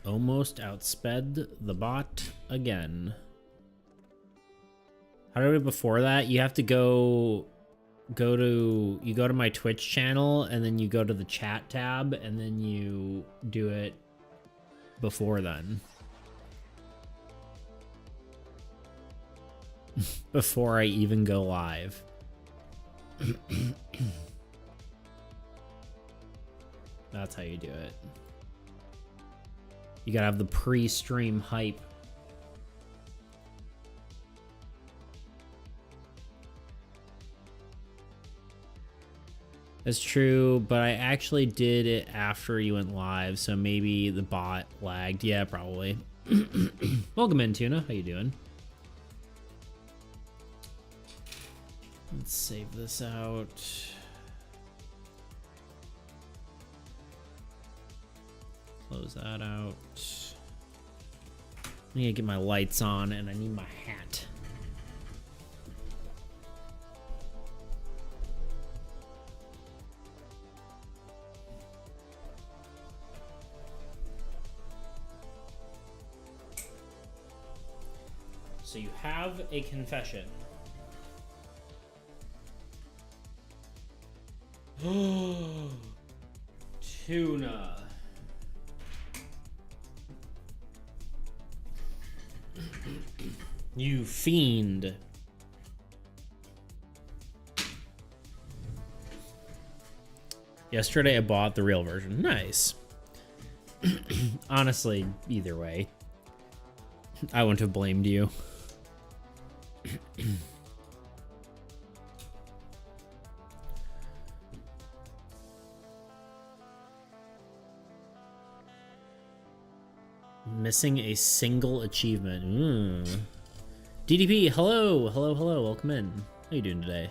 Almost outsped the bot again. How do I do it before that? You have to go to my Twitch channel, and then you go to the chat tab, and then you do it before then. Before I even go live. That's how you do it. You gotta have the pre-stream hype. That's true, but I actually did it after you went live, so maybe the bot lagged. Yeah, probably. Welcome in, Tuna. How you doing? Let's save this out. Close that out. I need to get my lights on, and I need my hat. So you have a confession. Tuna. You fiend. Yesterday I bought the real version. Nice. Honestly, either way, I wouldn't have blamed you. Missing a single achievement. DDP, hello, hello, hello, welcome in. How you doing today?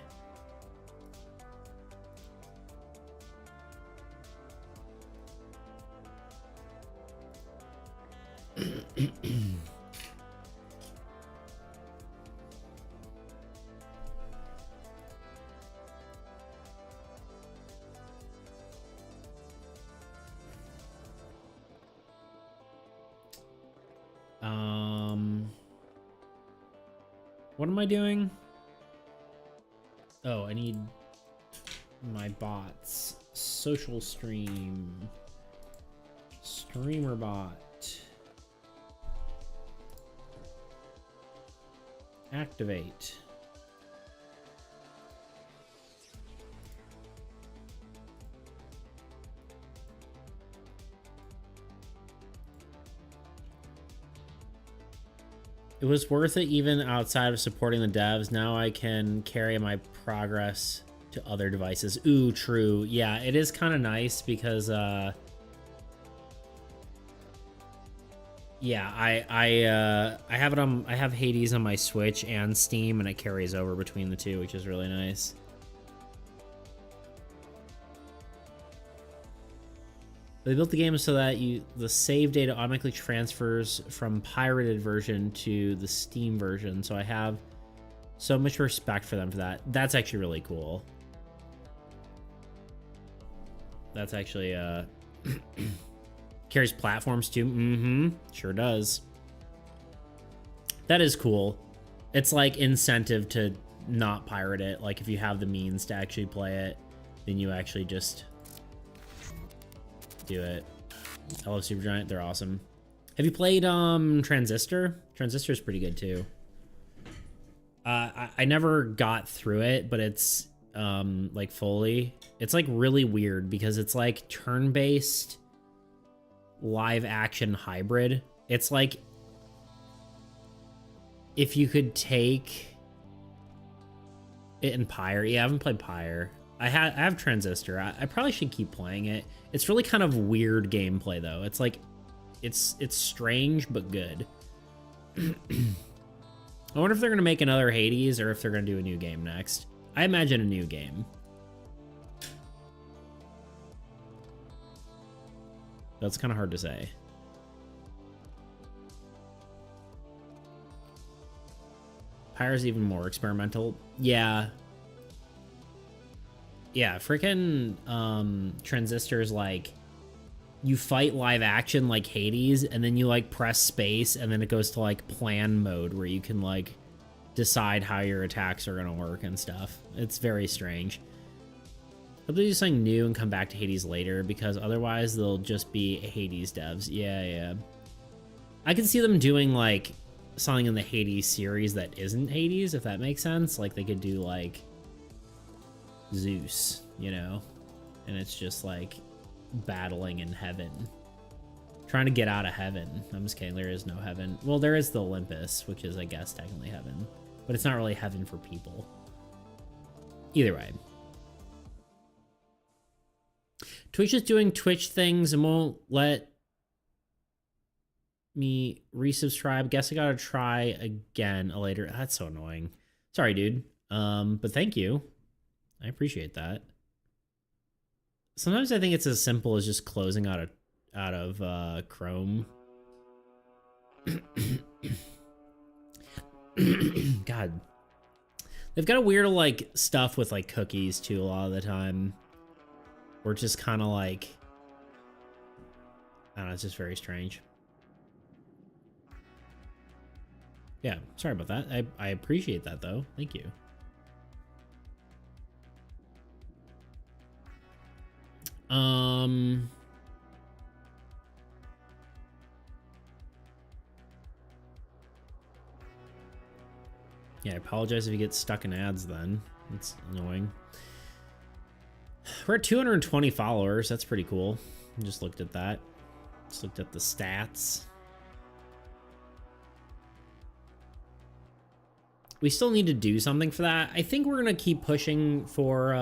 What am I doing? Oh, I need my bots. Social stream. Streamer bot. Activate. It was worth it even outside of supporting the devs. Now I can carry my progress to other devices. Ooh, true. Yeah, it is kind of nice because yeah, I have it on, I have Hades on my Switch and Steam, and it carries over between the two, which is really nice. They built the game so that the save data automatically transfers from pirated version to the Steam version. So I have so much respect for them for that. That's actually really cool. That's actually carries platforms too. Mm-hmm. Sure does. That is cool. It's like incentive to not pirate it. Like if you have the means to actually play it, then you actually just do it. I love Supergiant. They're awesome. Have you played Transistor? Transistor is pretty good too. I never got through it, but it's like fully. It's like really weird because it's like turn-based live action hybrid. It's like if you could take it in Pyre. Yeah, I haven't played Pyre. I have Transistor. I probably should keep playing it. It's really kind of weird gameplay though. It's like it's strange but good. I wonder if they're gonna make another Hades or if they're gonna do a new game next. I imagine a new game. That's kind of hard to say. Pyre's even more experimental. Yeah. Yeah, freaking Transistor's like you fight live action like Hades, and then you like press space, and then it goes to like plan mode where you can like decide how your attacks are gonna work and stuff. It's very strange. Hope they do something new and come back to Hades later, because otherwise they'll just be Hades devs. Yeah. I can see them doing like something in the Hades series that isn't Hades, if that makes sense. Like they could do like Zeus, you know, and it's just like battling in heaven, trying to get out of heaven. I'm just kidding, there is no heaven. Well, there is the Olympus, which is I guess technically heaven, but it's not really heaven for people. Either way, Twitch is doing Twitch things and won't let me resubscribe. Guess I gotta try again later. That's so annoying. Sorry, dude. But thank you. I appreciate that. Sometimes I think it's as simple as just closing out of Chrome. God. They've got a weird like stuff with like cookies too a lot of the time. Or just kind of like, I don't know, it's just very strange. Yeah, sorry about that. I appreciate that though. Thank you. Yeah, I apologize if you get stuck in ads then. It's annoying. We're at 220 followers. That's pretty cool. I just looked at that. Just looked at the stats. We still need to do something for that. I think we're gonna keep pushing for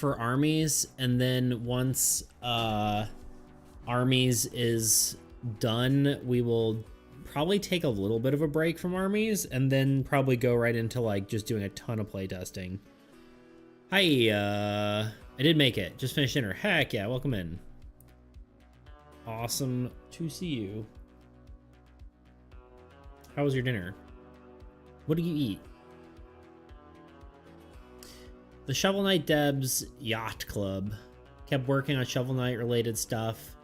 armies, and then once armies is done, we will probably take a little bit of a break from armies, and then probably go right into like just doing a ton of playtesting. Hi, I did make it. Just finished dinner. Heck yeah, welcome in. Awesome to see you. How was your dinner? What do you eat? The Shovel Knight Debs Yacht Club kept working on Shovel Knight related stuff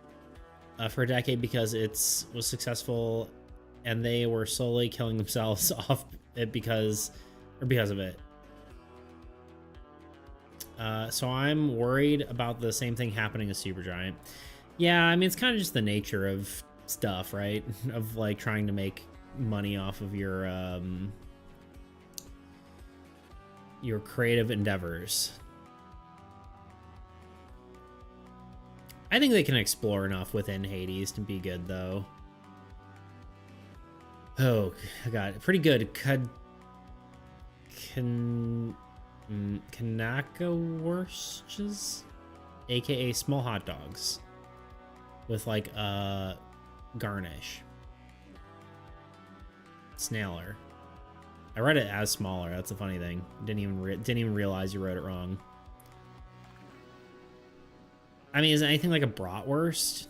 for a decade because it was successful, and they were slowly killing themselves off it because of it. So I'm worried about the same thing happening to Supergiant. Yeah, I mean, it's kind of just the nature of stuff, right? Of like trying to make money off of your creative endeavors. I think they can explore enough within Hades to be good, though. Oh, God, pretty good. Kanaka-wursches, aka small hot dogs with like a garnish. Snailer. I read it as smaller. That's the funny thing. Didn't even realize you wrote it wrong. I mean, is it anything like a bratwurst?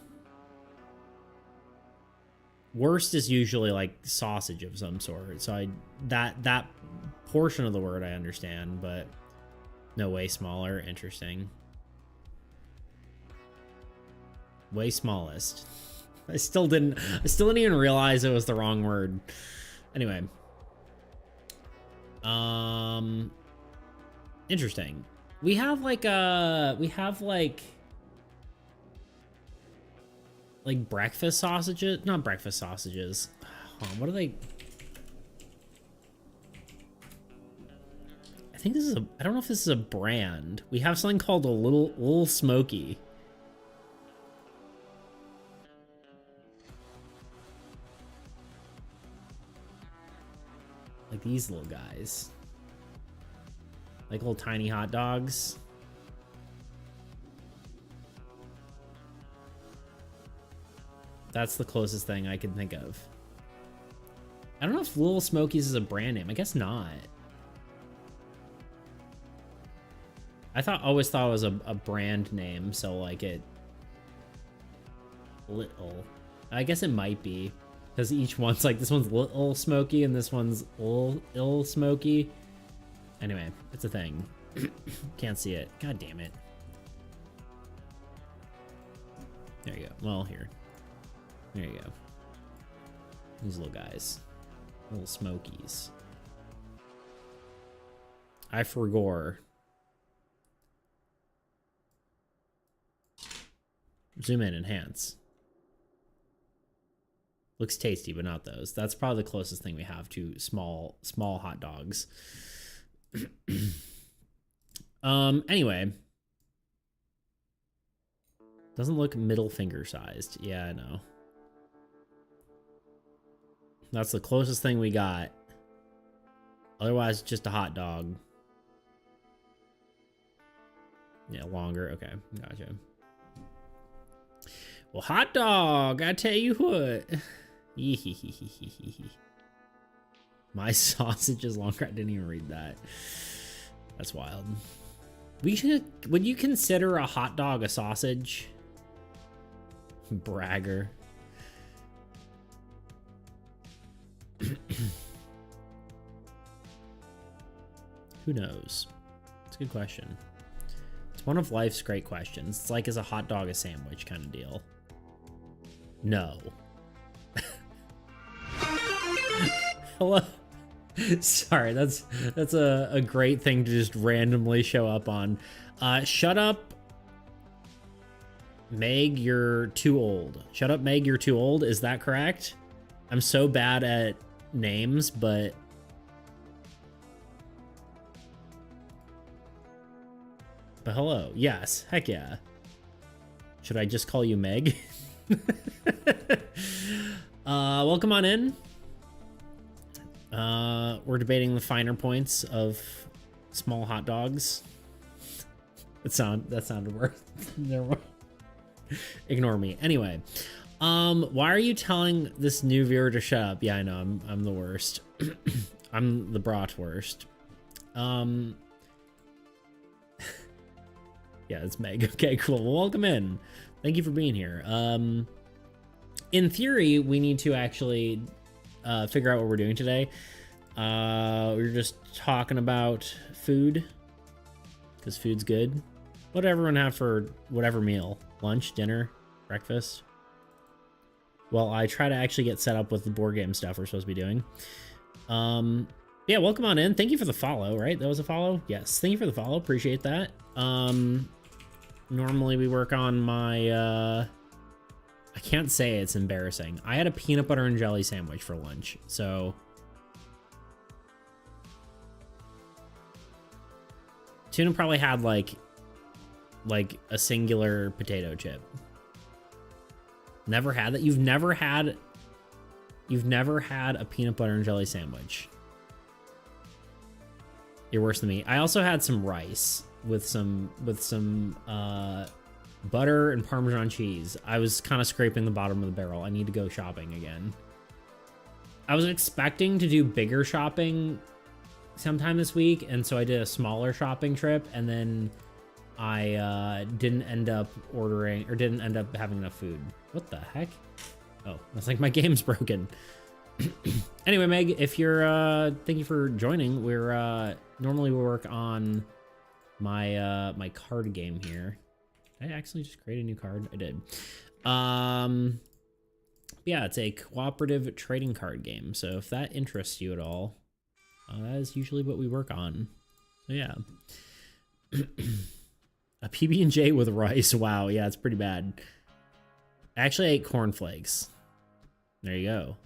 Wurst is usually like sausage of some sort. So that portion of the word I understand, but no, way smaller. Interesting. Way smallest. I still didn't even realize it was the wrong word. Anyway. Interesting. We have like breakfast sausages, not breakfast sausages. Hold on, what are they? I think this is I don't know if this is a brand. We have something called a little smoky. Like these little guys. Like little tiny hot dogs. That's the closest thing I can think of. I don't know if Little Smokies is a brand name. I guess not. Always thought it was a brand name, so like it... Little. I guess it might be. Because each one's like, this one's Little Smoky and this one's Ill Smoky. Anyway, it's a thing. Can't see it. God damn it. There you go. Well, here. There you go. These little guys. Little smokies. I forgore. Zoom in, enhance. Looks tasty, but not those. That's probably the closest thing we have to small hot dogs. Anyway. Doesn't look middle finger sized. Yeah, I know. That's the closest thing we got. Otherwise, just a hot dog. Yeah, longer. Okay, gotcha. Well, hot dog, I tell you what. My sausage is longer. I didn't even read that. That's wild. Would you consider a hot dog a sausage? Bragger. Who knows? It's a good question. It's one of life's great questions. It's like, is a hot dog a sandwich kind of deal? No. Hello. Sorry, that's a great thing to just randomly show up on. Shut up, Meg, you're too old. Shut up, Meg, you're too old. Is that correct? I'm so bad at names, but... But hello. Yes. Heck yeah. Should I just call you Meg? Welcome on in. We're debating the finer points of small hot dogs. That sounded worse. Never mind. Ignore me. Anyway, why are you telling this new viewer to shut up? Yeah, I know. I'm the worst. I'm the bratwurst. Yeah, it's Meg. Okay, cool. Well, welcome in. Thank you for being here. In theory, we need to actually figure out what we're doing today. We were just talking about food, because food's good. What did everyone have for whatever meal? Lunch, dinner, breakfast? Well, I try to actually get set up with the board game stuff we're supposed to be doing. Yeah, welcome on in. Thank you for the follow, right? That was a follow? Yes, thank you for the follow. Appreciate that. Normally we work on my, I can't say it's embarrassing. I had a peanut butter and jelly sandwich for lunch, so... Tuna probably had, like a singular potato chip. Never had that? You've never had a peanut butter and jelly sandwich. You're worse than me. I also had some rice with some butter and Parmesan cheese. I was kind of scraping the bottom of the barrel. I need to go shopping again. I was expecting to do bigger shopping sometime this week, and so I did a smaller shopping trip, and then I didn't end up ordering, or didn't end up having enough food. What the heck? Oh, that's like my game's broken. Anyway, Meg, if you're thank you for joining. We're normally we work on my my card game here. Did I actually just create a new card? I did. Yeah, it's a cooperative trading card game. So if that interests you at all, that is usually what we work on. So yeah. A PB&J with rice. Wow, yeah, it's pretty bad. I actually ate cornflakes. There you go.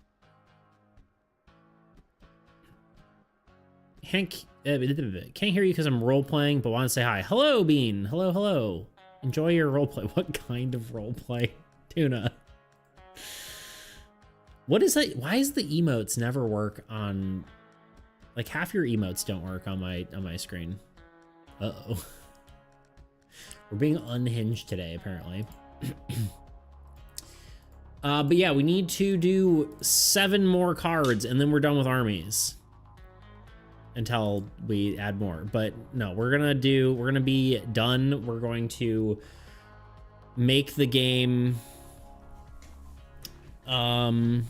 Hank, can't hear you because I'm role-playing, but want to say hi. Hello, Bean. Hello, hello. Enjoy your roleplay. What kind of roleplay? Tuna. What is that? Why is the emotes never work on... Like, half your emotes don't work on my screen. Uh-oh. We're being unhinged today, apparently. But yeah, we need to do 7 more cards, and then we're done with armies. Until we add more. But no, we're gonna be done. We're going to make the game... We're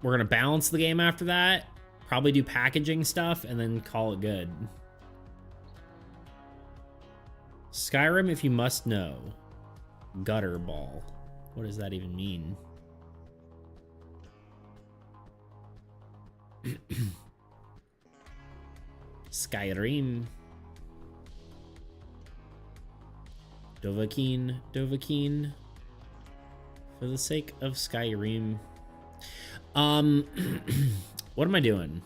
gonna balance the game after that. Probably do packaging stuff, and then call it good. Skyrim, if you must know. Gutter ball. What does that even mean? Skyrim. Dovahkiin, Dovahkiin. For the sake of Skyrim. What am I doing?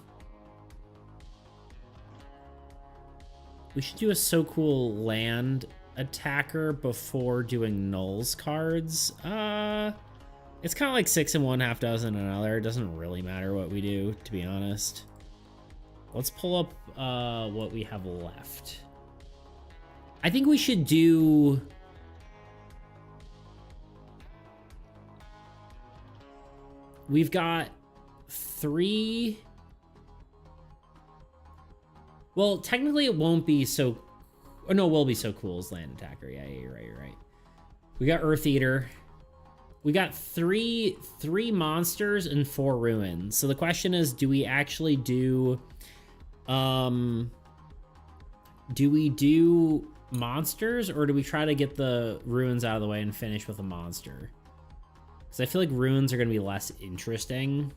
We should do a so cool land attacker before doing Null's cards. It's kind of like 6 in one, half dozen in another. It doesn't really matter what we do, to be honest. Let's pull up what we have left. I think we should do... We've got 3... Well, technically it won't be so... Oh, no, it will be so cool as land attacker. Yeah, you're right. We got Earth Eater. We got three monsters and 4 ruins. So the question is, do we actually do... Do we do monsters, or do we try to get the ruins out of the way and finish with a monster? Because I feel like ruins are going to be less interesting.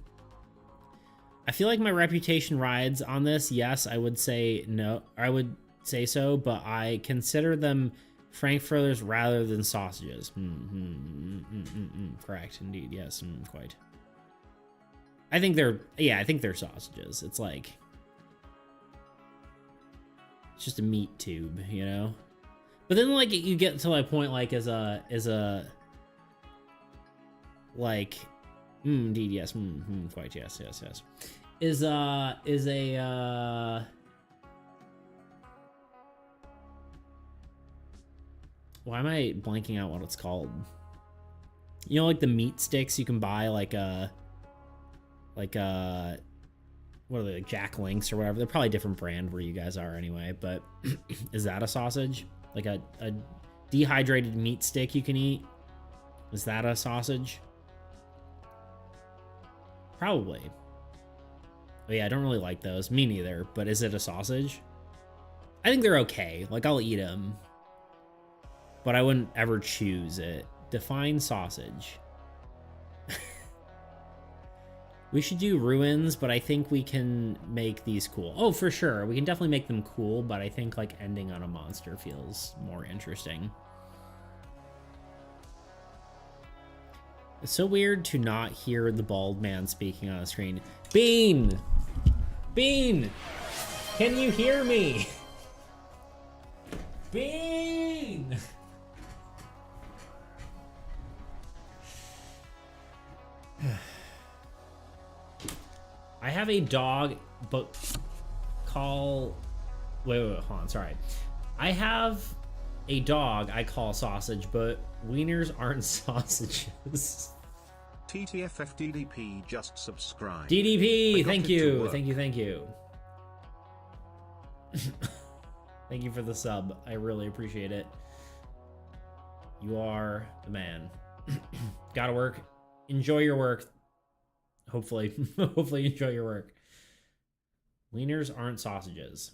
I feel like my reputation rides on this. Yes, I would say no. I would say so, but I consider them frankfurters rather than sausages. Correct, indeed. Yes, quite. I think they're sausages. It's like... It's just a meat tube, you know? But then, like, you get to a point, like, like, indeed, yes, quite, yes. Why am I blanking out what it's called? You know, like the meat sticks you can buy, what are they, like Jack Links or whatever? They're probably a different brand where you guys are anyway, but is that a sausage? Like a dehydrated meat stick you can eat? Is that a sausage? Probably. Oh yeah, I don't really like those. Me neither, but is it a sausage? I think they're okay. Like, I'll eat them, but I wouldn't ever choose it. Define sausage. We should do ruins, but I think we can make these cool. Oh, for sure. We can definitely make them cool, but I think like ending on a monster feels more interesting. It's so weird to not hear the bald man speaking on the screen. Bean! Bean! Can you hear me? Bean! I have a dog, but wait, hold on, sorry. I have a dog I call sausage, but wieners aren't sausages. TTFFDDP just subscribe. DDP, thank you. Thank you. Thank you for the sub. I really appreciate it. You are the man. Gotta work. Enjoy your work. Hopefully you enjoy your work. Wieners aren't sausages.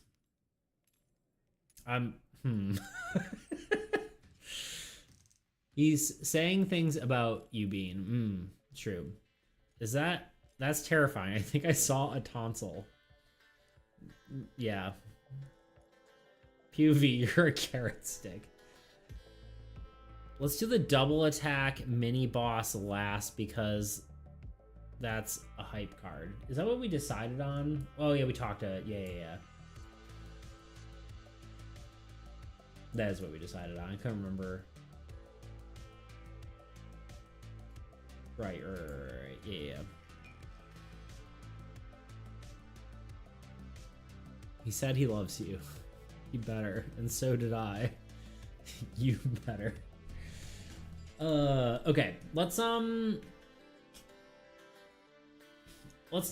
He's saying things about you being true. That's terrifying. I think I saw a tonsil. Yeah. PUV, you're a carrot stick. Let's do the double attack mini boss last because that's a hype card. Is that what we decided on? Oh yeah, we talked to it. Yeah. That is what we decided on. I couldn't remember. Right. Yeah. He said he loves you. You better. And so did I. You better. Okay. Let's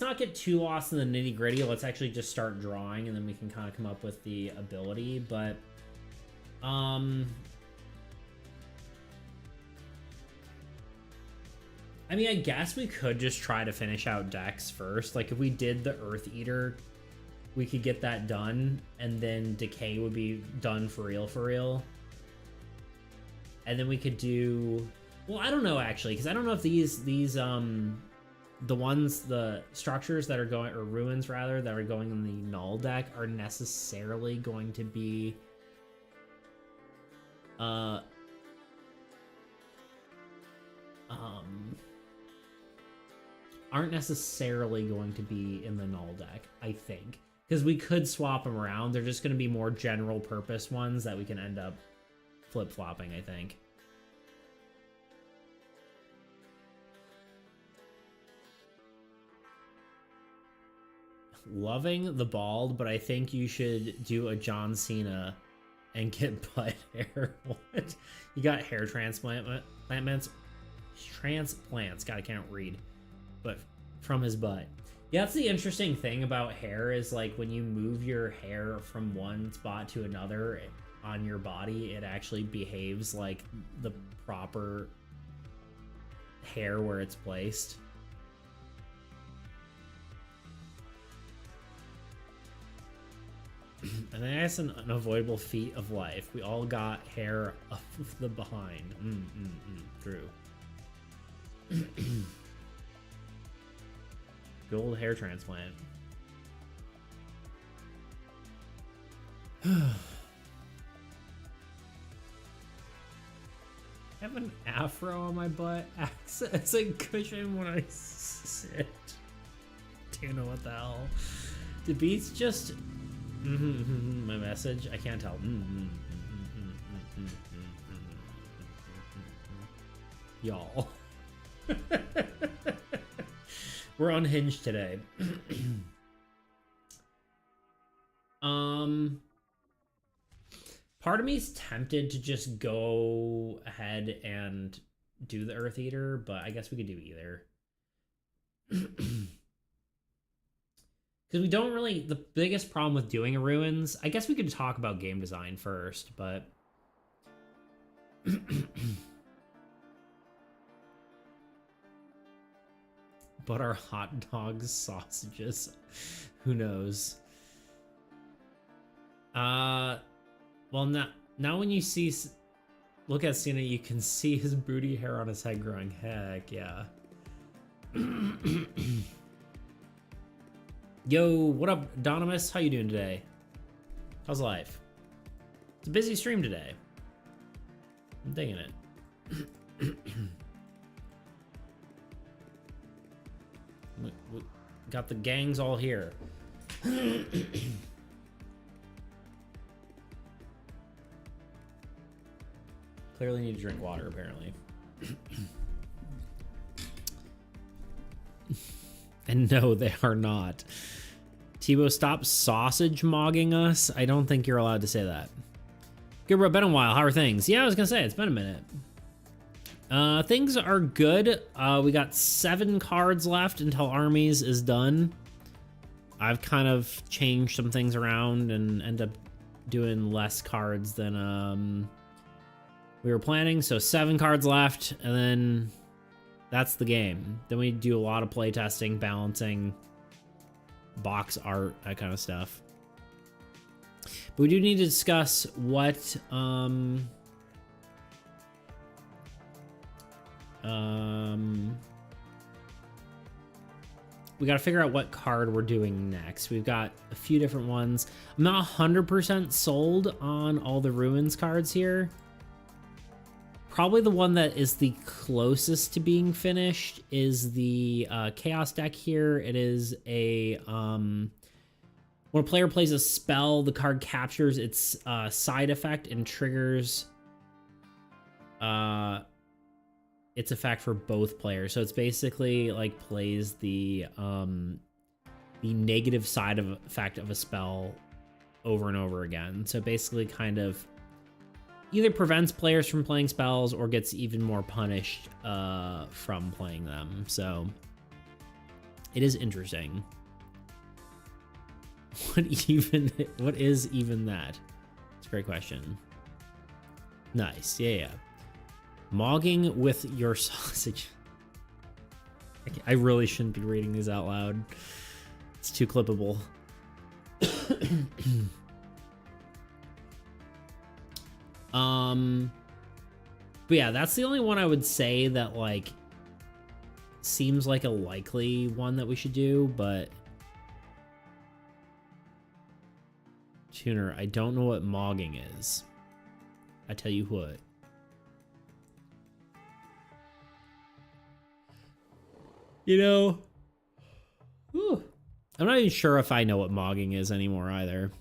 not get too lost in the nitty-gritty. Let's actually just start drawing, and then we can kind of come up with the ability. But I mean, I guess we could just try to finish out Dex first. Like, if we did the Earth Eater, we could get that done, and then Decay would be done for real. And then we could do, well, I don't know actually, because I don't know if these the structures that are going, or ruins rather, that are going in the null deck are necessarily going to be aren't necessarily going to be in the null deck, I think. Because we could swap them around. They're just going to be more general purpose ones that we can end up flip-flopping, I think. Loving the bald, but I think you should do a John Cena and get butt hair. What? You got hair transplants? Transplants. God, I can't read. But from his butt. Yeah, that's the interesting thing about hair is like when you move your hair from one spot to another on your body, it actually behaves like the proper hair where it's placed. And that's an unavoidable feat of life. We all got hair up the behind. True. Good old hair transplant. I have an afro on my butt. It's a cushion when I sit. Do you know what the hell? Did Beats just... my message? I can't tell. Y'all. We're unhinged today. Part of me is tempted to just go ahead and do the Earth Eater, but I guess we could do either. Because we don't really... The biggest problem with doing a Ruins... I guess we could talk about game design first, but... But our hot dogs, sausages... Who knows? Well, now when you see... Look at Cena, you can see his booty hair on his head growing. Heck, yeah. Yo, what up, Donimus? How you doing today? How's life? It's a busy stream today. I'm digging it. we got the gangs all here. Clearly need to drink water, apparently. And no, they are not. Tebow, stop sausage mogging us. I don't think you're allowed to say that. Good, bro. Been a while. How are things? Yeah, I was gonna say, it's been a minute. Things are good. We got 7 cards left until Armies is done. I've kind of changed some things around and end up doing less cards than we were planning. So 7 cards left, and then that's the game. Then we do a lot of play testing, balancing, box art, that kind of stuff. But we do need to discuss what we got to figure out what card we're doing next. We've got a few different ones. I'm not 100% sold on all the Ruins cards here. Probably the one that is the closest to being finished is the Chaos deck here. It is a... when a player plays a spell, the card captures its side effect and triggers its effect for both players. So it's basically like plays the negative side of effect of a spell over and over again. So basically kind of either prevents players from playing spells or gets even more punished from playing them. So it is interesting. What is even that? It's a great question. Nice. Yeah. Mogging with your sausage. I really shouldn't be reading these out loud. It's too clippable. But yeah, that's the only one I would say that like seems like a likely one that we should do, but Tuner, I don't know what mogging is. I tell you what. You know, whew, I'm not even sure if I know what mogging is anymore either.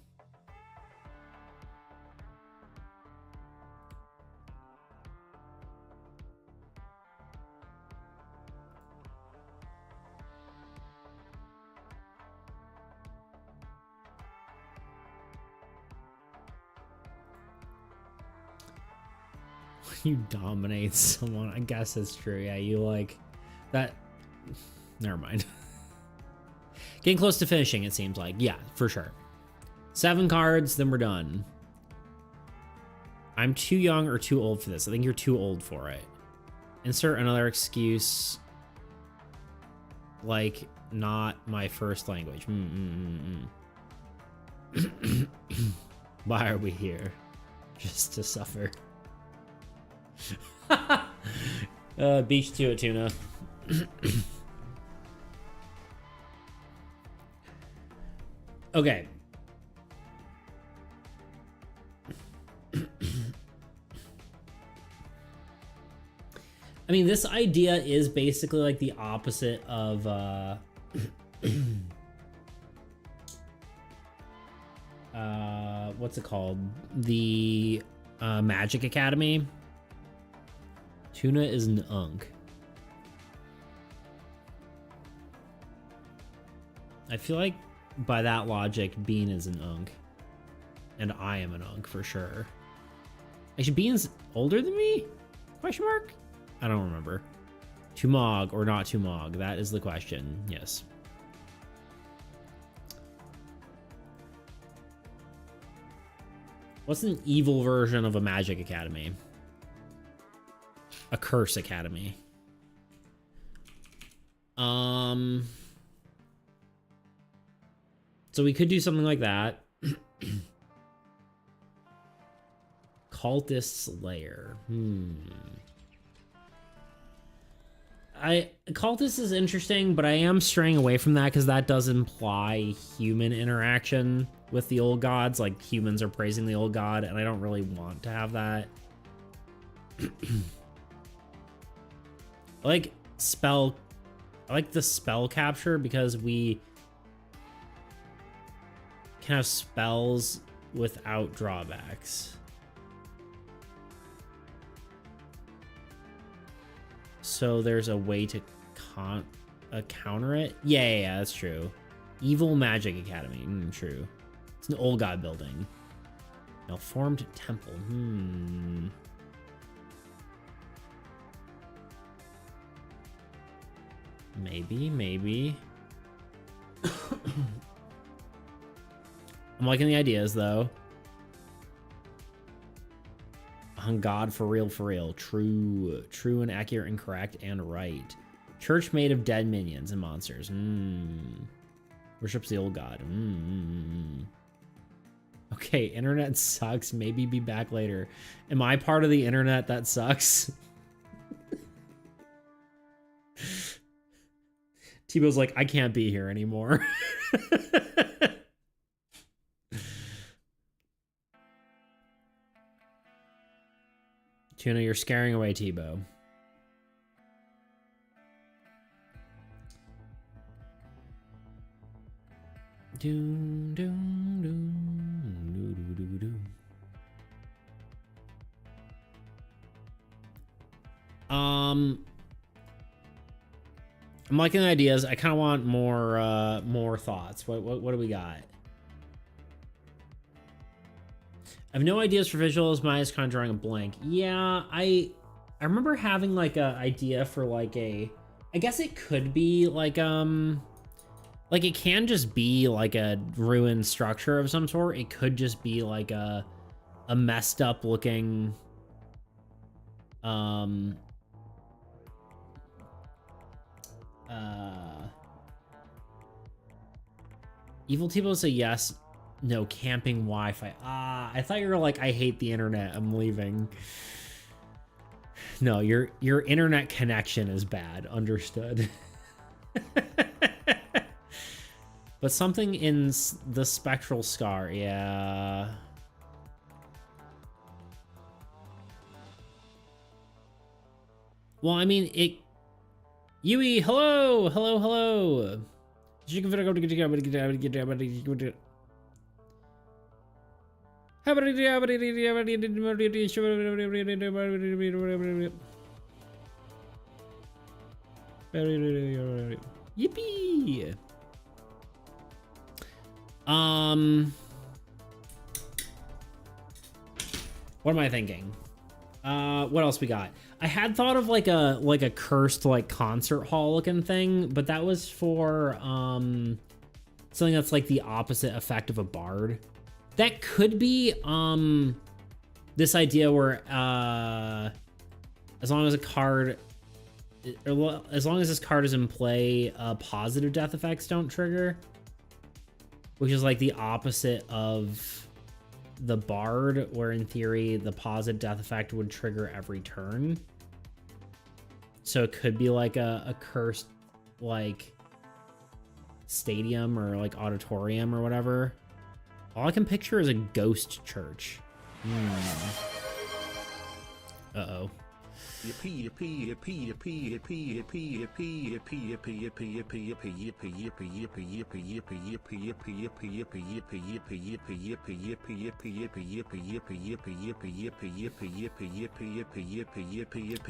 You dominate someone. I guess that's true. Yeah, you like that. Never mind. Getting close to finishing, it seems like. Yeah, for sure. 7 cards, then we're done. I'm too young or too old for this. I think you're too old for it. Insert another excuse. Like, not my first language. Why are we here? Just to suffer. Beach to it, Tuna. Okay. I mean, this idea is basically like the opposite of what's it called? The Magic Academy. Tuna is an unk. I feel like by that logic, Bean is an unk. And I am an unk for sure. Actually, Bean's older than me? Question mark? I don't remember. Tumog or not Tumog? That is the question. Yes. What's an evil version of a Magic Academy? A Curse Academy. So we could do something like that. Cultist's Lair. Cultist is interesting, but I am straying away from that because that does imply human interaction with the old gods. Like humans are praising the old god, and I don't really want to have that. I like the spell capture because we can have spells without drawbacks. So there's a way to counter it. Yeah, that's true. Evil Magic Academy. True. It's an old god building. Malformed temple. Maybe. I'm liking the ideas, though. On God, for real. True and accurate and correct and right. Church made of dead minions and monsters. Worships the old god. Okay, internet sucks. Maybe be back later. Am I part of the internet that sucks? Tebow's like, I can't be here anymore. Tuna, you're scaring away Tebow. I'm liking the ideas. I kind of want more thoughts. What do we got? I have no ideas for visuals. Maya's kind of drawing a blank. Yeah, I remember having like a idea for like I guess it could be like it can just be like a ruined structure of some sort. It could just be like a messed up looking Evil Tebow say yes. No, camping Wi-Fi. I thought you were like, I hate the internet, I'm leaving. No, your internet connection is bad. Understood. But something in the spectral scar, yeah. Well, I mean, it... Yui, hello! Hello, hello! Yippee! What am I thinking? What else we got? I had thought of like a cursed like concert hall looking thing, but that was for something that's like the opposite effect of a bard. That could be this idea where as long as a card, or as long as this card is in play, positive death effects don't trigger, which is like the opposite of the bard, where in theory the positive death effect would trigger every turn. So it could be like a cursed like stadium or like auditorium or whatever. All I can picture is a ghost church. Uh-oh.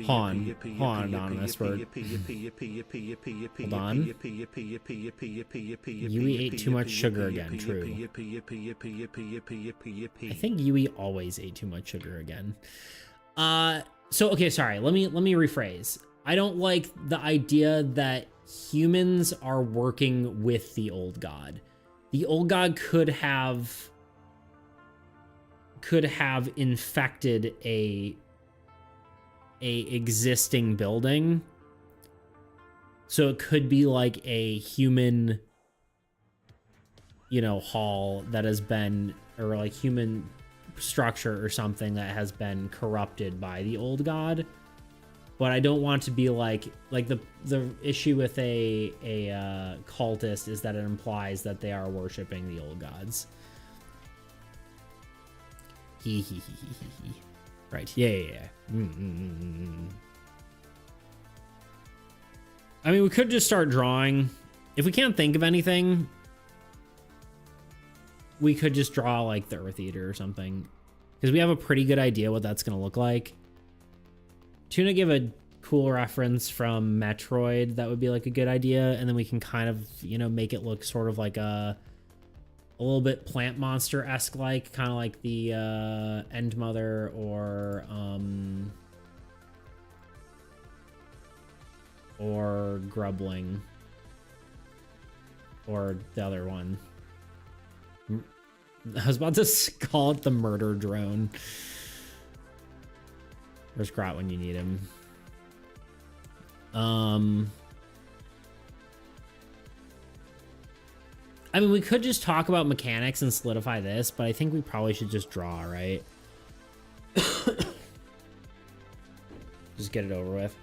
Hold on, Anonymous. Hold on. Yui ate too much sugar again, true. I think Yui always ate too much sugar again. So, okay, sorry, let me rephrase. I don't like the idea that humans are working with the old god. The old god could have infected a existing building. So it could be like a human, you know, hall that has been, or like human structure or something that has been corrupted by the old god. But I don't want to be like the issue with a cultist is that it implies that they are worshiping the old gods. Right. Yeah. I mean, we could just start drawing. If we can't think of anything, we could just draw like the Earth Eater or something, because we have a pretty good idea what that's going to look like. Tuna gave a cool reference from Metroid. That would be like a good idea. And then we can kind of, you know, make it look sort of like a little bit Plant Monster-esque, like kind of like the End Mother or Grubling or the other one. I was about to call it the murder drone. Where's Grot when you need him? I mean, we could just talk about mechanics and solidify this, but I think we probably should just draw, right? Just get it over with.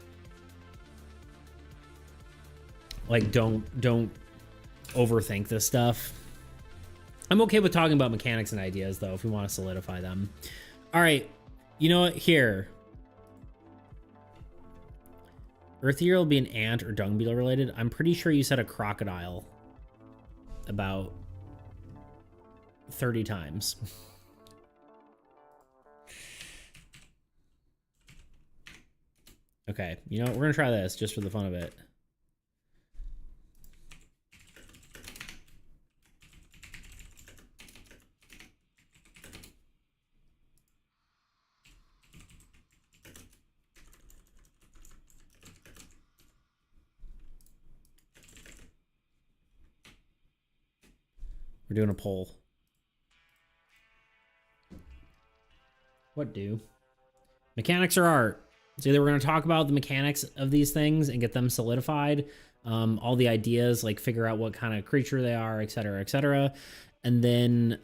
Like, don't overthink this stuff. I'm okay with talking about mechanics and ideas, though, if we want to solidify them. All right. You know what? Here. Earthier will be an ant or dung beetle related. I'm pretty sure you said a crocodile about 30 times. Okay. You know what? We're going to try this just for the fun of it. We're doing a poll. What do? Mechanics or art? So either we're going to talk about the mechanics of these things and get them solidified, all the ideas, like figure out what kind of creature they are, etc., etc., and then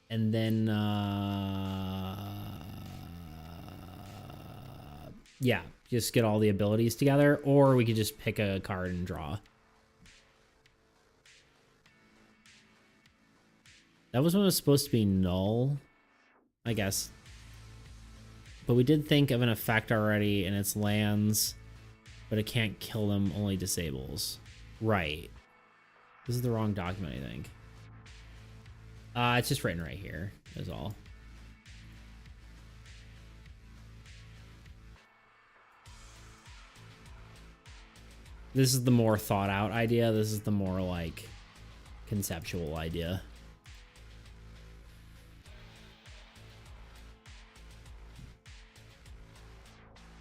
And then, yeah, just get all the abilities together, or we could just pick a card and draw. That was when it was supposed to be null, I guess. But we did think of an effect already, and it's lands, but it can't kill them, only disables. Right. This is the wrong document, I think. It's just written right here, is all. This is the more thought out idea. This is the more like conceptual idea.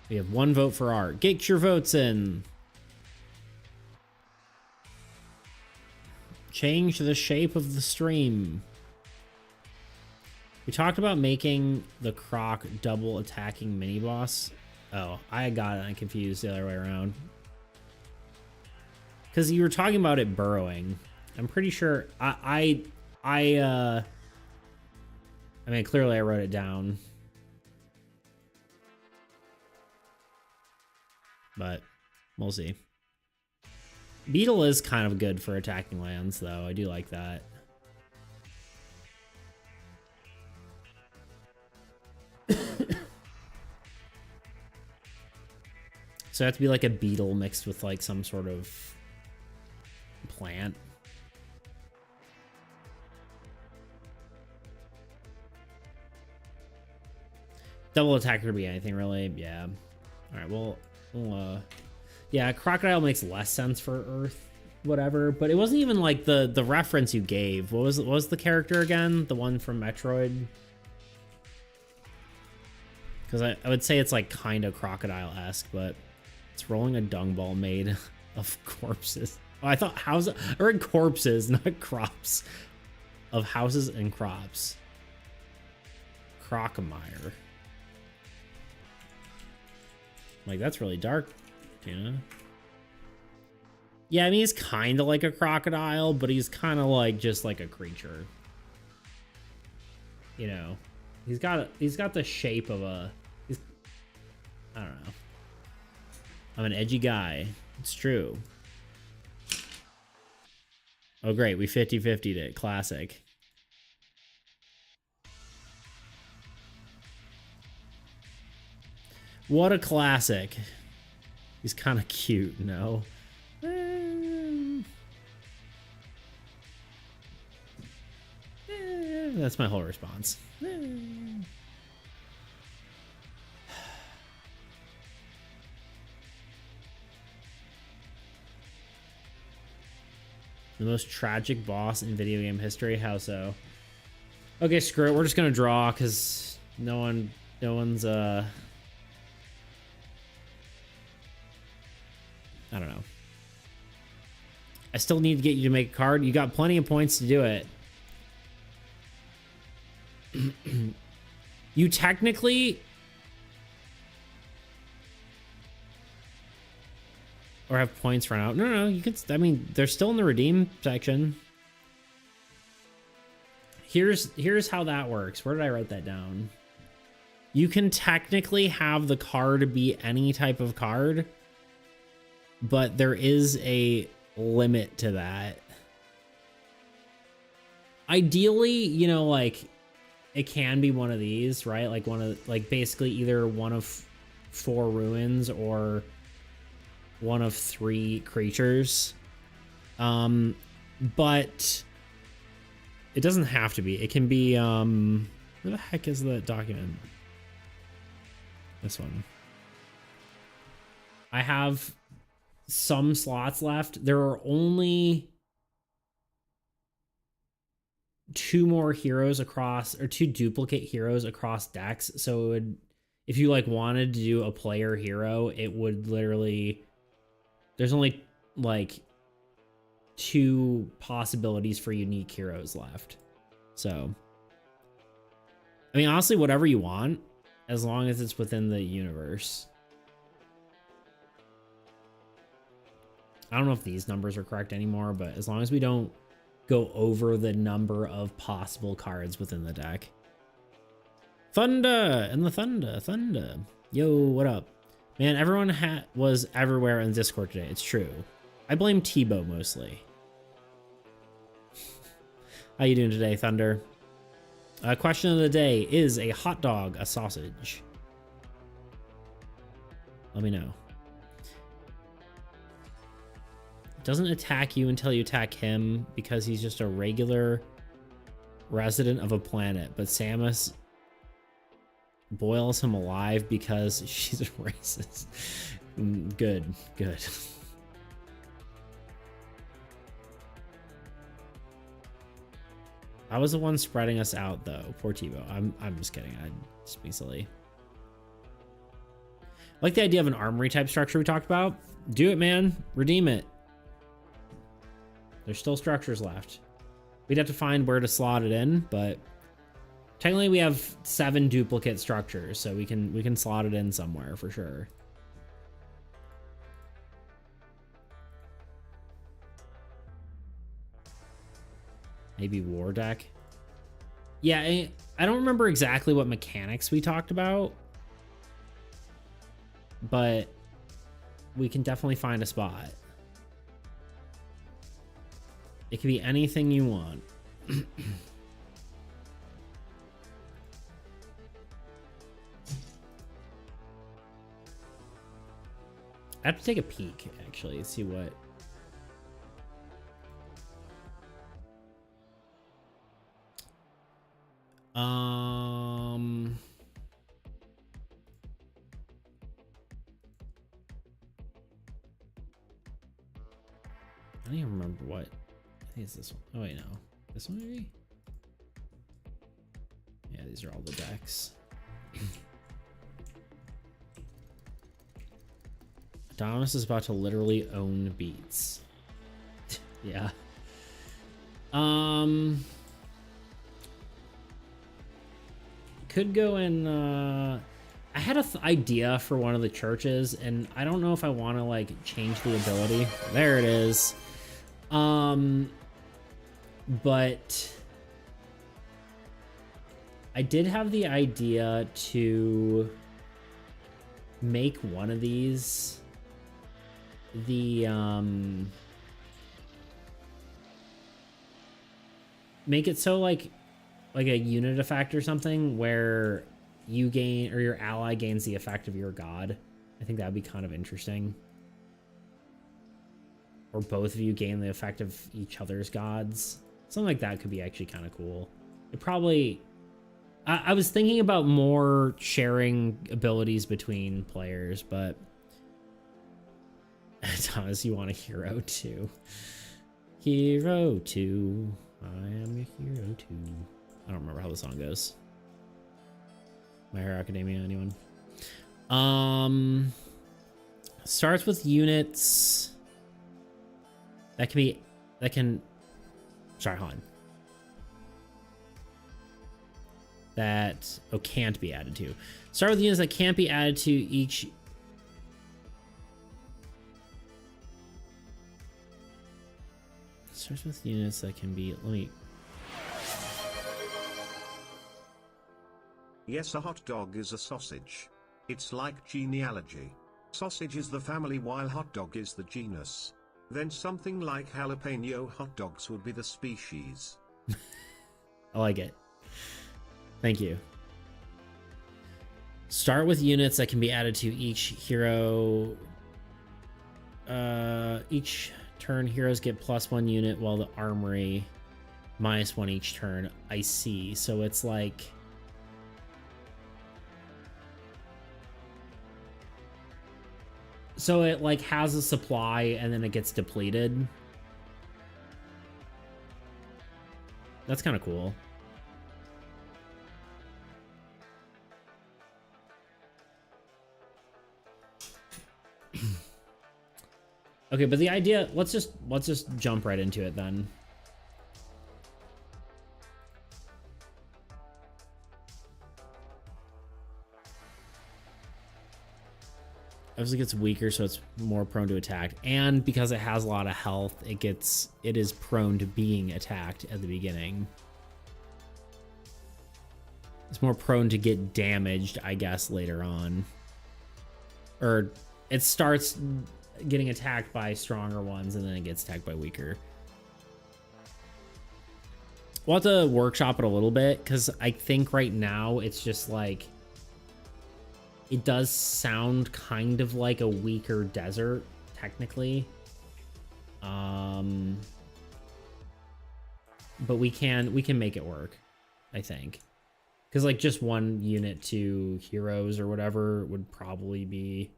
We have 1 vote for art. Get your votes in. Change the shape of the stream. We talked about making the Croc double attacking mini boss. Oh, I got it. I'm confused the other way around. Because you were talking about it burrowing. I'm pretty sure I mean, clearly I wrote it down. But we'll see. Beetle is kind of good for attacking lands, though. I do like that. So it have to be like a beetle mixed with like some sort of plant. Double attack could be anything, really. Yeah. All right. Well, yeah, crocodile makes less sense for Earth, whatever. But it wasn't even like the reference you gave. What was the character again? The one from Metroid. Because I would say it's like kind of crocodile-esque, but it's rolling a dung ball made of corpses. Oh, I thought houses or corpses, not crops. Of houses and crops. Crocomire. Like, that's really dark, Tina. Yeah, I mean, he's kind of like a crocodile, but he's kind of like just like a creature. You know, he's got the shape of a. I don't know. I'm an edgy guy. It's true. Oh, great. We 50-50'd it. Classic. What a classic. He's kind of cute, no? That's my whole response. The most tragic boss in video game history? How so? Okay, screw it. We're just gonna draw because no one's I don't know. I still need to get you to make a card. You got plenty of points to do it. You technically... Or have points run out. No, you can... I mean, they're still in the redeem section. Here's how that works. Where did I write that down? You can technically have the card be any type of card, but there is a limit to that. Ideally, you know, like, it can be one of these, right? Like basically either one of 4 ruins or one of 3 creatures. But it doesn't have to be. It can be, where the heck is the document? This one. I have some slots left. There are only 2 more heroes across, or 2 duplicate heroes across decks. So it would, if you like wanted to do a player hero, it would literally, there's only like 2 possibilities for unique heroes left. So, I mean, honestly, whatever you want, as long as it's within the universe. I don't know if these numbers are correct anymore, but as long as we don't go over the number of possible cards within the deck. Thunder and the Thunder. Yo, what up? Man, everyone was everywhere in Discord today. It's true. I blame Tebow mostly. How you doing today, Thunder? Question of the day, is a hot dog a sausage? Let me know. Doesn't attack you until you attack him because he's just a regular resident of a planet, but Samus boils him alive because she's a racist. Good. I was the one spreading us out, though. Poor Tebow. I'm just kidding. I'd just be silly. I like the idea of an armory type structure we talked about. Do it, man. Redeem it. There's still structures left. We'd have to find where to slot it in, but technically we have 7 duplicate structures, so we can slot it in somewhere for sure. Maybe war deck. Yeah, I don't remember exactly what mechanics we talked about, but we can definitely find a spot. It could be anything you want. I have to take a peek, actually, see what... I don't even remember what. I think it's this one. Oh wait, no. This one maybe? Yeah, these are all the decks. Adonis is about to literally own Beats. Yeah. Could go in, I had an idea for one of the churches, and I don't know if I want to like change the ability. There it is. But I did have the idea to make one of these the make it so like a unit effect or something where you gain, or your ally gains the effect of your god. I think that would be kind of interesting. Or both of you gain the effect of each other's gods. Something like that could be actually kind of cool. It probably... I was thinking about more sharing abilities between players, but... Thomas, you want a hero too. Hero too. I am a hero too. I don't remember how the song goes. My Hero Academia, anyone? Starts with units that can sorry, hold on. That can't be added to. Start with units that can't be added to each. Starts with units that can be. Let me. Yes, a hot dog is a sausage. It's like genealogy. Sausage is the family while hot dog is the genus. Then something like jalapeno hot dogs would be the species. I like it. Thank you. Start with units that can be added to each hero. Each turn, heroes get +1 unit, while the armory -1 each turn. I see. So it's like... So it like has a supply and then it gets depleted. That's kind of cool. Okay, but the idea, let's just jump right into it then. Obviously gets weaker, so it's more prone to attack. And because it has a lot of health, it is prone to being attacked at the beginning. It's more prone to get damaged, I guess, later on. Or it starts getting attacked by stronger ones, and then it gets attacked by weaker. We'll have to workshop it a little bit, because I think right now it's just like... It does sound kind of like a weaker desert, technically. But we can make it work, I think. Because like just one unit to heroes or whatever would probably be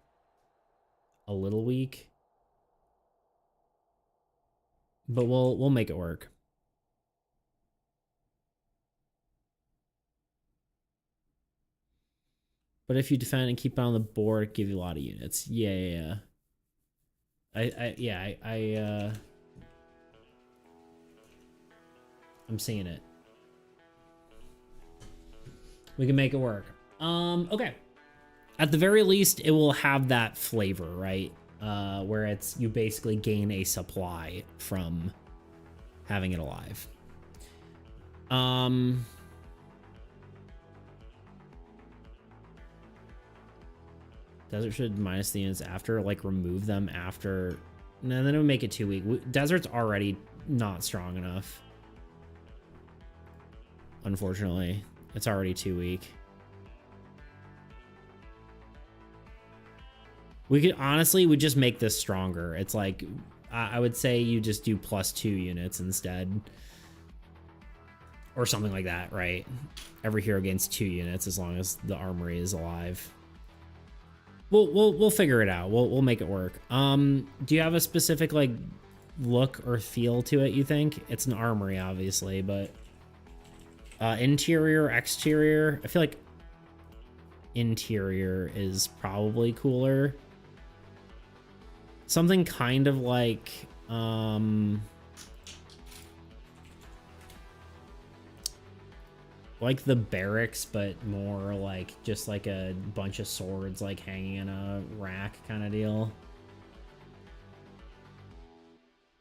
a little weak. But we'll make it work. But if you defend and keep it on the board, it gives you a lot of units. Yeah. I'm seeing it. We can make it work. Okay. At the very least, it will have that flavor, right? Where you basically gain a supply from having it alive. Desert should minus the units after, like remove them after. No, then it would make it too weak. Desert's already not strong enough. Unfortunately, it's already too weak. We could honestly, we just make this stronger. It's like, I would say you just do +2 units instead. Or something like that, right? Every hero gains 2 units as long as the armory is alive. We'll figure it out. We'll make it work. Do you have a specific like look or feel to it, you think? It's an armory, obviously, but interior, exterior, I feel like interior is probably cooler. Something kind of like the barracks, but more like just like a bunch of swords like hanging in a rack kind of deal.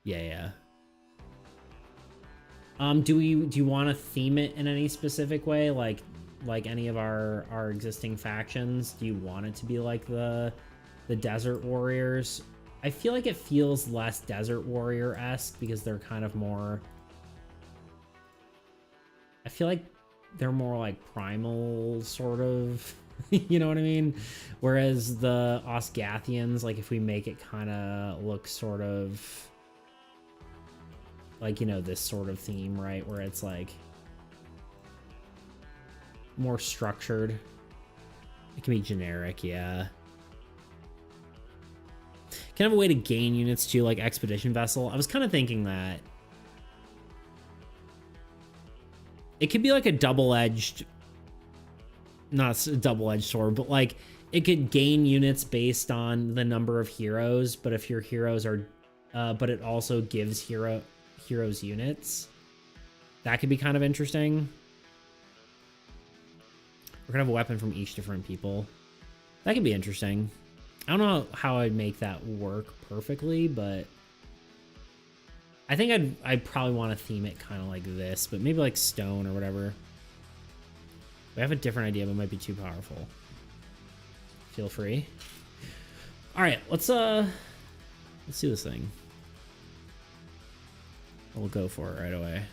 Yeah. Do you want to theme it in any specific way, like any of our existing factions? Do you want it to be like the Desert Warriors? I feel like it feels less Desert Warrior-esque because they're kind of more... I feel like they're more like primal, sort of. You know what I mean? Whereas the Osgathians, like if we make it kind of look sort of like, you know, this sort of theme, right? Where it's like more structured. It can be generic, yeah. Can I have a way to gain units too, like Expedition Vessel? I was kind of thinking that. It could be like a double-edged, not a double-edged sword, but like it could gain units based on the number of heroes. But if your heroes are, but it also gives heroes units. That could be kind of interesting. We're gonna have a weapon from each different people. That could be interesting. I don't know how I'd make that work perfectly, but I think I'd probably want to theme it kind of like this, but maybe like stone or whatever. We have a different idea, but it might be too powerful. Feel free. All right, let's do this thing. We'll go for it right away.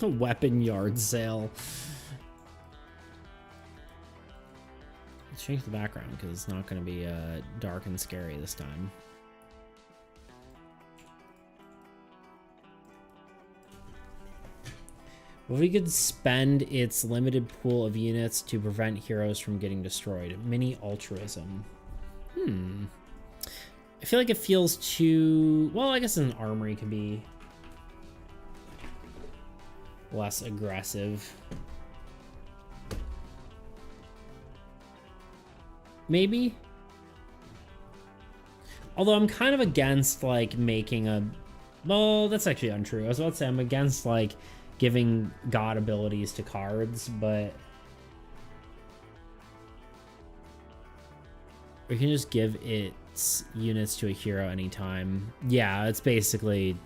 A weapon yard sale. Let's change the background because it's not going to be dark and scary this time. Well, we could spend its limited pool of units to prevent heroes from getting destroyed. Mini altruism. I feel like it feels too... Well, I guess an armory can be less aggressive. Maybe. Although I'm kind of against, like, making a... Well, that's actually untrue. I was about to say I'm against, like, giving god abilities to cards, but... We can just give its units to a hero anytime. Yeah, it's basically...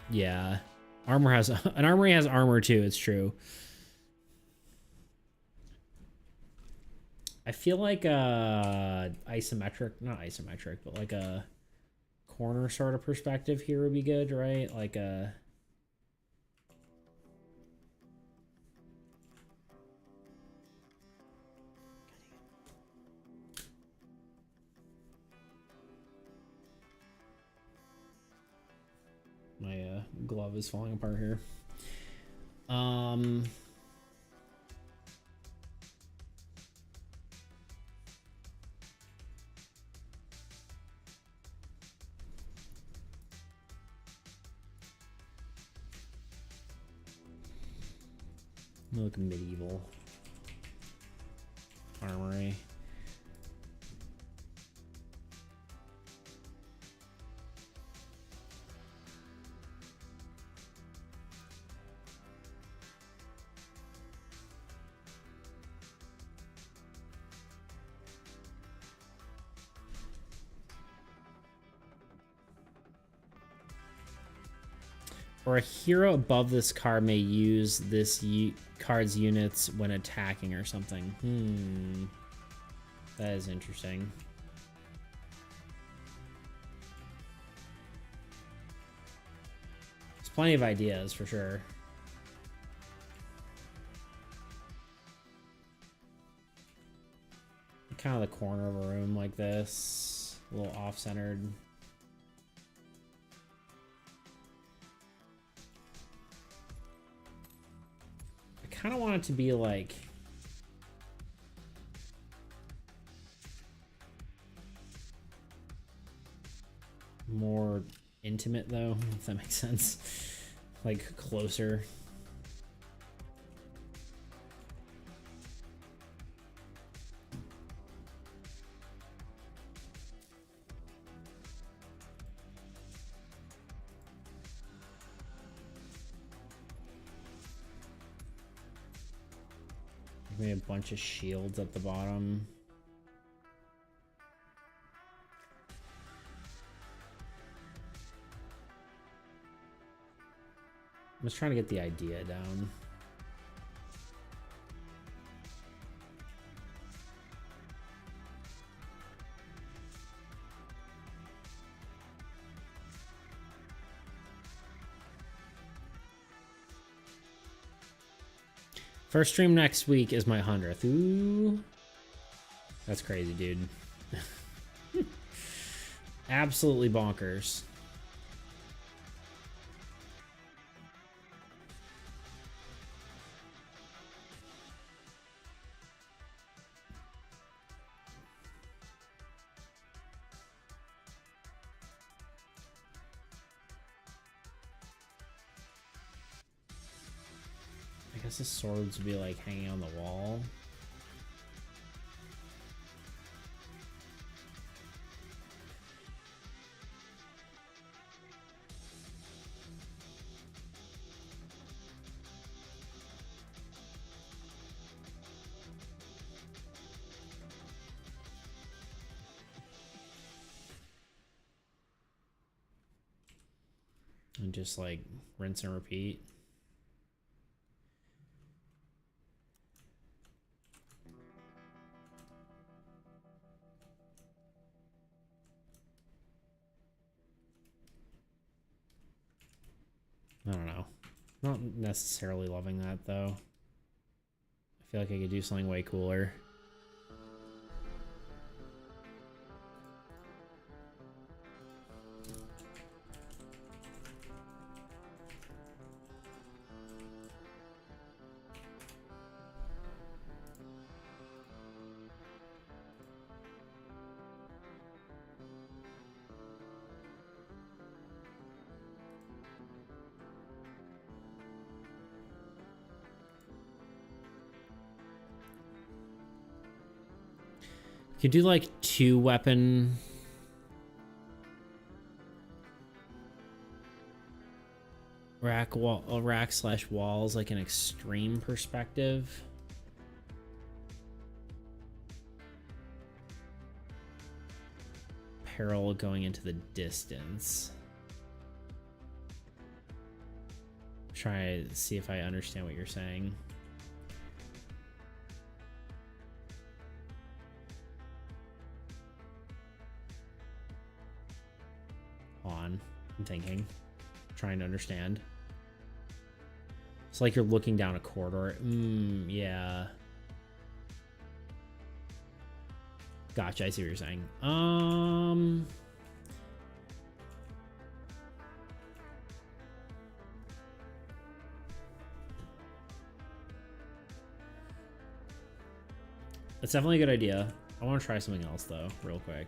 Yeah. Armor has... An armory has armor, too. It's true. I feel like isometric... Not isometric, but like a corner sort of perspective here would be good, right? Like a... My glove is falling apart here. Look medieval. Armory. Or a hero above this card may use this card's units when attacking or something. That is interesting. There's plenty of ideas for sure. Kind of the corner of a room like this, a little off-centered. I kind of want it to be like more intimate though, if that makes sense. Like closer. Maybe a bunch of shields at the bottom. I'm just trying to get the idea down. First stream next week is my 100th. Ooh. That's crazy, dude. Absolutely bonkers. I guess the swords would be like hanging on the wall. And just like rinse and repeat. I don't know. Not necessarily loving that though. I feel like I could do something way cooler. You could do like 2-weapon. Rack/walls, like an extreme perspective. Peril going into the distance. Try to see if I understand what you're saying. Hold on, I'm thinking, trying to understand. It's like you're looking down a corridor. Yeah. Gotcha, I see what you're saying. That's definitely a good idea. I want to try something else though, real quick.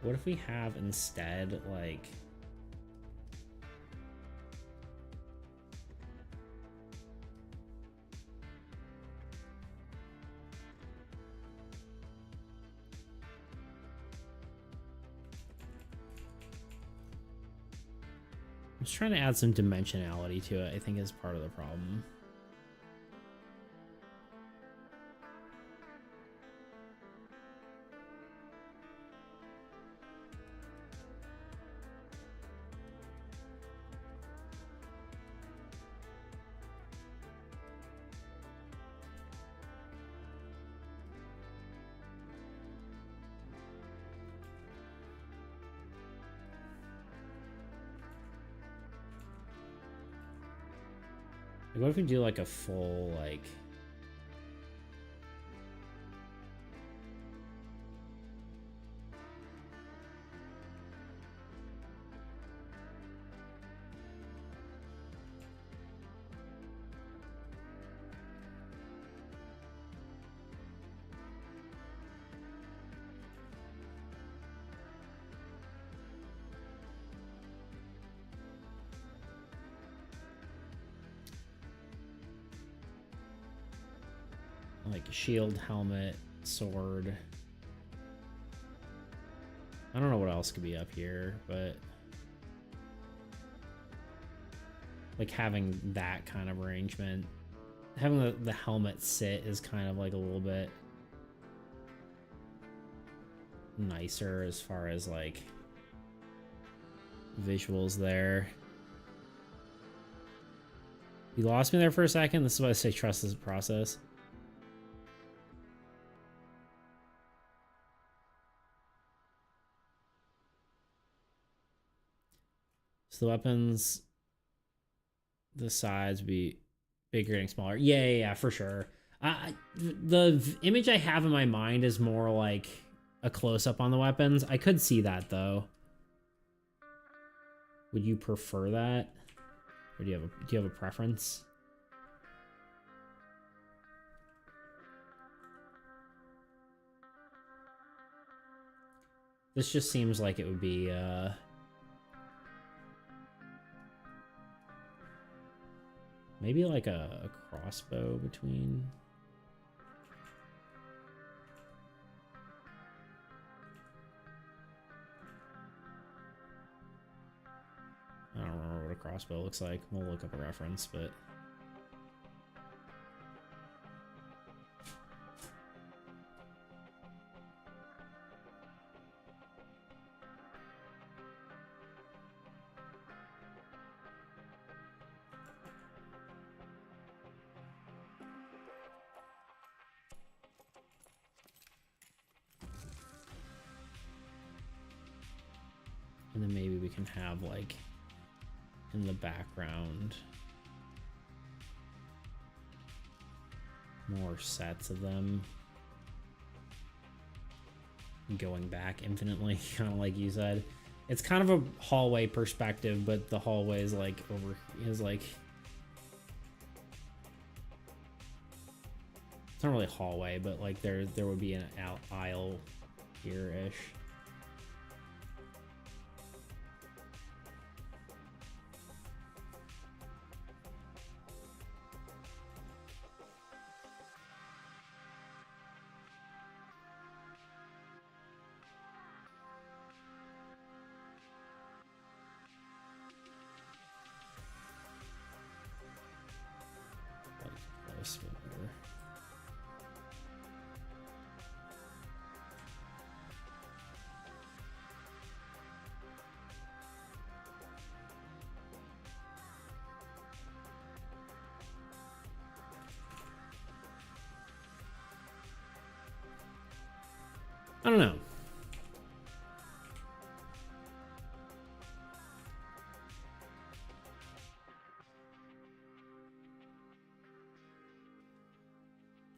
What if we have instead, like... I'm just trying to add some dimensionality to it, I think is part of the problem. What if we do like a full, like... like shield, helmet, sword. I don't know what else could be up here, but like having that kind of arrangement, having the helmet sit is kind of like a little bit nicer as far as like visuals there. You lost me there for a second. This is why I say trust this process. So the weapons, the sides be bigger and smaller. Yeah, for sure. The image I have in my mind is more like a close-up on the weapons. I could see that though. Would you prefer that, or do you have a preference? This just seems like it would be maybe like a crossbow between. I don't remember what a crossbow looks like. We'll look up a reference, but and then maybe we can have like in the background more sets of them going back infinitely, kind of like you said. It's kind of a hallway perspective, but the hallway is like it's not really a hallway, but like there would be an aisle here-ish. I don't know.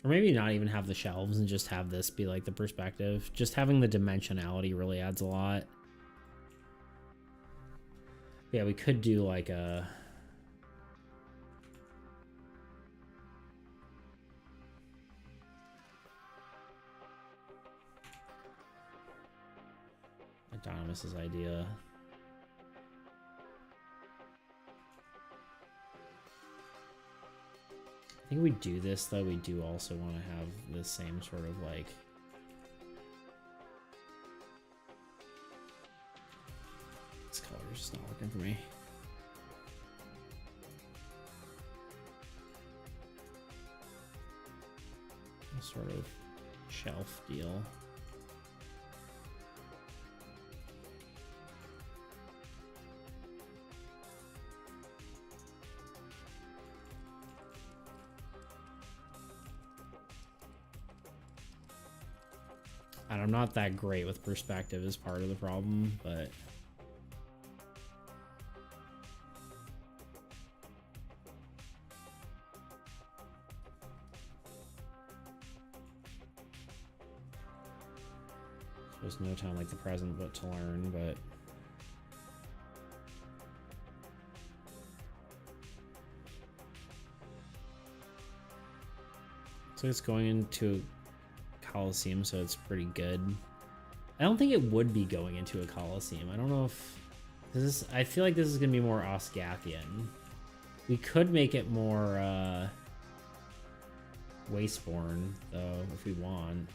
Or maybe not even have the shelves and just have this be like the perspective. Just having the dimensionality really adds a lot. Yeah, we could do like a... Adonis's idea. I think we do this, though. We do also want to have the same sort of like... This color is just not working for me. A sort of shelf deal. And I'm not that great with perspective is part of the problem, but there's no time like the present but to learn, but so it's going into Coliseum, so it's pretty good. I don't think it would be going into a Coliseum. I don't know if this is... I feel like this is gonna be more Osgathian. We could make it more Wasteborn though if we want.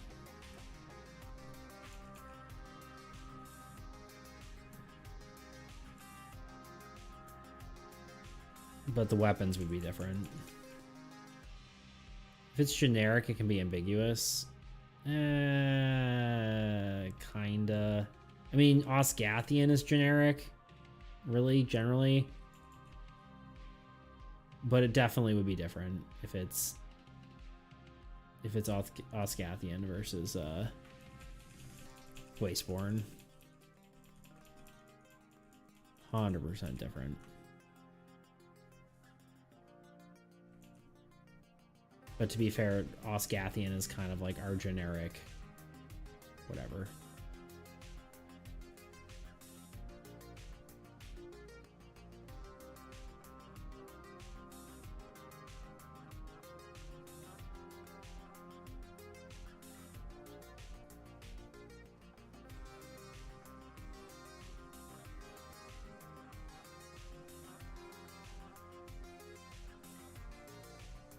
But the weapons would be different. If it's generic, it can be ambiguous. Kinda. I mean, Osgathian is generic, really, generally. But it definitely would be different if it's Osgathian versus Wasteborn. 100% different. But to be fair, Osgathian is kind of like our generic whatever.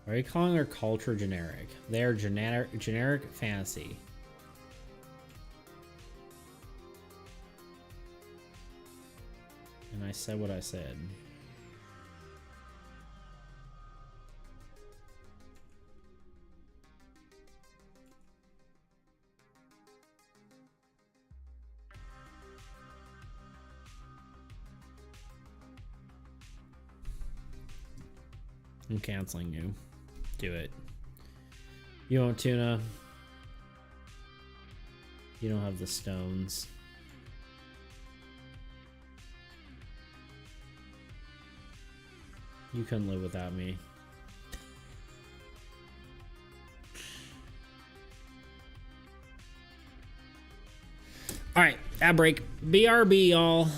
Why are you calling their culture generic? They are generic fantasy. And I said what I said. I'm canceling you. Do it. You won't, Tuna. You don't have the stones. You couldn't live without me. All right, ad break. BRB, y'all.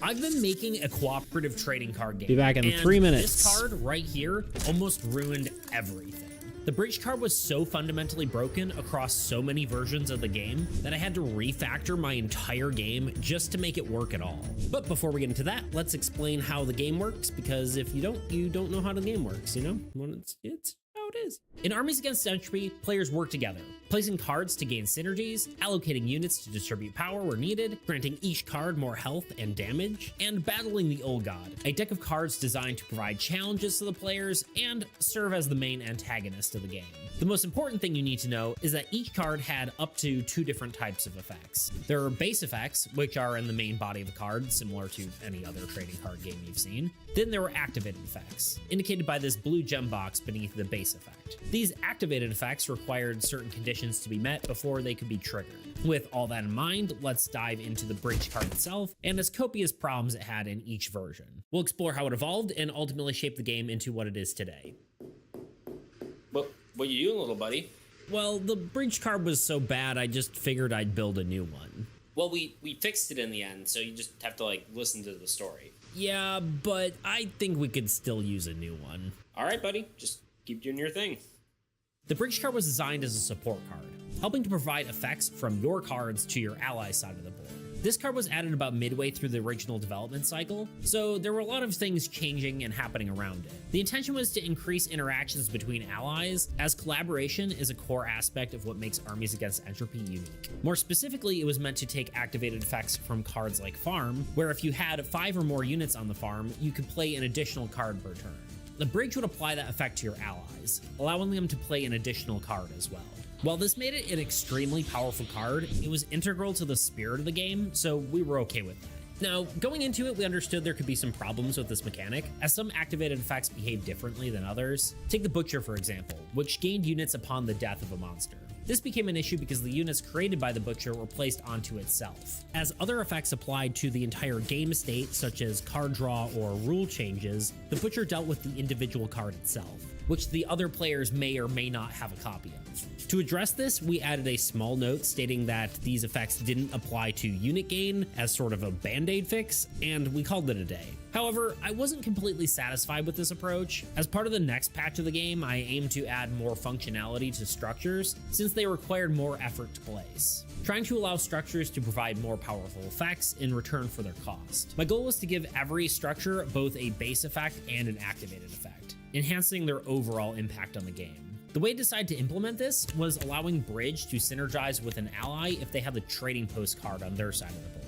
I've been making a cooperative trading card game. Be back in 3 minutes. This card right here almost ruined everything. The bridge card was so fundamentally broken across so many versions of the game that I had to refactor my entire game just to make it work at all. But before we get into that, let's explain how the game works, because if you don't know how the game works, you know? Well, it's how it is. In Armies Against Entropy, players work together, placing cards to gain synergies, allocating units to distribute power where needed, granting each card more health and damage, and battling the Old God, a deck of cards designed to provide challenges to the players and serve as the main antagonist of the game. The most important thing you need to know is that each card had up to 2 different types of effects. There are base effects, which are in the main body of the card, similar to any other trading card game you've seen. Then there were activated effects, indicated by this blue gem box beneath the base effect. effect. These activated effects required certain conditions to be met before they could be triggered. With all that in mind, let's dive into the bridge card itself and its copious problems it had in each version. We'll explore how it evolved and ultimately shape the game into what it is today. What you doing, little buddy? Well, the bridge card was so bad, I just figured I'd build a new one. Well, we fixed it in the end, so you just have to, like, listen to the story. Yeah, but I think we could still use a new one. All right, buddy. Just keep doing your thing. The bridge card was designed as a support card, helping to provide effects from your cards to your ally side of the board. This card was added about midway through the original development cycle, so there were a lot of things changing and happening around it. The intention was to increase interactions between allies, as collaboration is a core aspect of what makes Armies Against Entropy unique. More specifically, it was meant to take activated effects from cards like Farm, where if you had 5 or more units on the farm, you could play an additional card per turn. The bridge would apply that effect to your allies, allowing them to play an additional card as well. While this made it an extremely powerful card, it was integral to the spirit of the game, so we were okay with that. Now, going into it, we understood there could be some problems with this mechanic, as some activated effects behave differently than others. Take the Butcher, for example, which gained units upon the death of a monster. This became an issue because the units created by the Butcher were placed onto itself. As other effects applied to the entire game state, such as card draw or rule changes, the Butcher dealt with the individual card itself, which the other players may or may not have a copy of. To address this, we added a small note stating that these effects didn't apply to unit gain as sort of a band-aid fix, and we called it a day. However, I wasn't completely satisfied with this approach. As part of the next patch of the game, I aimed to add more functionality to structures, since they required more effort to place, trying to allow structures to provide more powerful effects in return for their cost. My goal was to give every structure both a base effect and an activated effect, enhancing their overall impact on the game. The way I decided to implement this was allowing Bridge to synergize with an ally if they have the Trading Post card on their side of the board.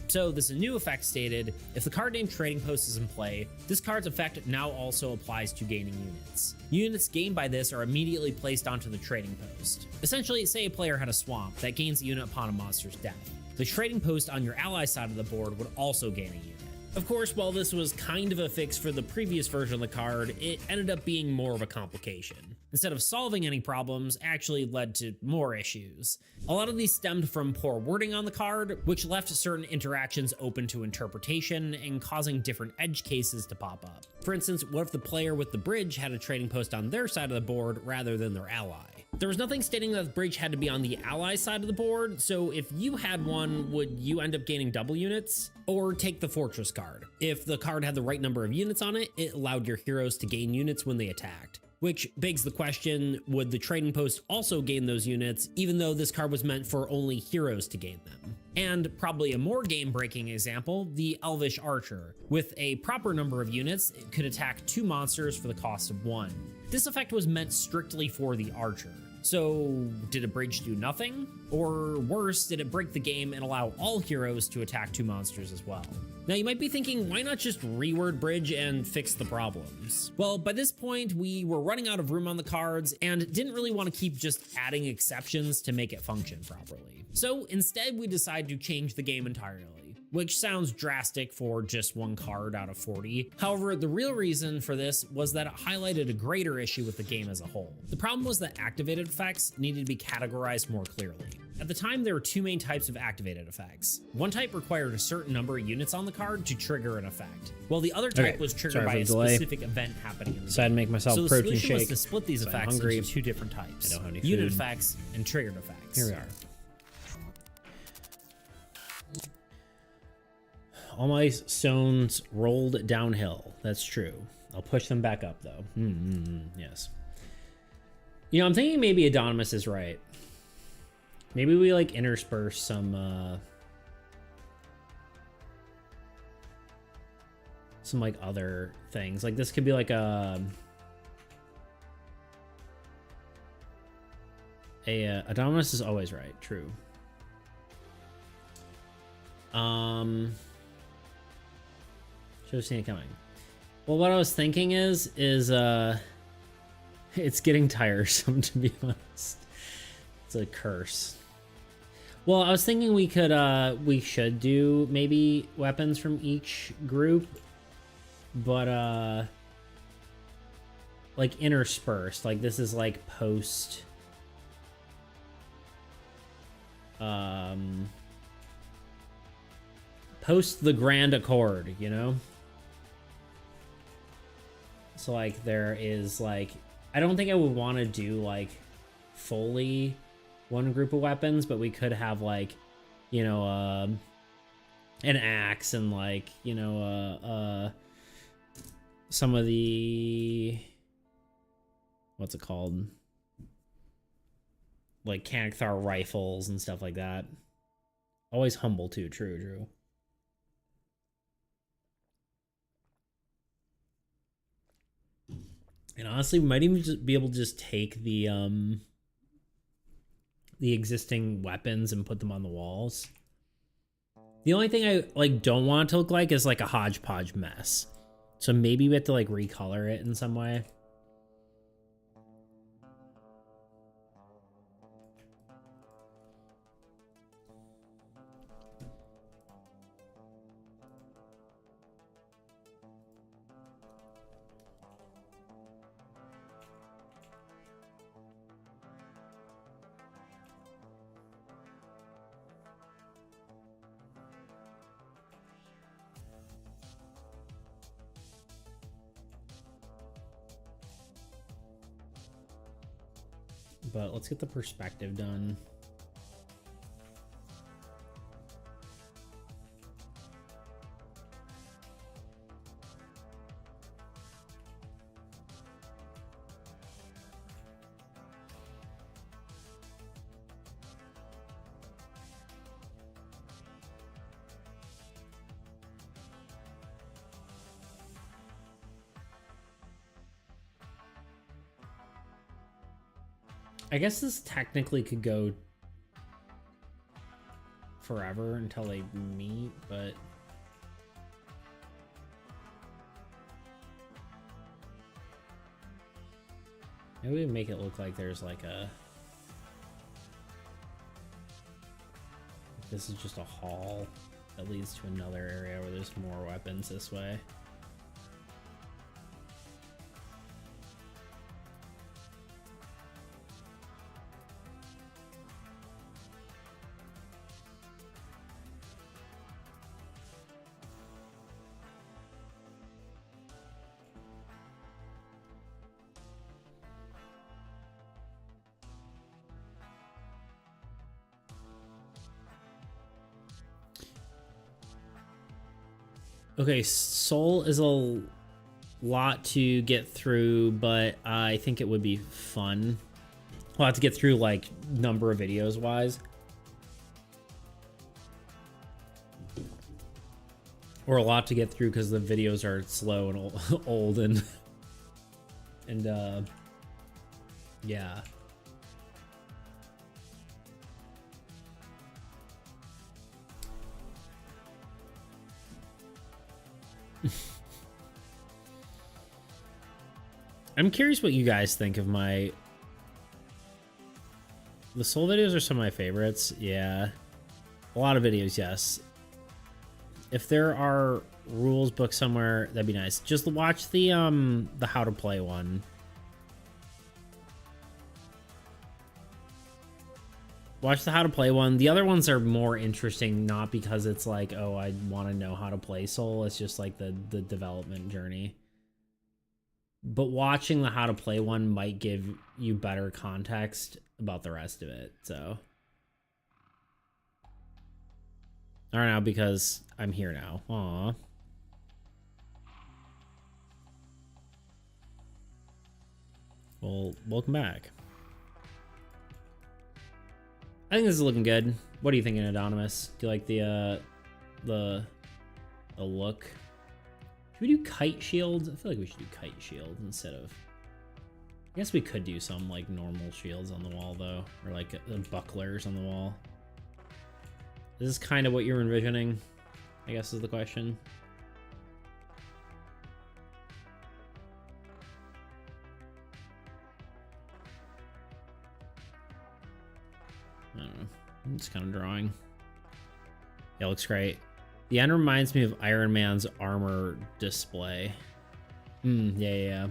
So this new effect stated, if the card named Trading Post is in play, this card's effect now also applies to gaining units. Units gained by this are immediately placed onto the Trading Post. Essentially, say a player had a swamp that gains a unit upon a monster's death. The Trading Post on your ally side of the board would also gain a unit. Of course, while this was kind of a fix for the previous version of the card, it ended up being more of a complication. Instead of solving any problems, actually led to more issues. A lot of these stemmed from poor wording on the card, which left certain interactions open to interpretation and causing different edge cases to pop up. For instance, what if the player with the bridge had a trading post on their side of the board rather than their ally? There was nothing stating that the bridge had to be on the ally side of the board, so if you had one, would you end up gaining double units? Or take the fortress card. If the card had the right number of units on it, it allowed your heroes to gain units when they attacked. Which begs the question, would the trading post also gain those units, even though this card was meant for only heroes to gain them? And probably a more game-breaking example, the Elvish Archer. With a proper number of units, it could attack 2 monsters for the cost of 1. This effect was meant strictly for the Archer. So, did a bridge do nothing? Or worse, did it break the game and allow all heroes to attack 2 monsters as well? Now you might be thinking, why not just reword bridge and fix the problems? Well, by this point, we were running out of room on the cards and didn't really want to keep just adding exceptions to make it function properly. So instead, we decided to change the game entirely, which sounds drastic for just 1 card out of 40. However, the real reason for this was that it highlighted a greater issue with the game as a whole. The problem was that activated effects needed to be categorized more clearly. At the time, there were 2 main types of activated effects. One type required a certain number of units on the card to trigger an effect, while the other type was triggered by a specific event happening in the Decided to game. make myself So the protein solution was shake. to split these I'm effects hungry. into 2 different types: I don't have any unit food. effects and triggered effects. Here we are. All my stones rolled downhill. That's true. I'll push them back up, though. Yes. You know, I'm thinking maybe Anonymous is right. Maybe we, like, intersperse some like, other things. Like, this could be, like, Anonymous is always right. True. Should have seen it coming. Well, what I was thinking is it's getting tiresome, to be honest. It's a curse. Well, I was thinking we should do maybe weapons from each group, but like interspersed. Like this is like post post the Grand Accord, you know? So like there is like, I don't think I would want to do like fully one group of weapons, but we could have like, you know, an axe and like, you know, some of the, what's it called? Like Cannock rifles and stuff like that. Always humble too, true. And honestly, we might even just be able to just take the existing weapons and put them on the walls. The only thing I like don't want it to look like is like a hodgepodge mess. So maybe we have to like recolor it in some way. But let's get the perspective done. I guess this technically could go forever until they meet, but maybe we make it look like there's like a, this is just a hall that leads to another area where there's more weapons this way. Okay, Soul is a lot to get through, but I think it would be fun. We'll have to get through, like, number of videos wise. Or a lot to get through because the videos are slow and old and yeah. I'm curious what you guys think of my... The Soul videos are some of my favorites. Yeah. A lot of videos, yes. If there are rules books somewhere, that'd be nice. Just watch the how to play one. Watch the how to play one. The other ones are more interesting, not because it's like, oh, I want to know how to play Soul. It's just like the development journey. But watching the how to play one might give you better context about the rest of it. So, all right, now because I'm here now. Aw. Well, welcome back. I think this is looking good. What are you thinking, Anonymous? Do you like the look? Should we do kite shields? I feel like we should do kite shields instead of... I guess we could do some like normal shields on the wall though, or like bucklers on the wall. Is this kind of what you're envisioning? I guess is the question. I don't know. I'm just kind of drawing. Yeah, it looks great. The end reminds me of Iron Man's armor display. Yeah.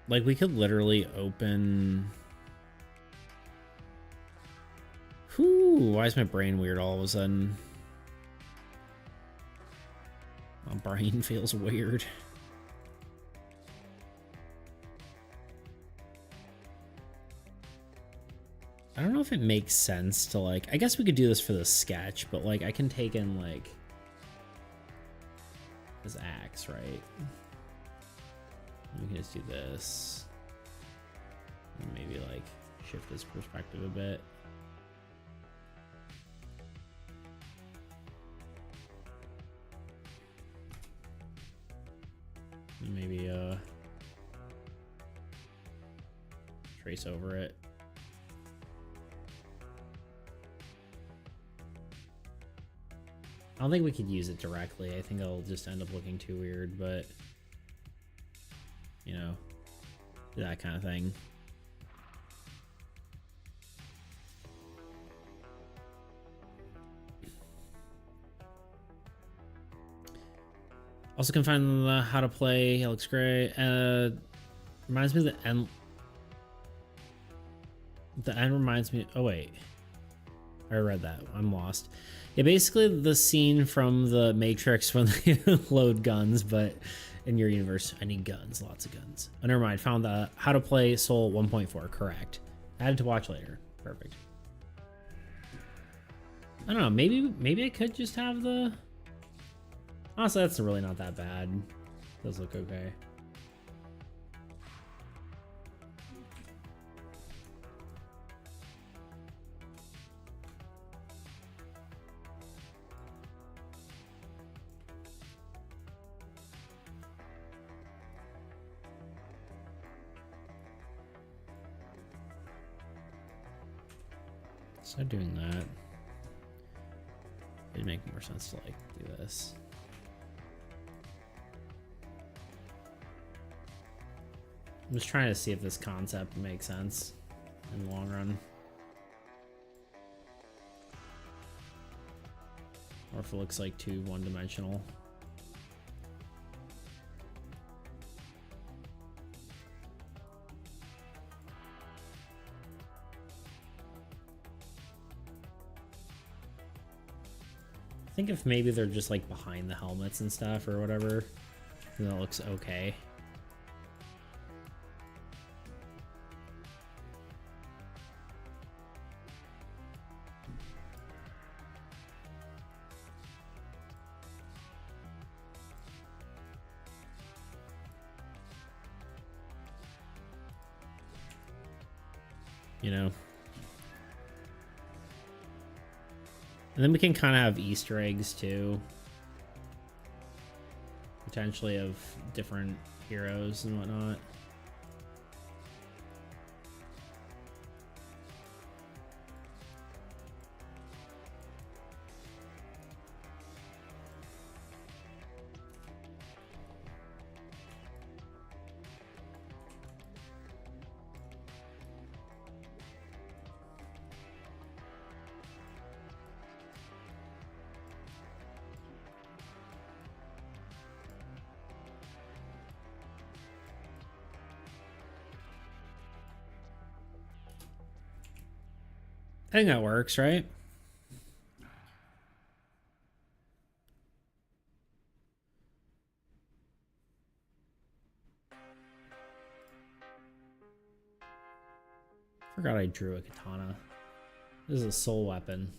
Like, we could literally open... Whew, why is my brain weird all of a sudden? My brain feels weird. I don't know if it makes sense to, like... I guess we could do this for the sketch, but, like, I can take in, like... his axe, right? We can just do this. And maybe, like, shift this perspective a bit. And maybe, trace over it. I don't think we could use it directly. I think it'll just end up looking too weird, but... you know, that kind of thing. Also can find the how to play. It looks great. Reminds me of the end. The end reminds me. Oh wait, I read that. I'm lost. Yeah, basically the scene from the Matrix when they load guns, but in your universe, I need guns, lots of guns. Oh, never mind. Found the how to play Soul 1.4. Correct. Added to watch later. Perfect. I don't know. Maybe I could just have the. Honestly, that's really not that bad. Does look okay. Start doing that. It'd make more sense to like do this. I'm just trying to see if this concept makes sense in the long run. Or if it looks like too one-dimensional. I think if maybe they're just like behind the helmets and stuff or whatever, then that looks okay. You know? And then we can kind of have Easter eggs too. Potentially of different heroes and whatnot. I think that works, right? Forgot I drew a katana. This is a soul weapon.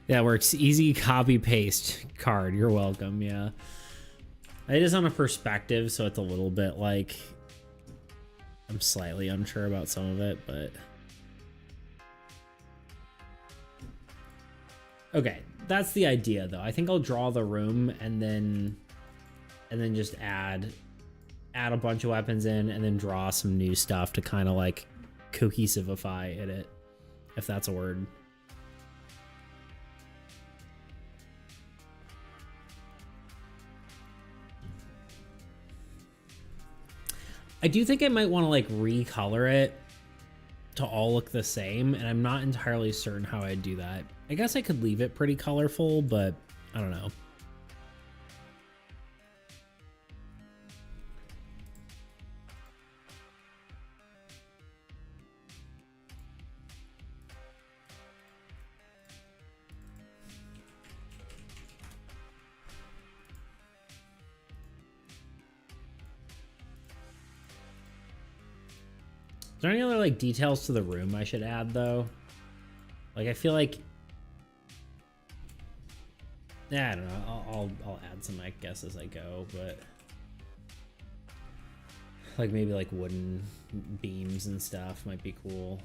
That works. Easy copy paste card. You're welcome. Yeah. It is on a perspective, so it's a little bit like I'm slightly unsure about some of it, but okay, that's the idea though. I think I'll draw the room and then just add a bunch of weapons in and then draw some new stuff to kind of like cohesivify it, if that's a word. I do think I might want to like recolor it to all look the same, and I'm not entirely certain how I'd do that. I guess I could leave it pretty colorful, but I don't know. Is there any other like details to the room I should add though? Like I feel like, yeah, I don't know. I'll add some I guess as I go, but like maybe like wooden beams and stuff might be cool.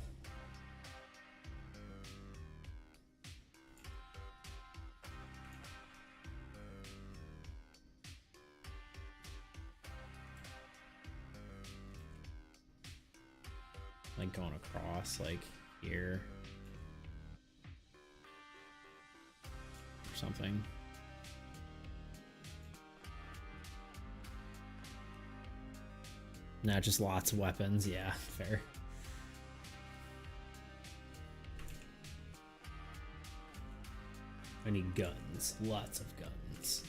Like going across like here or something. Nah, just lots of weapons. Yeah, fair. I need guns. Lots of guns.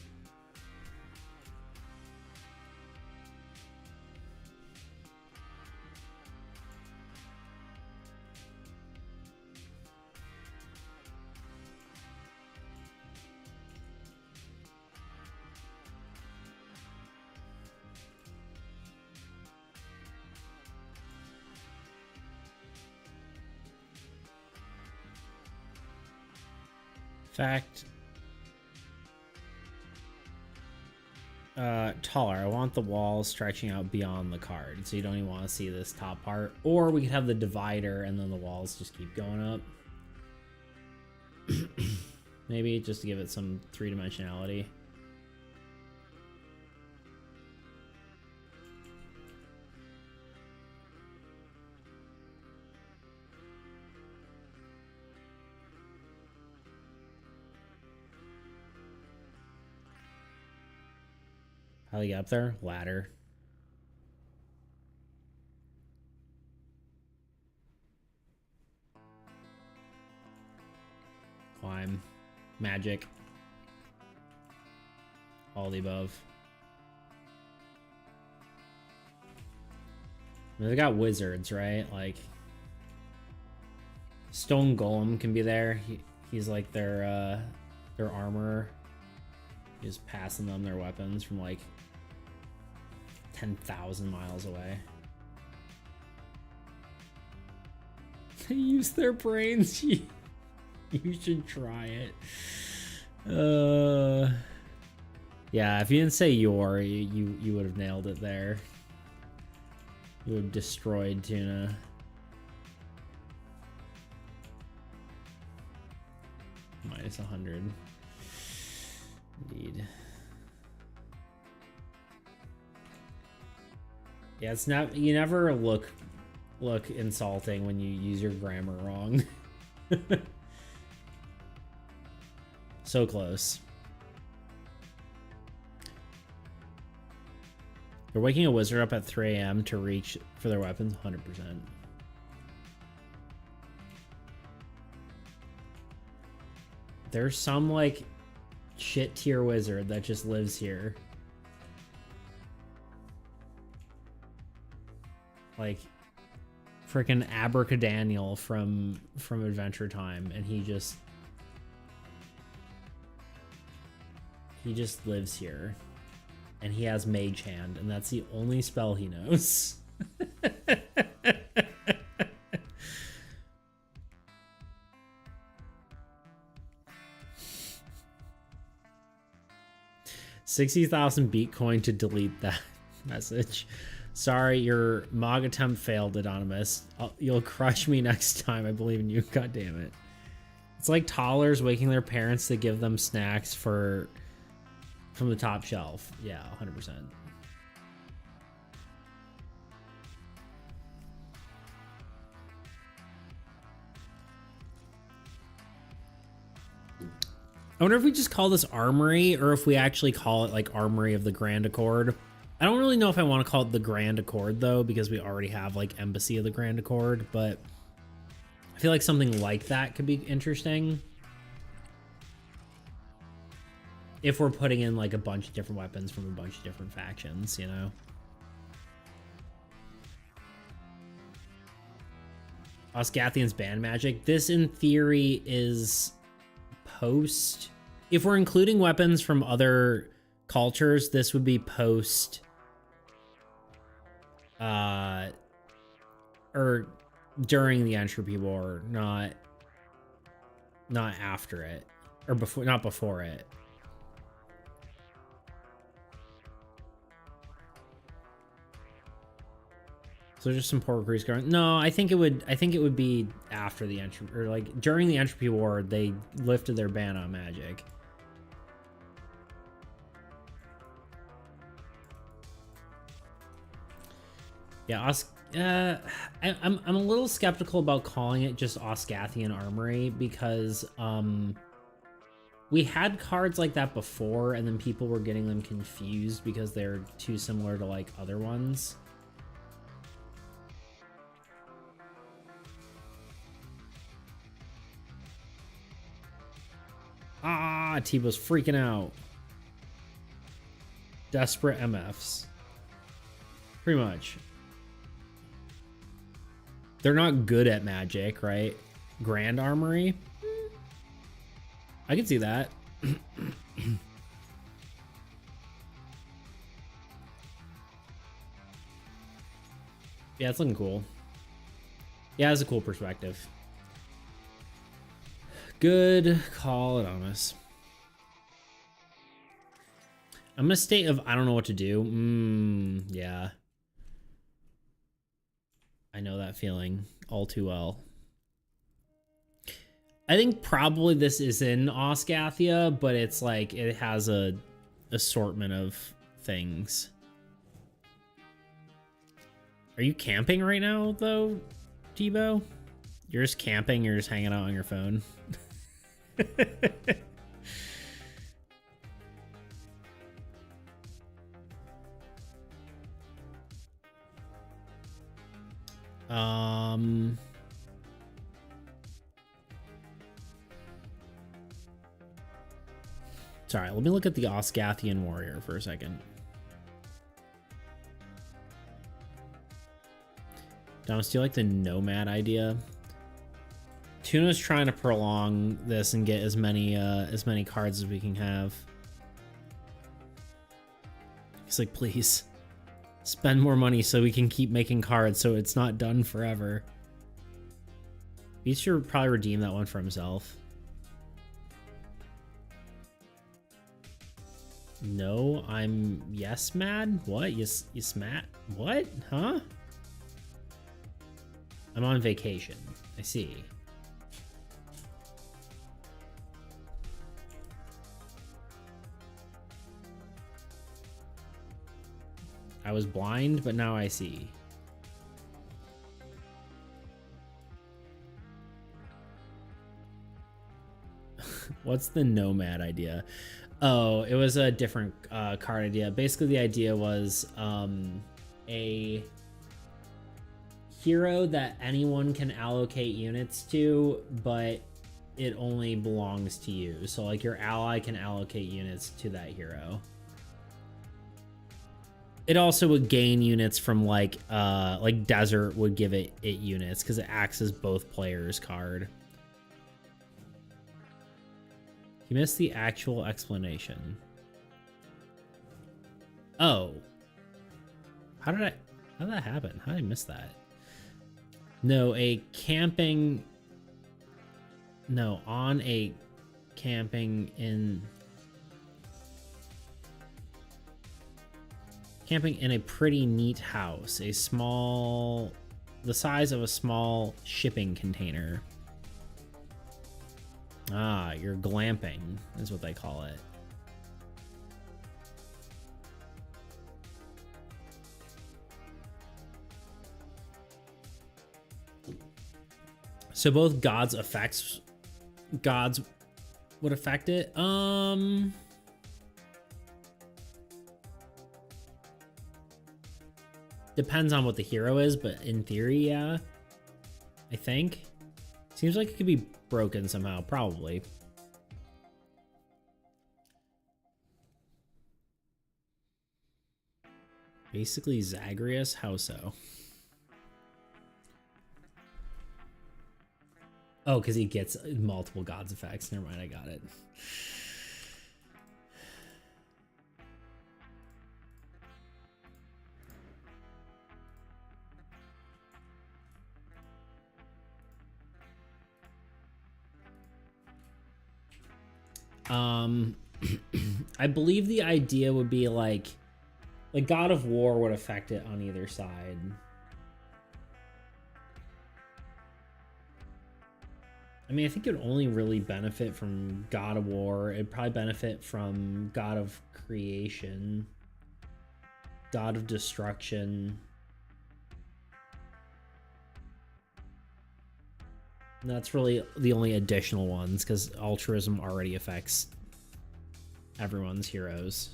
Fact. Taller. I want the walls stretching out beyond the card, so you don't even want to see this top part. Or we could have the divider and then the walls just keep going up. Maybe just to give it some three-dimensionality. How do you get up there? Ladder. Climb. Magic. All the above. I mean, they got wizards, right? Like Stone Golem can be there. He's like their armorer. He's passing them their weapons from like 10,000 miles away. They use their brains. You should try it. Yeah, if you didn't say your, you would have nailed it there. You would have destroyed Tuna. Minus 100. Indeed. Yeah, it's not. You never look insulting when you use your grammar wrong. So close. You're waking a wizard up at 3 a.m. to reach for their weapons. 100%. There's some like shit tier wizard that just lives here. Like freaking Abracadaniel from Adventure Time, and he just lives here, and he has Mage Hand, and that's the only spell he knows. 60,000 Bitcoin to delete that message. Sorry, your MOG attempt failed, Anonymous. You'll crush me next time. I believe in you. God damn it. It's like toddlers waking their parents to give them snacks from the top shelf. Yeah, 100%. I wonder if we just call this Armory or if we actually call it like Armory of the Grand Accord. I don't really know if I want to call it the Grand Accord though, because we already have like Embassy of the Grand Accord, but I feel like something like that could be interesting. If we're putting in like a bunch of different weapons from a bunch of different factions, you know? Osgathian's ban magic. This in theory is post. If we're including weapons from other cultures, this would be post or during the Entropy War, not after it, or before, not before it. So just some poor Greece going. No, I think it would be after the entropy, or like during the Entropy War, they lifted their ban on magic. Yeah, I'm a little skeptical about calling it just Osgathian Armory because we had cards like that before, and then people were getting them confused because they're too similar to like other ones. Ah, Tebow's freaking out. Desperate MFs. Pretty much. They're not good at magic, right? Grand Armory? I can see that. Yeah, it's looking cool. Yeah, it's a cool perspective. Good call, Adonis. I'm in a state of I don't know what to do. Yeah. I know that feeling all too well. I think probably this is in Osgathia, but it's like it has a assortment of things. Are you camping right now, though, Tebow? You're just camping, you're just hanging out on your phone. Sorry, let me look at the Osgathian warrior for a second. Thomas, do you like the nomad idea? Tuna's trying to prolong this and get as many cards as we can have. He's like, please spend more money so we can keep making cards so it's not done forever. He should probably redeem that one for himself. No, I'm yes mad? What? Yes mad? What? Huh? I'm on vacation. I see. I was blind, but now I see. What's the nomad idea? Oh, it was a different card idea. Basically, the idea was a hero that anyone can allocate units to, but it only belongs to you. So, like, your ally can allocate units to that hero. It also would gain units from like Desert would give it units because it acts as both players' card. You missed the actual explanation. Oh. How did that happen? How did I miss that? No, on a camping in a pretty neat house, the size of a small shipping container. Ah, you're glamping is what they call it. So both gods' effects, gods would affect it. Depends on what the hero is, but in theory, yeah. I think. Seems like it could be broken somehow, probably. Basically Zagreus, how so? Oh, because he gets multiple gods effects. Never mind, I got it. I believe the idea would be like God of War would affect it on either side. I mean, I think it would only really benefit from God of War. It'd probably benefit from God of Creation, God of Destruction. And that's really the only additional ones, because altruism already affects everyone's heroes.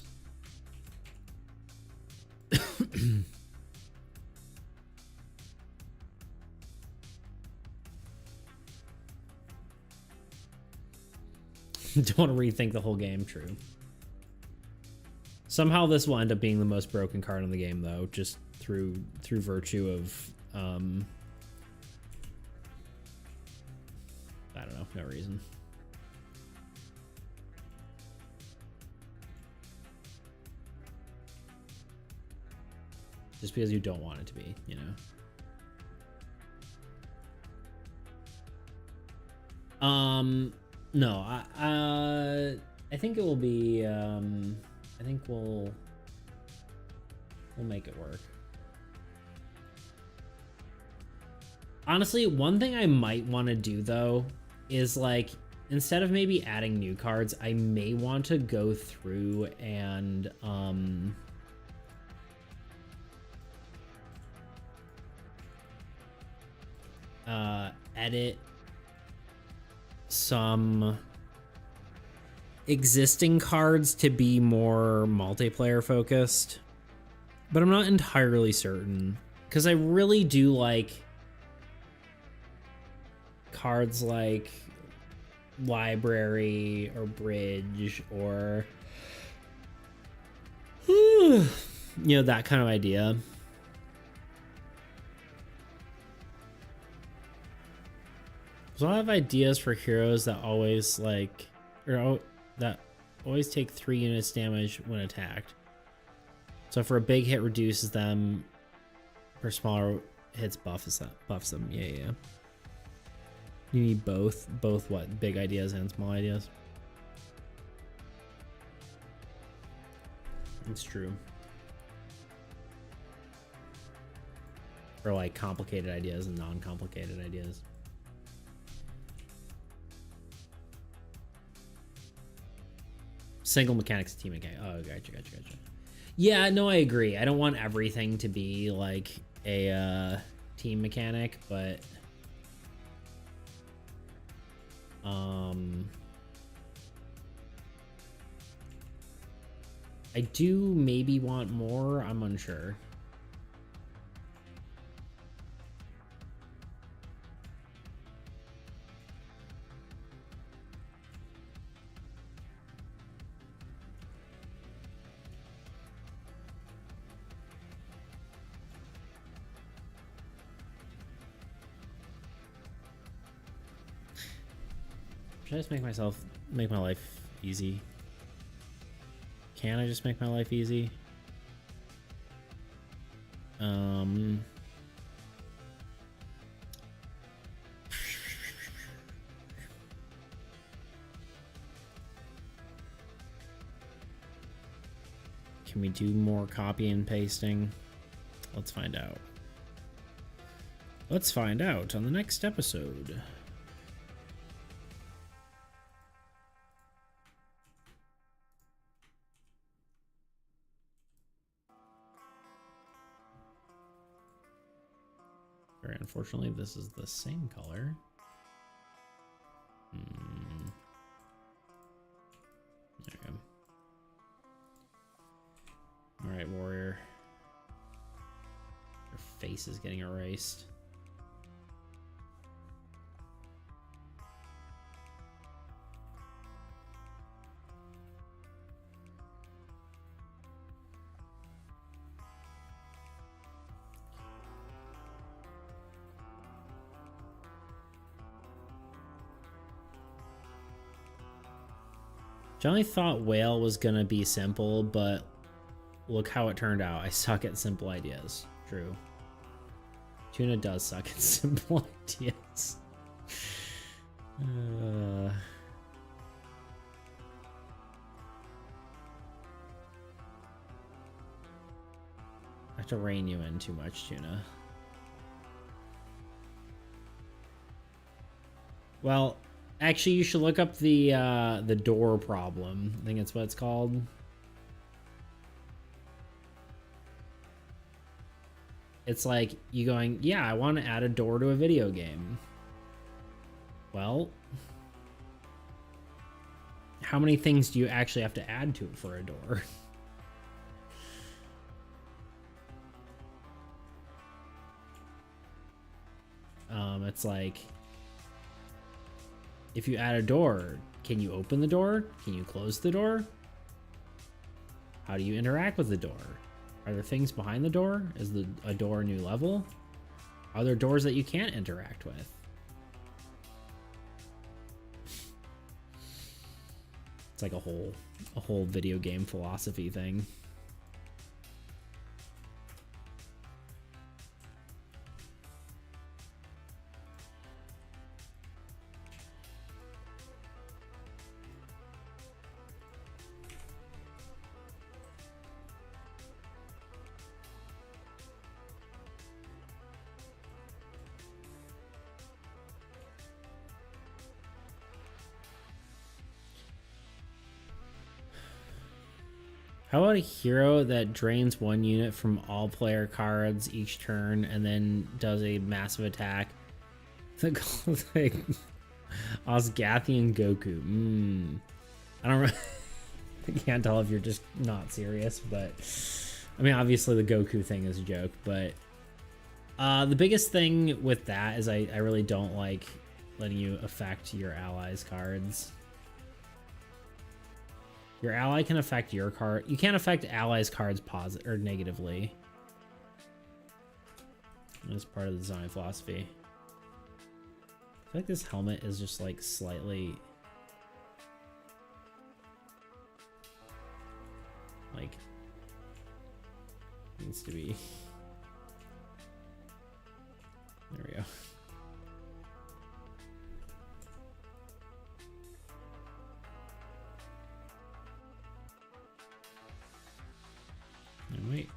Don't want to rethink the whole game, true. Somehow this will end up being the most broken card in the game, though, just through virtue of I don't know, no reason. Just because you don't want it to be, you know. No, I think it will be. I think we'll make it work. Honestly, one thing I might want to do though is like, instead of maybe adding new cards, I may want to go through and edit some existing cards to be more multiplayer focused, but I'm not entirely certain, because I really do like cards like Library or Bridge or you know, that kind of idea. So I have ideas for heroes that always like, or that always take 3 units damage when attacked. So for a big hit, reduces them. For smaller hits, buffs them. Yeah. You need both what? Big ideas and small ideas. It's true. Or like complicated ideas and non-complicated ideas. Single mechanics, team mechanic. Oh, gotcha. Yeah, no, I agree. I don't want everything to be like a team mechanic, but I do maybe want more. I'm unsure. Should I just make my life easy? Can I just make my life easy? Can we do more copy and pasting? Let's find out. Let's find out on the next episode. Very unfortunately, this is the same color. face is getting erased. Generally thought whale was gonna be simple, but look how it turned out. I suck at simple ideas. True. Tuna does suck at simple ideas. I have to rein you in too much, Tuna. Well, actually, you should look up the door problem. I think that's what it's called. It's like you going, yeah, I want to add a door to a video game. Well, how many things do you actually have to add to it for a door? It's like, if you add a door, can you open the door? Can you close the door? How do you interact with the door? Are there things behind the door? Is a door a new level? Are there doors that you can't interact with? It's like a whole video game philosophy thing. How about a hero that drains one unit from all player cards each turn and then does a massive attack? The like Osgathian Goku. I don't really, I can't tell if you're just not serious, but I mean, obviously the Goku thing is a joke, but the biggest thing with that is I really don't like letting you affect your allies' cards. Your ally can affect your card. You can't affect allies' cards positive or negatively. That's part of the design philosophy. I feel like this helmet is just like slightly like needs to be. There we go. I might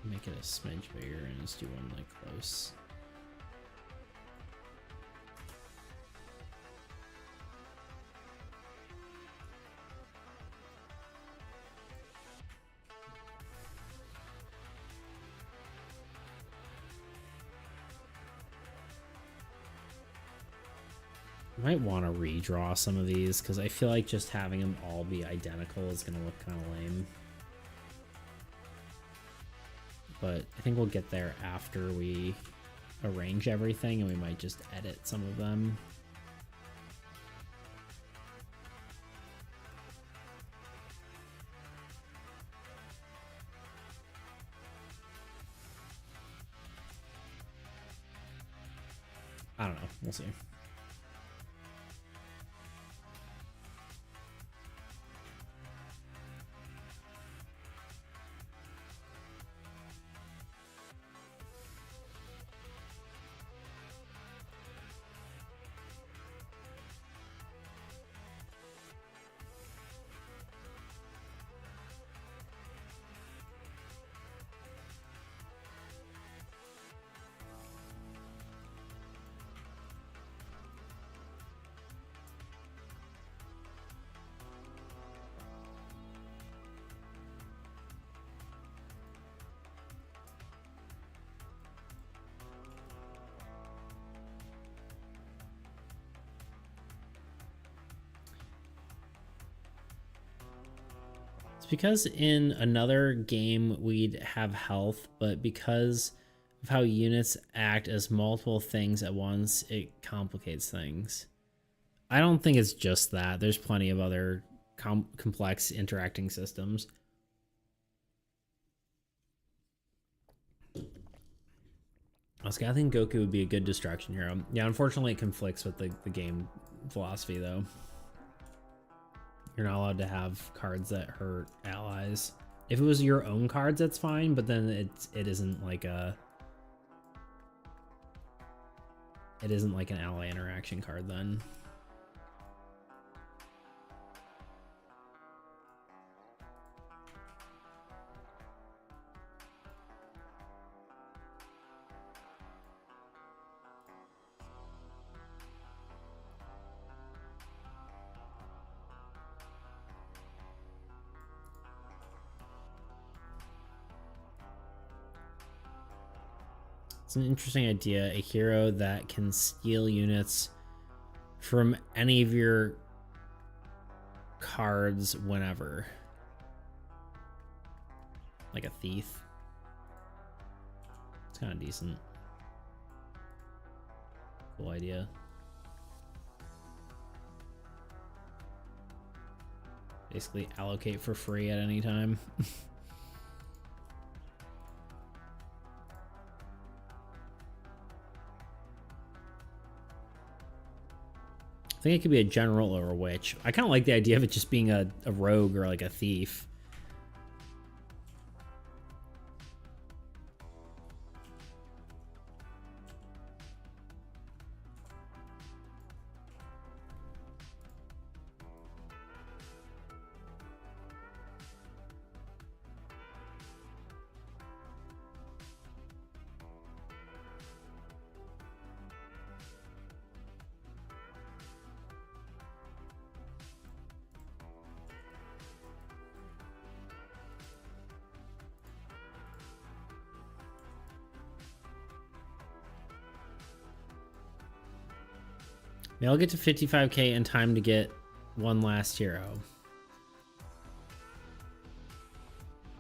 make it a smidge bigger and just do one like close. I might want to redraw some of these because I feel like just having them all be identical is going to look kind of lame. But I think we'll get there after we arrange everything, and we might just edit some of them. I don't know. We'll see. It's because in another game we'd have health, but because of how units act as multiple things at once, it complicates things. I don't think it's just that. There's plenty of other complex interacting systems. Okay, I think Goku would be a good destruction hero. Yeah, unfortunately it conflicts with the game philosophy though. You're not allowed to have cards that hurt allies. If it was your own cards, that's fine, but then it isn't like an ally interaction card then. It's an interesting idea. A hero that can steal units from any of your cards whenever. Like a thief. It's kind of decent. Cool idea. Basically allocate for free at any time. I think it could be a general or a witch. I kind of like the idea of it just being a rogue or like a thief. Maybe I'll get to 55k in time to get one last hero.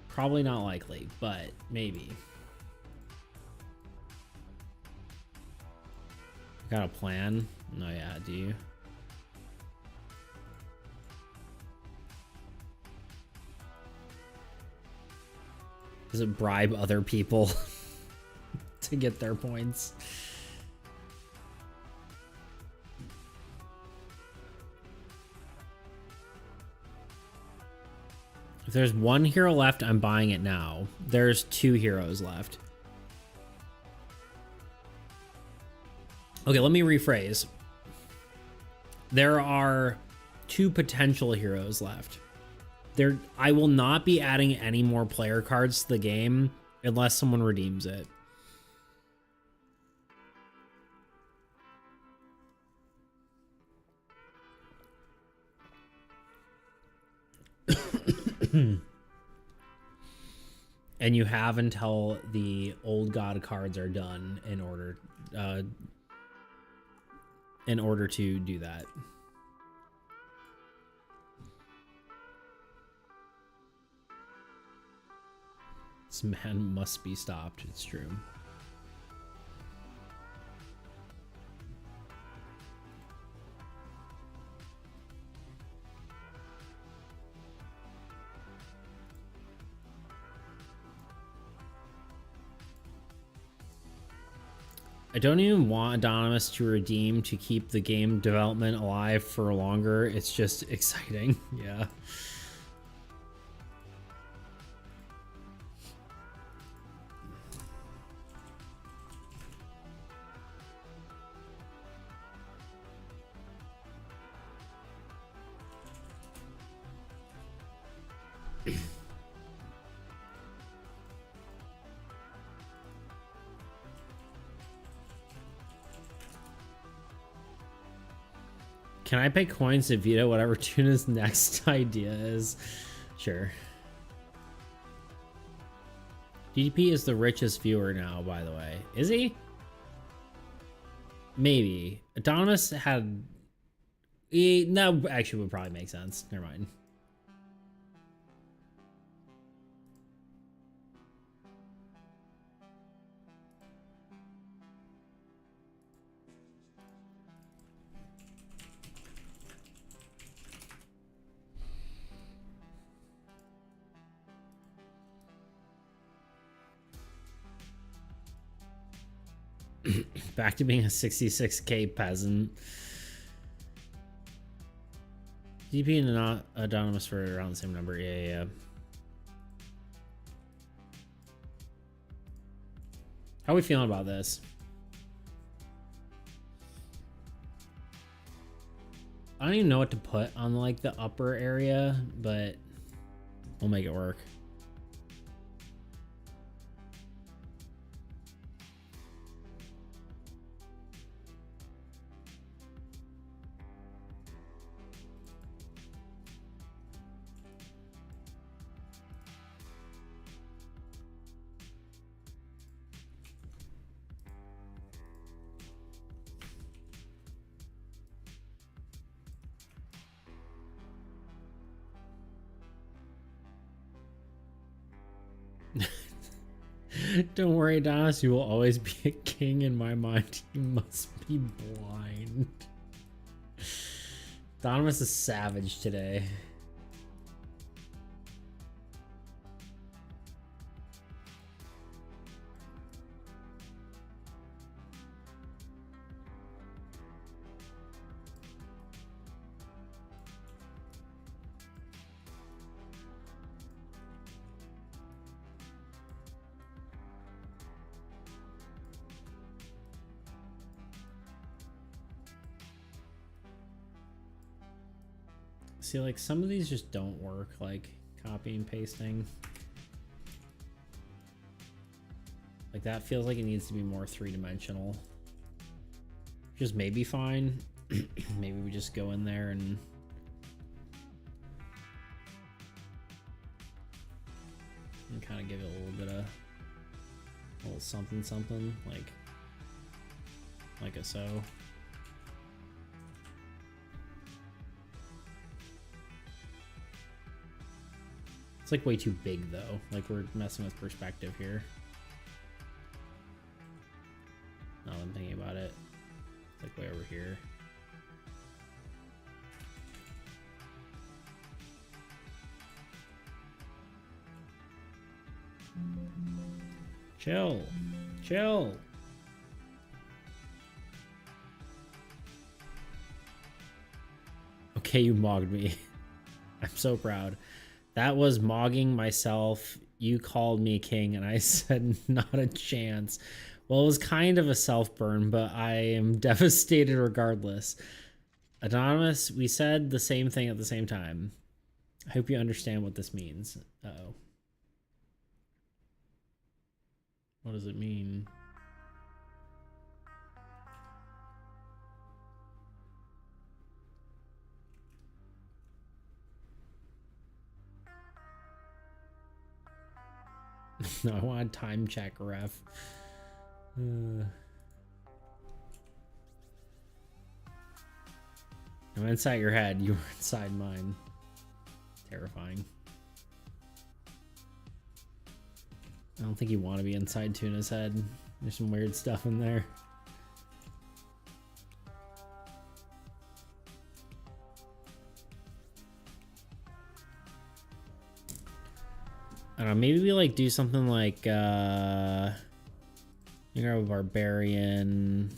Probably not likely, but maybe. Got a plan? No, yeah, do you? Does it bribe other people to get their points? If there's one hero left, I'm buying it now. There's 2 heroes left. Okay, let me rephrase. There are 2 potential heroes left. I will not be adding any more player cards to the game unless someone redeems it. And you have until the old god cards are done in order to do that. This man must be stopped. It's true. I don't even want Anonymous to redeem to keep the game development alive for longer. It's just exciting. Yeah. Can I pay coins to veto whatever Tuna's next idea is? Sure. DDP is the richest viewer now, by the way. Is he? Maybe. Adonis had... No, actually would probably make sense. Never mind. Back to being a 66k peasant. DP and not Anonymous for around the same number. Yeah. How are we feeling about this? I don't even know what to put on like the upper area, but we'll make it work. Don't worry, Adonis, you will always be a king in my mind. You must be blind. Adonis is savage today. See, like, some of these just don't work, like copy and pasting. Like, that feels like it needs to be more three-dimensional. Just maybe fine. Maybe we just go in there and kind of give it a little bit of a little something, like a so. It's like way too big though. Like, we're messing with perspective here. Now I'm thinking about it. It's like way over here. Chill. Chill. Okay, you mogged me. I'm so proud. That was mogging myself. You called me king and I said not a chance. Well, it was kind of a self-burn, but I am devastated regardless. Anonymous, we said the same thing at the same time. I hope you understand what this means. Uh-oh. What does it mean? No, I want a time check, ref. I'm inside your head. You were inside mine. Terrifying. I don't think you want to be inside Tuna's head. There's some weird stuff in there. I don't know, maybe we like do something like you grab a barbarian,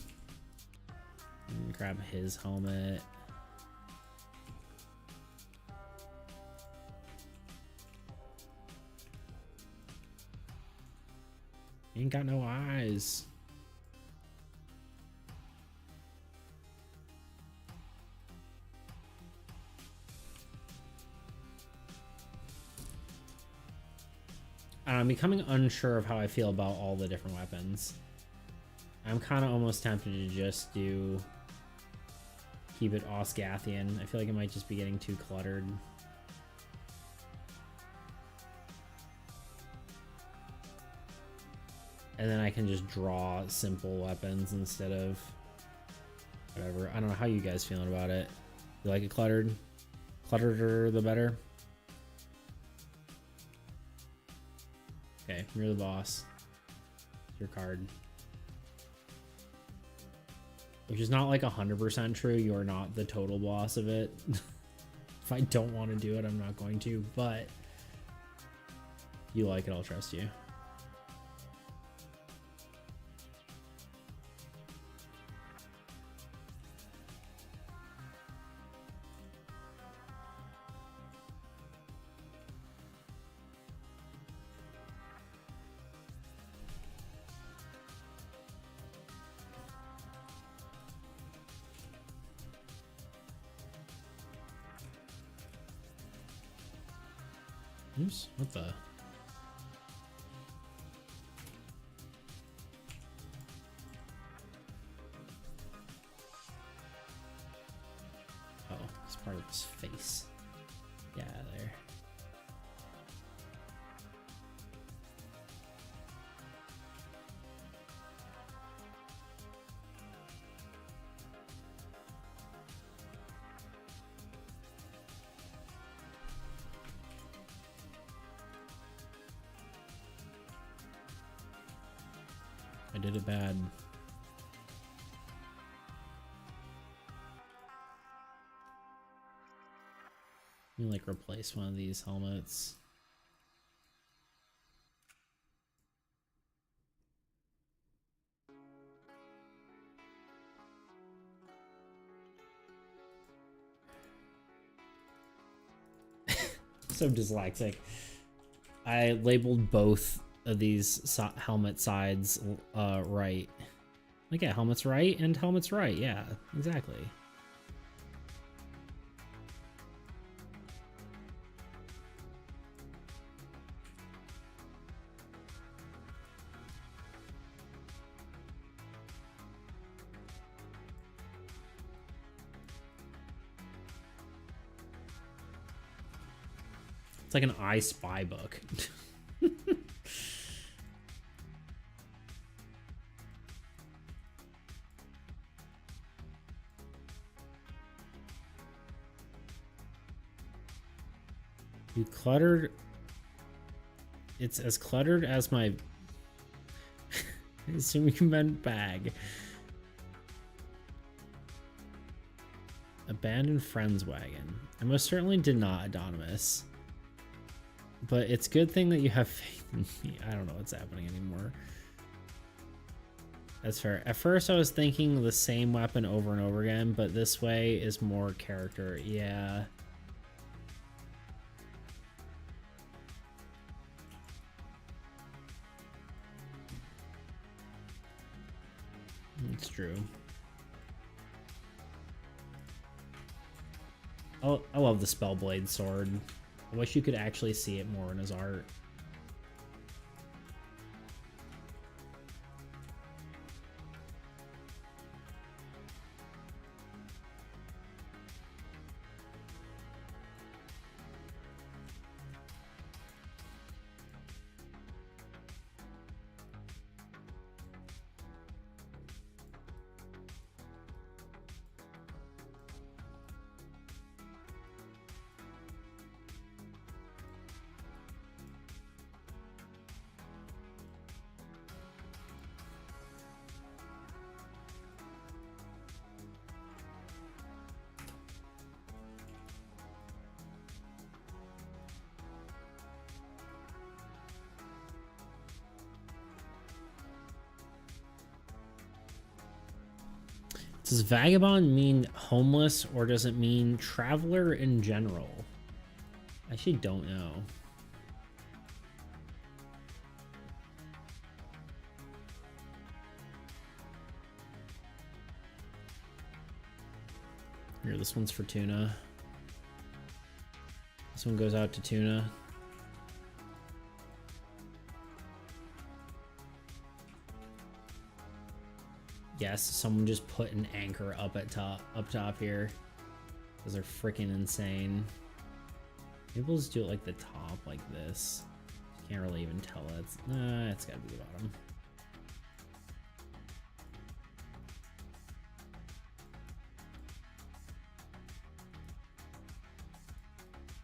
grab his helmet. He ain't got no eyes. I'm becoming unsure of how I feel about all the different weapons. I'm kind of almost tempted to just keep it Osgathian. I feel like it might just be getting too cluttered. And then I can just draw simple weapons instead of whatever. I don't know how you guys feeling about it. You like it cluttered? Cluttered the better? Okay, you're the boss. Your card. Which is not like 100% true. You're not the total boss of it. If I don't want to do it, I'm not going to. But you like it, I'll trust you. Oops, what the? Oh, it's part of his face. Yeah, there. I did it bad. Let me like replace one of these helmets. So dyslexic. I labeled both of these helmet sides right. Like, yeah, helmet's right and helmet's right. Yeah, exactly. It's like an I Spy book. You cluttered. It's as cluttered as my assuming bag. Abandoned friend's wagon. I most certainly did not, Anonymous. But it's a good thing that you have faith in me. I don't know what's happening anymore. That's fair. At first I was thinking the same weapon over and over again, but this way is more character. Yeah. It's true. Oh, I love the Spellblade sword. I wish you could actually see it more in his art. Does vagabond mean homeless or does it mean traveler in general? I actually don't know. Here, this one's for Tuna. This one goes out to Tuna. Yes, someone just put an anchor up top here. Those are freaking insane. Maybe we'll just do it like the top, like this. Can't really even tell. It's it's gotta be the bottom.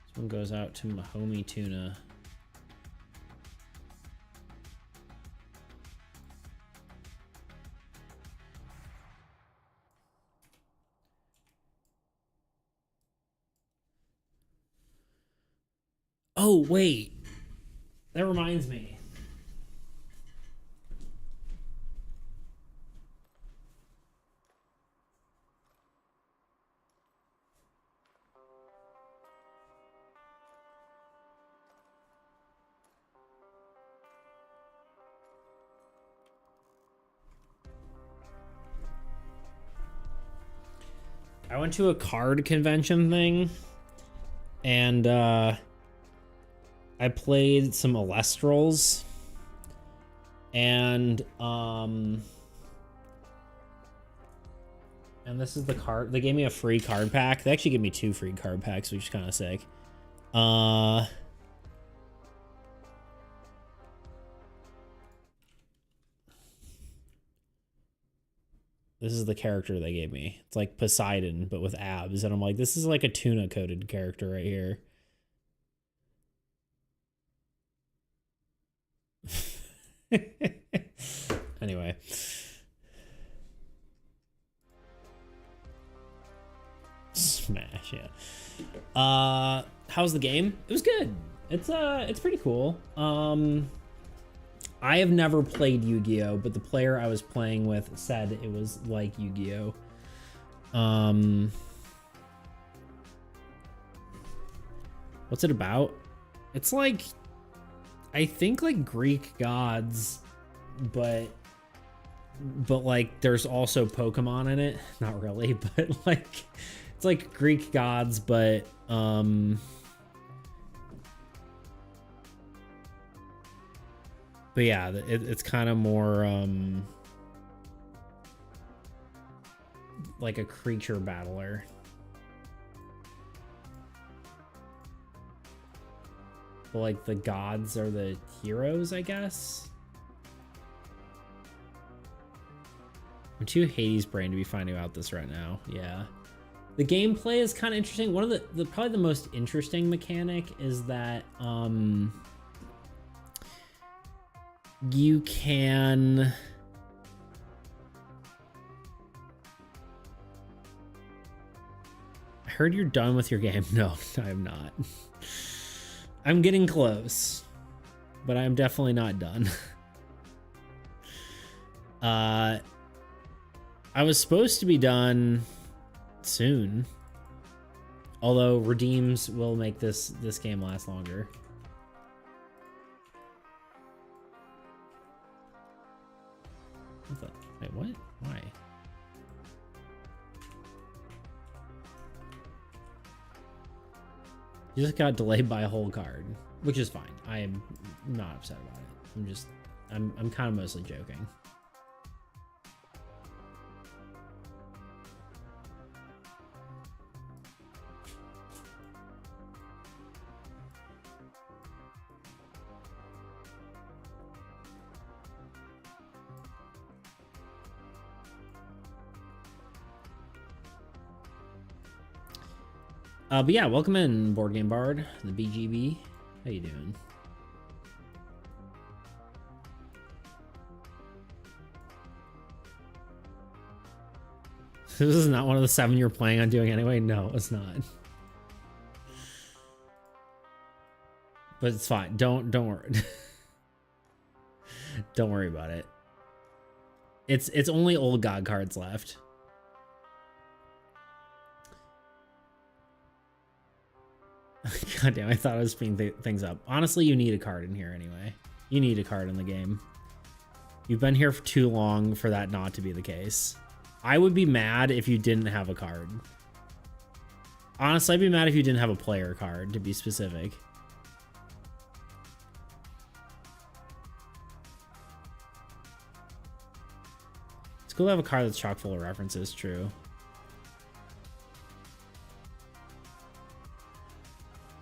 This one goes out to my homie Tuna. Oh, wait. That reminds me. I went to a card convention thing, and I I played some Alestrals, and this is the card. They gave me a free card pack. They actually gave me 2 free card packs, which is kind of sick. This is the character they gave me. It's like Poseidon, but with abs. And I'm like, this is like a tuna-coated character right here. Anyway. Smash, yeah. How's the game? It was good. It's pretty cool. I have never played Yu-Gi-Oh, but the player I was playing with said it was like Yu-Gi-Oh. What's it about? It's like, I think like Greek gods, but like there's also Pokemon in it. Not really, but like it's like Greek gods, but yeah, it's kind of more like a creature battler. But like the gods are the heroes, I guess. I'm too Hades brain to be finding out this right now. Yeah. The gameplay is kind of interesting. One of the probably the most interesting mechanic is that you can I heard you're done with your game. No, I'm not. I'm getting close, but I'm definitely not done. I was supposed to be done soon, although redeems will make this game last longer. Wait, what? Why? You just got delayed by a whole card, which is fine. I am not upset about it. I'm kind of mostly joking. But yeah, welcome in, Board Game Bard, the BGB. How you doing? This is not one of the 7 you're planning on doing anyway. No, it's not. But it's fine. Don't worry. Don't worry about it. It's only old god cards left. God damn, I thought I was speeding things up. Honestly, you need a card in here anyway. You need a card in the game. You've been here for too long for that not to be the case. I would be mad if you didn't have a card. Honestly, I'd be mad if you didn't have a player card, to be specific. It's cool to have a card that's chock full of references, true.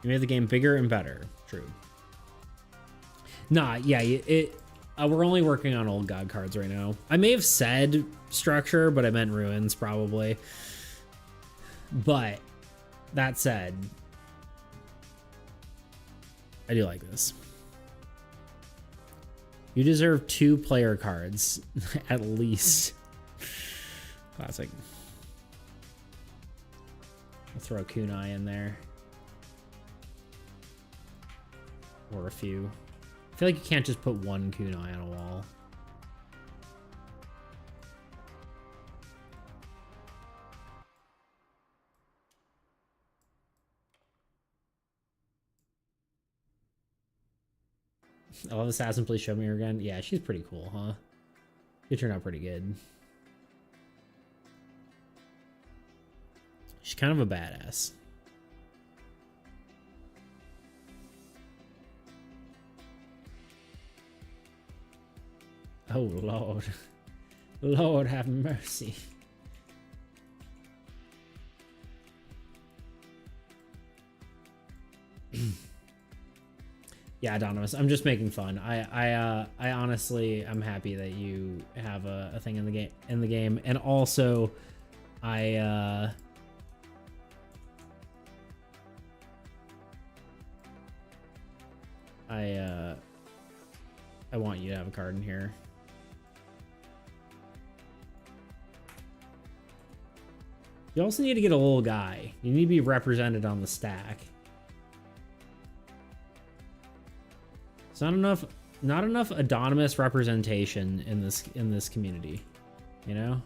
You made the game bigger and better. True. Nah, yeah, we're only working on old god cards right now. I may have said structure, but I meant ruins, probably. But, that said, I do like this. You deserve 2 player cards, at least. Classic. I'll throw a kunai in there. Or a few. I feel like you can't just put 1 kunai on a wall. I love Assassin, please show me her again. Yeah, she's pretty cool, huh? She turned out pretty good. She's kind of a badass. Oh, Lord. Lord have mercy. Yeah, Anonymous, I'm just making fun. I honestly, I'm happy that you have a thing in the game, and also, I want you to have a card in here. You also need to get a little guy. You need to be represented on the stack. It's not enough anonymous representation in this community, you know?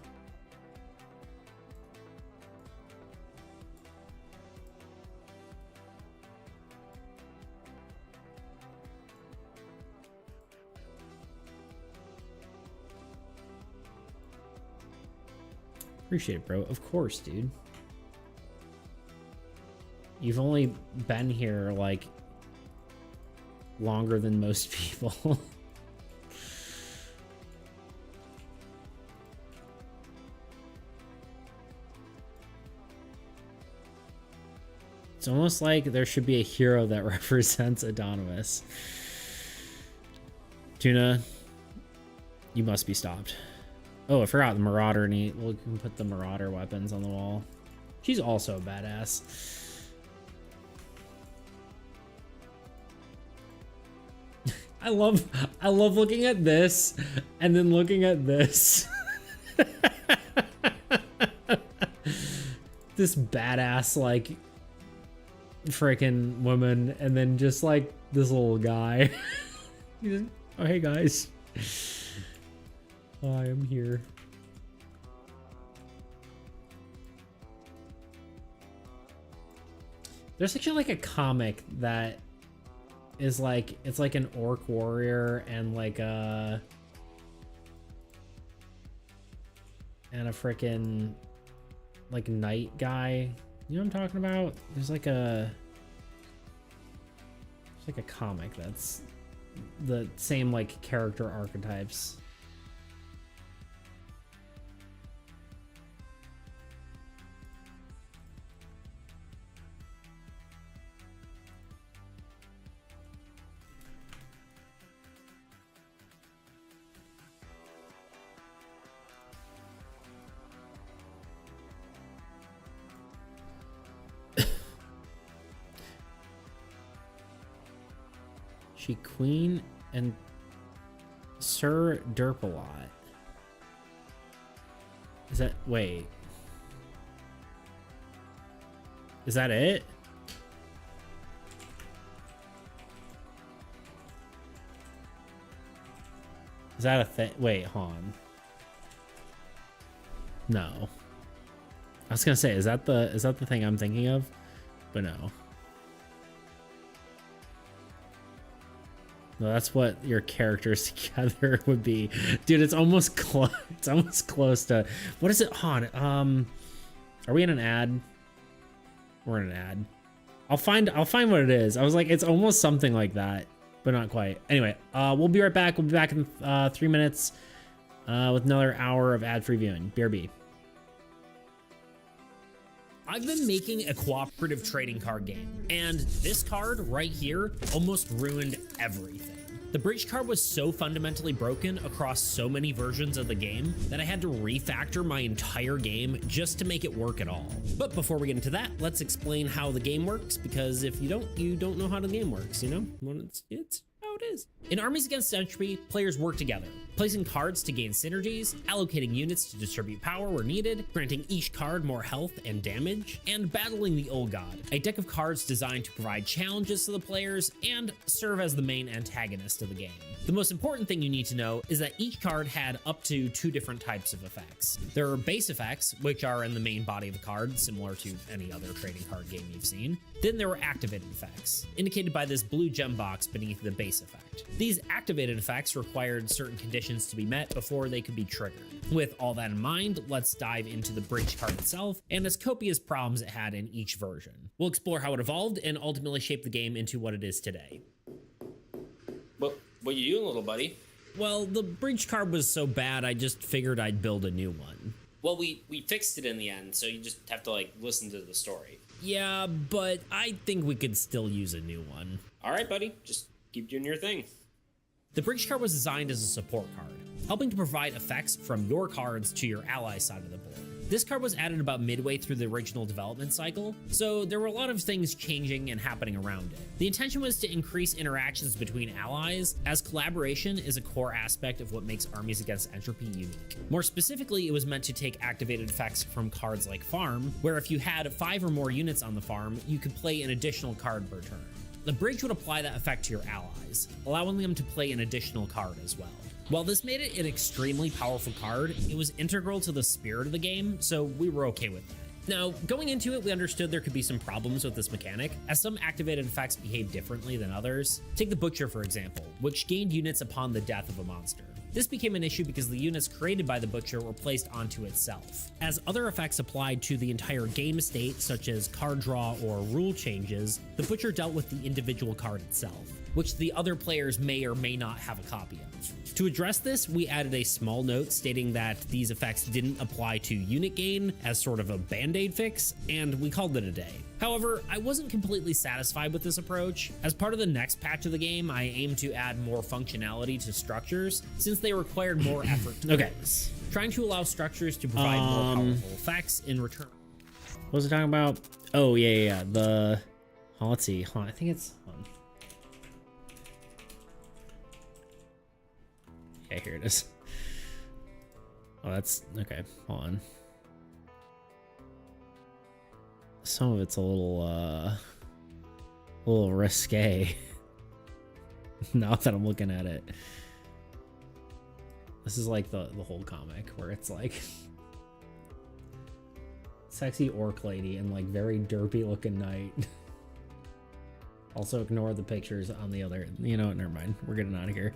Appreciate it, bro. Of course, dude. You've only been here like longer than most people. It's almost like there should be a hero that represents Anonymous. Tuna, you must be stopped. Oh, I forgot the Marauder. We can put the Marauder weapons on the wall. She's also a badass. I love looking at this and then looking at this. This badass like freaking woman, and then just like this little guy. Oh, hey guys. Hi, I'm here. There's actually like a comic that is like, it's like an orc warrior and like a freaking like knight guy. You know what I'm talking about? There's like a comic that's the same like character archetypes. She Queen and Sir Derpalot. Is that, wait. Is that it? Is that a thing? Wait, Han. No. I was gonna say, is that the thing I'm thinking of? But no. No, that's what your characters together would be. Dude, it's almost close. It's almost close to, what is it, Han? Are we in an ad? We're in an ad. I'll find what it is. I was like, it's almost something like that, but not quite. Anyway, we'll be right back. We'll be back in 3 minutes with another hour of ad-free viewing. BRB. I've been making a cooperative trading card game, and this card right here almost ruined everything. The bridge card was so fundamentally broken across so many versions of the game that I had to refactor my entire game just to make it work at all. But before we get into that, let's explain how the game works, because if you don't know how the game works, you know? Well, it's how it is. In Armies Against Entropy, players work together, placing cards to gain synergies, allocating units to distribute power where needed, granting each card more health and damage, and battling the Old God, a deck of cards designed to provide challenges to the players and serve as the main antagonist of the game. The most important thing you need to know is that each card had up to 2 different types of effects. There are base effects, which are in the main body of the card, similar to any other trading card game you've seen. Then there were activated effects, indicated by this blue gem box beneath the base effect. These activated effects required certain conditions to be met before they could be triggered. With all that in mind, let's dive into the bridge card itself and its copious problems it had in each version. We'll explore how it evolved and ultimately shape the game into what it is today. What you doing, little buddy? Well, the bridge card was so bad, I just figured I'd build a new one. Well, we fixed it in the end, so you just have to like listen to the story. Yeah, but I think we could still use a new one. All right, buddy, just keep doing your thing. The bridge card was designed as a support card, helping to provide effects from your cards to your ally side of the board. This card was added about midway through the original development cycle, so there were a lot of things changing and happening around it. The intention was to increase interactions between allies, as collaboration is a core aspect of what makes Armies Against Entropy unique. More specifically, it was meant to take activated effects from cards like Farm, where if you had 5 or more units on the farm, you could play an additional card per turn. The bridge would apply that effect to your allies, allowing them to play an additional card as well. While this made it an extremely powerful card, it was integral to the spirit of the game, so we were okay with that. Now, going into it, we understood there could be some problems with this mechanic, as some activated effects behave differently than others. Take the Butcher, for example, which gained units upon the death of a monster. This became an issue because the units created by the Butcher were placed onto itself. As other effects applied to the entire game state, such as card draw or rule changes, the Butcher dealt with the individual card itself, which the other players may or may not have a copy of. To address this, we added a small note stating that these effects didn't apply to unit gain as sort of a band-aid fix, and we called it a day. However, I wasn't completely satisfied with this approach. As part of the next patch of the game, I aim to add more functionality to structures, since they required more effort to use. Trying to allow structures to provide more powerful effects in return. What was I talking about? Oh, yeah. The... Oh, let's see. Hold on. I think it's... Okay, here it is. Oh, that's... Okay, hold on. Some of it's a little risque. Now that I'm looking at it. This is like the whole comic where it's like... sexy orc lady and like very derpy looking knight. Also ignore the pictures on the other... You know what, never mind. We're getting out of here.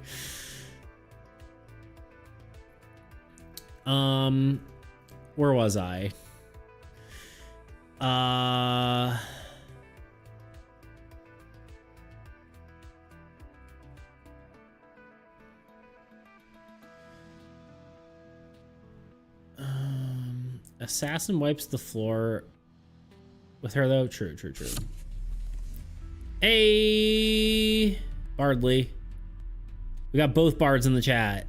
Where was I? Assassin wipes the floor with her though. True. Hey, Bardley. We got both bards in the chat.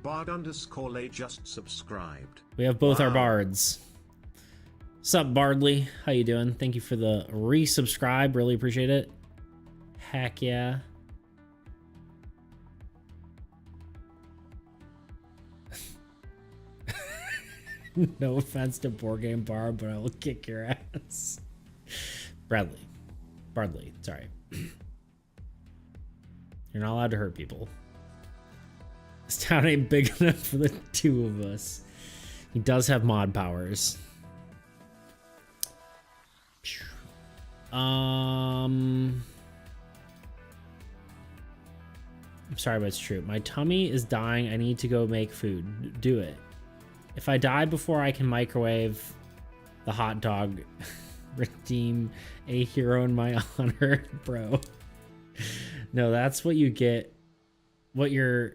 Bard_lay just subscribed. We have both our bards. Sup, Bardley? How you doing? Thank you for the resubscribe. Really appreciate it. Heck yeah. No offense to Board Game Bar, but I will kick your ass. Bardley, sorry. You're not allowed to hurt people. This town ain't big enough for the two of us. He does have mod powers. I'm sorry, but it's true. My tummy is dying. I need to go make food. Do it. If I die before I can microwave the hot dog, redeem a hero in my honor, bro. No, that's what you get. That's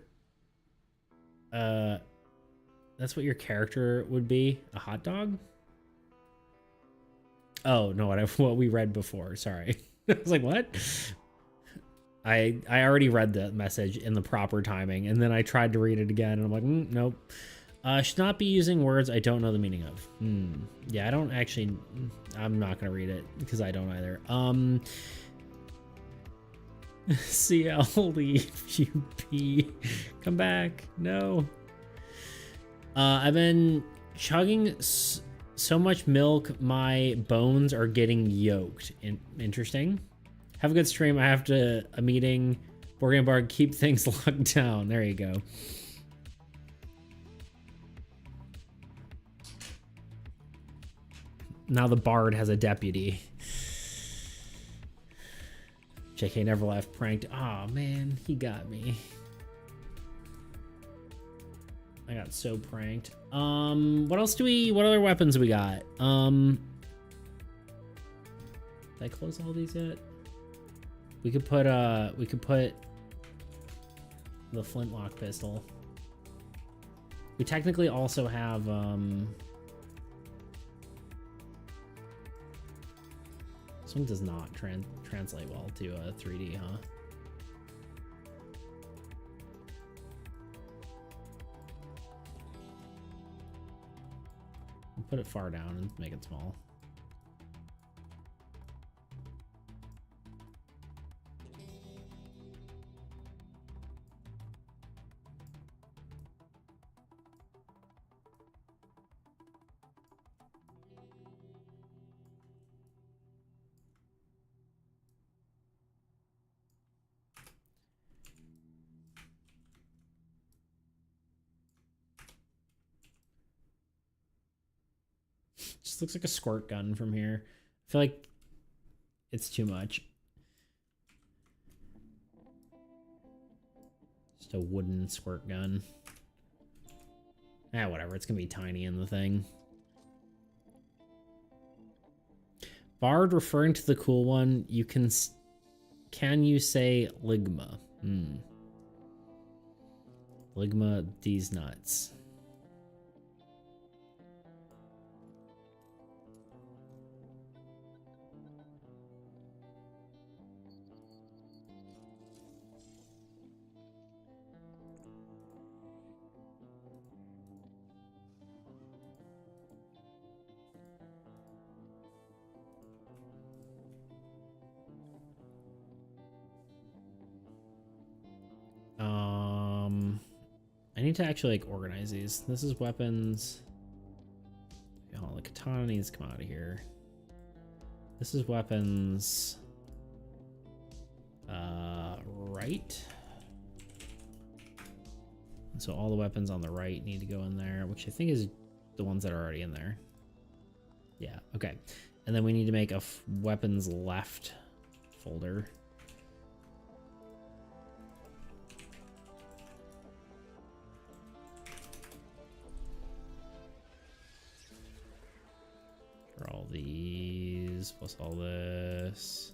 what your character would be. A hot dog? Oh, no, what we read before. Sorry. I was like, what? I already read the message in the proper timing, and then I tried to read it again, and I'm like, nope. Should not be using words I don't know the meaning of. Yeah, I don't actually... I'm not going to read it, because I don't either. CL, leave, UP. Come back. No. I've been chugging so much milk, my bones are getting yoked. Interesting. Have a good stream. I have a meeting. Board Game Bar, keep things locked down. There you go. Now the Bard has a deputy. JK never left pranked. Oh man, he got me. I got so pranked. What other weapons we got? Did I close all these yet? We could put the flintlock pistol. We technically also have this one does not translate well to 3D, huh? We'll put it far down and make it small. Just looks like a squirt gun from here. I feel like it's too much. Just a wooden squirt gun. Ah, whatever. It's gonna be tiny in the thing. Bard referring to the cool one. You can you say Ligma? Ligma these nuts. I need to actually like organize these. This is weapons. Oh, the katana needs to come out of here. This is weapons. Right. So all the weapons on the right need to go in there, which I think is the ones that are already in there. Yeah, okay. And then we need to make a weapons left folder. For all these, plus all this.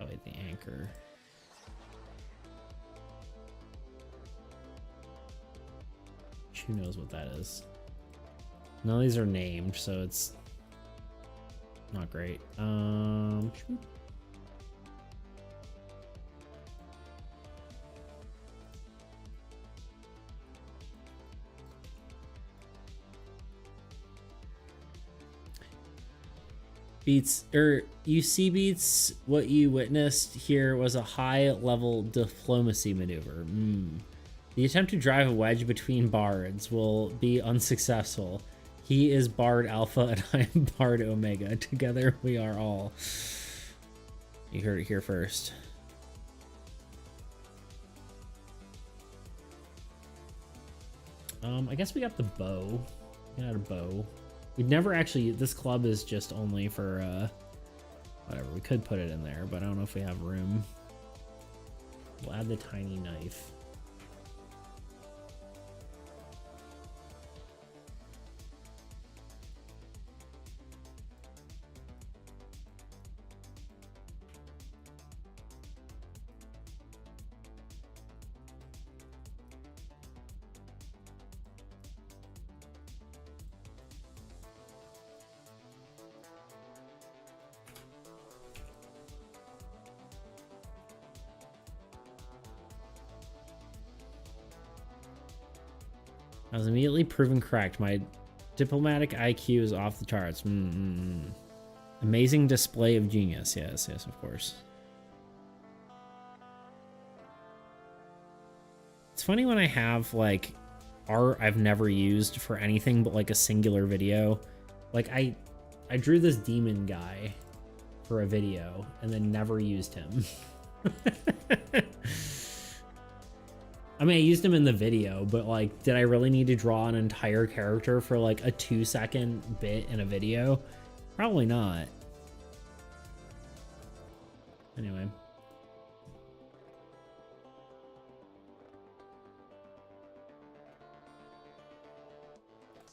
Oh wait, the anchor. Who knows what that is? None of these are named, so it's not great. Beats, you see Beats, what you witnessed here was a high-level diplomacy maneuver. The attempt to drive a wedge between bards will be unsuccessful. He is Bard Alpha and I am Bard Omega. Together we are all. You heard it here first. I guess we got the bow. We got a bow. We'd never actually, this club is just only for, whatever, we could put it in there, but I don't know if we have room. We'll add the tiny knife. I was immediately proven correct. My diplomatic IQ is off the charts. Amazing display of genius. Yes, yes, of course. It's funny when I have like art I've never used for anything but like a singular video. Like I drew this demon guy for a video and then never used him. I mean, I used him in the video, but like, did I really need to draw an entire character for like a 2-second bit in a video? Probably not. Anyway.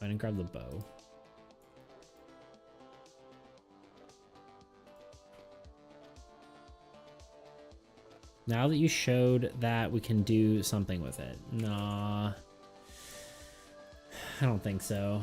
I didn't grab the bow. Now that you showed that we can do something with it. Nah. I don't think so.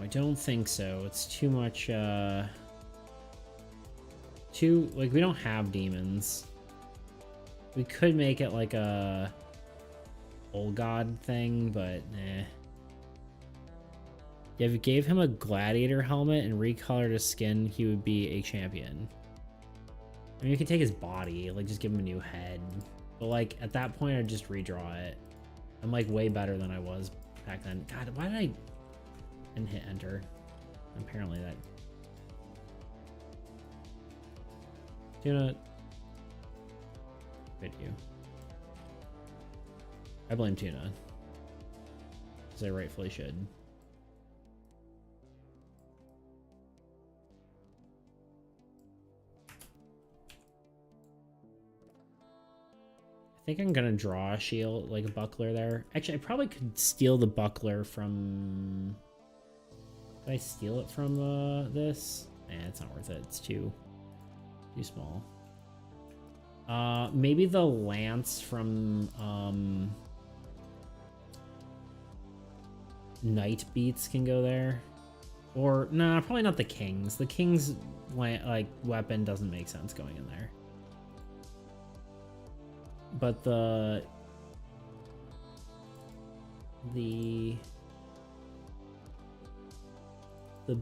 I don't think so. It's too much, like, we don't have demons. We could make it like a old god thing, but nah. Yeah, if you gave him a gladiator helmet and recolored his skin, he would be a champion. I mean, you could take his body, like, just give him a new head. But, like, at that point, I'd just redraw it. I'm, like, way better than I was back then. God, why did I... and hit enter? Apparently that... Tuna... Video. I blame Tuna. As I rightfully should. I think I'm gonna draw a shield, like a buckler there. Actually, I probably could steal the buckler from... Did I steal it from this? Eh, it's not worth it. It's too small. Maybe the lance from Night Beats can go there. Or nah, probably not the King's. The King's like weapon doesn't make sense going in there. But the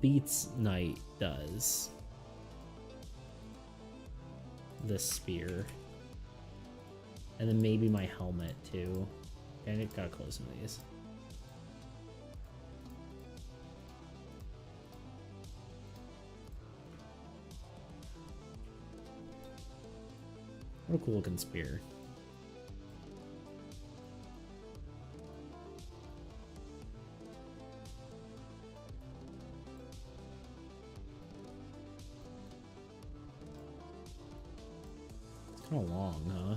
Beats Knight does. This spear. And then maybe my helmet too. And it got close to these. What a cool looking spear. Kind of long, huh?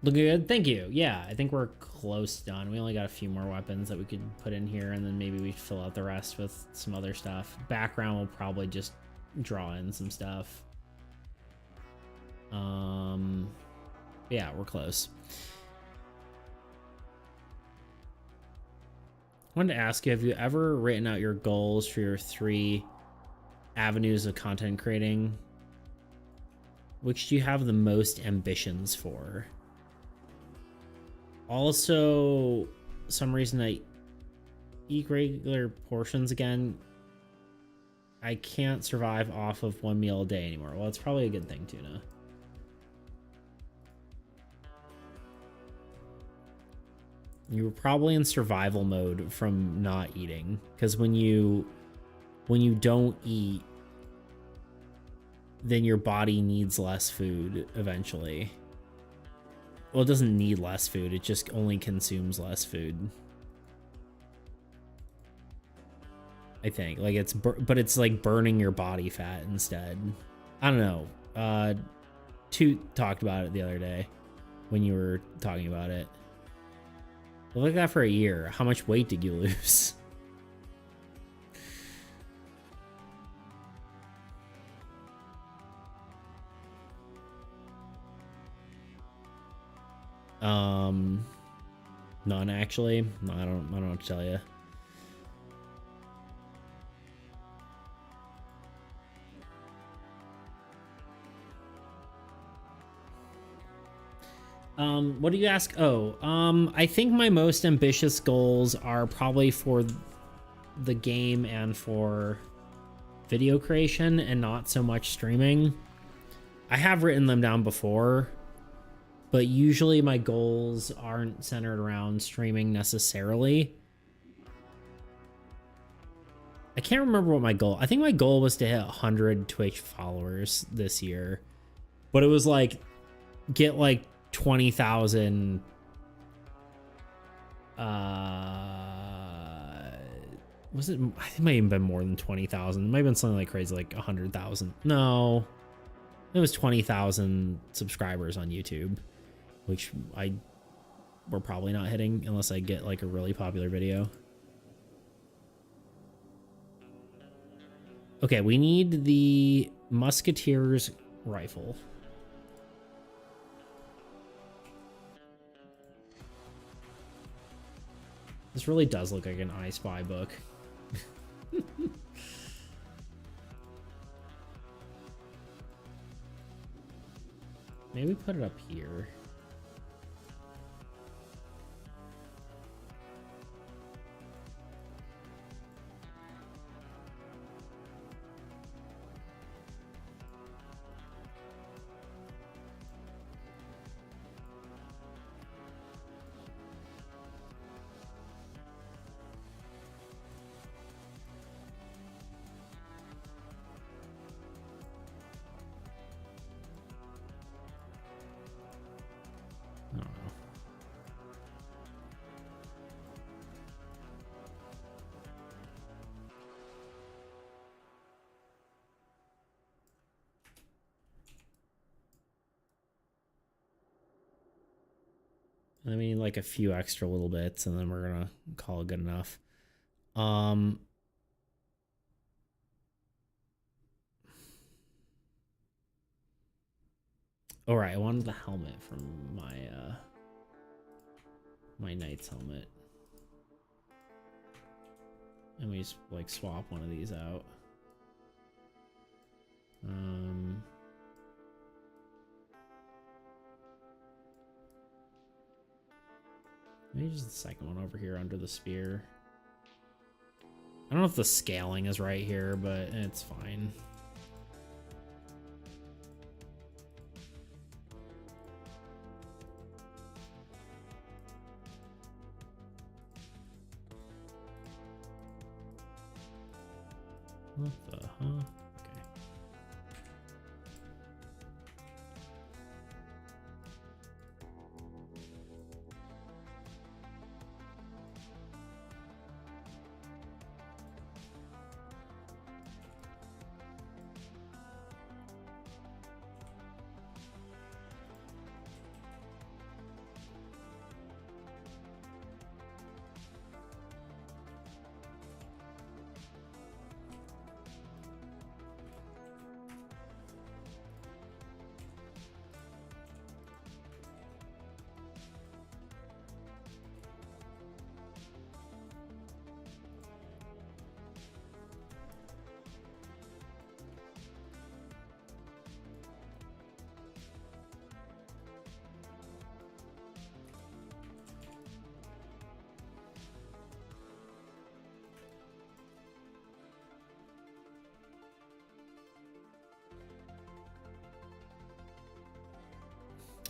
Looking good. Thank you. Yeah, I think we're close done. We only got a few more weapons that we could put in here, and then maybe we fill out the rest with some other stuff. Background will probably just draw in some stuff. Yeah, we're close. I wanted to ask you, have you ever written out your goals for your 3 avenues of content creating? Which do you have the most ambitions for? Also, some reason I eat regular portions again. I can't survive off of 1 meal a day anymore. Well, it's probably a good thing, Tuna. You were probably in survival mode from not eating, because when you don't eat, then your body needs less food eventually. Well, it doesn't need less food, it just only consumes less food. I think like but it's like burning your body fat instead. I don't know. Toot talked about it the other day when you were talking about it. Look like that for a year. How much weight did you lose? None actually. No, I don't know what to tell you. What do you ask? Oh, I think my most ambitious goals are probably for the game and for video creation and not so much streaming. I have written them down before, but usually my goals aren't centered around streaming necessarily. I can't remember what my goal. I think my goal was to hit 100 Twitch followers this year, but it was like get like 20,000 was it, I think it might even been more than 20,000. It might have been something like crazy like 100,000. No, it was 20,000 subscribers on YouTube, which we're probably not hitting unless I get like a really popular video. Okay, we need the Musketeer's rifle. This really does look like an I Spy book. Maybe put it up here. I mean, like a few extra little bits, and then we're gonna call it good enough. All right, I wanted the helmet from my my knight's helmet, and we just like swap one of these out. Maybe just the second one over here under the spear. I don't know if the scaling is right here, but it's fine. What the huh? Okay.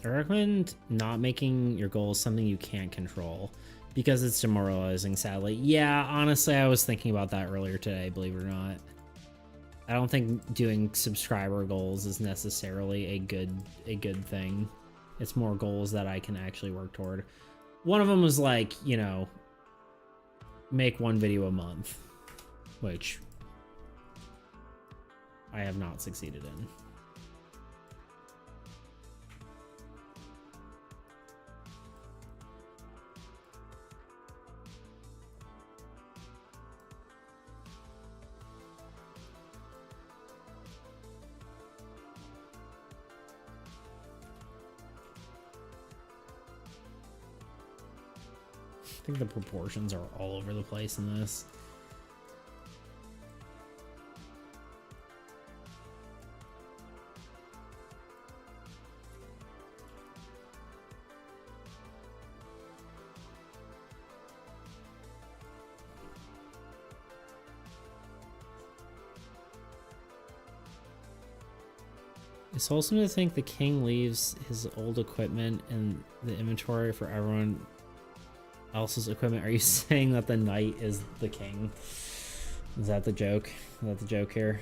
I recommend not making your goals something you can't control because it's demoralizing, sadly. Yeah, honestly, I was thinking about that earlier today, believe it or not. I don't think doing subscriber goals is necessarily a good thing. It's more goals that I can actually work toward. One of them was like, you know, make one video a month. which I have not succeeded in. I think the proportions are all over the place in this. It's wholesome to think the king leaves his old equipment in the inventory for everyone else's equipment. Are you saying that the knight is the king? Is that the joke? Is that the joke here?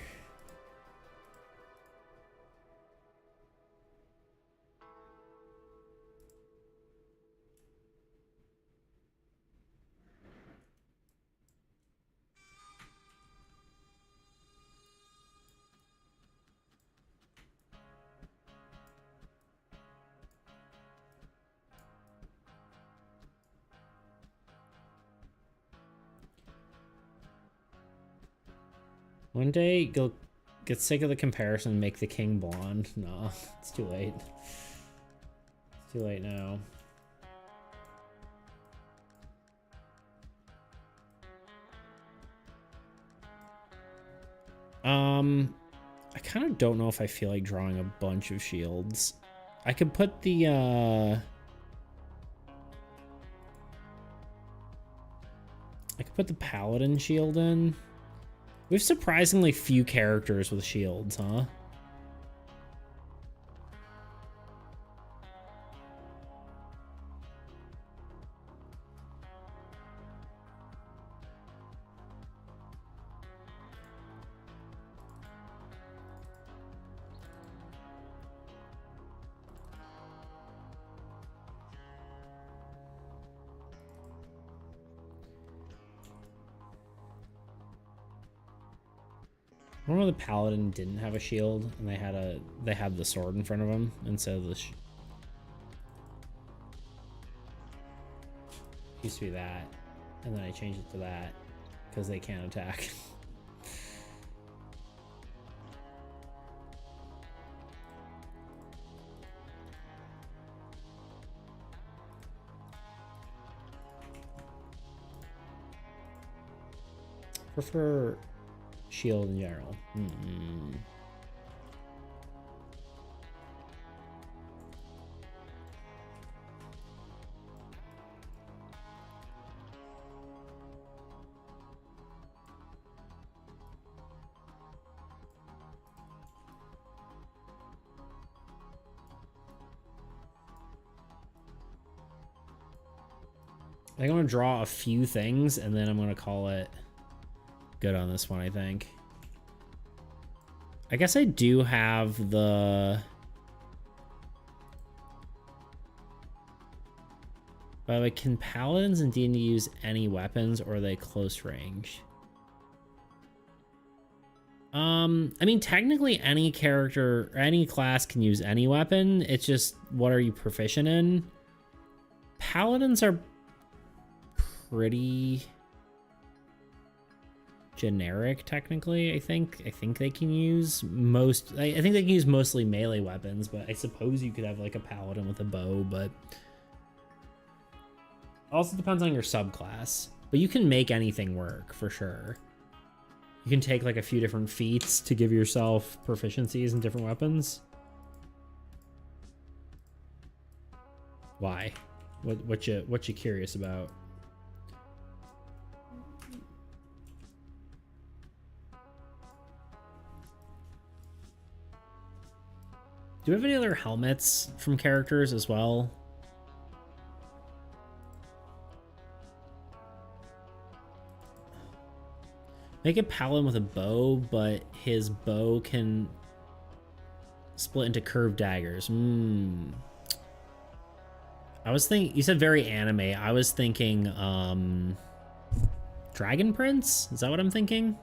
One day you'll get sick of the comparison and make the king blonde. No, it's too late. It's too late now. I kind of don't know if I feel like drawing a bunch of shields. I could put the I could put the paladin shield in. We have surprisingly few characters with shields, huh? I remember the paladin didn't have a shield, and they had the sword in front of him, and so the used to be that, and then I changed it to that because they can't attack. Prefer shield in general. I think I'm gonna draw a few things and then I'm gonna call it good on this one, I think. I guess I do have the... By the way, can paladins in D&D use any weapons, or are they close range? I mean, technically any character, or any class can use any weapon. It's just, what are you proficient in? Paladins are pretty generic, technically. I think they can use most, I think they can use mostly melee weapons, but I suppose you could have like a paladin with a bow, but also depends on your subclass. But you can make anything work for sure. You can take like a few different feats to give yourself proficiencies in different weapons. Why? What you curious about? Do we have any other helmets from characters as well? Make a paladin with a bow, but his bow can split into curved daggers. I was thinking, you said very anime. I was thinking Dragon Prince? Is that what I'm thinking?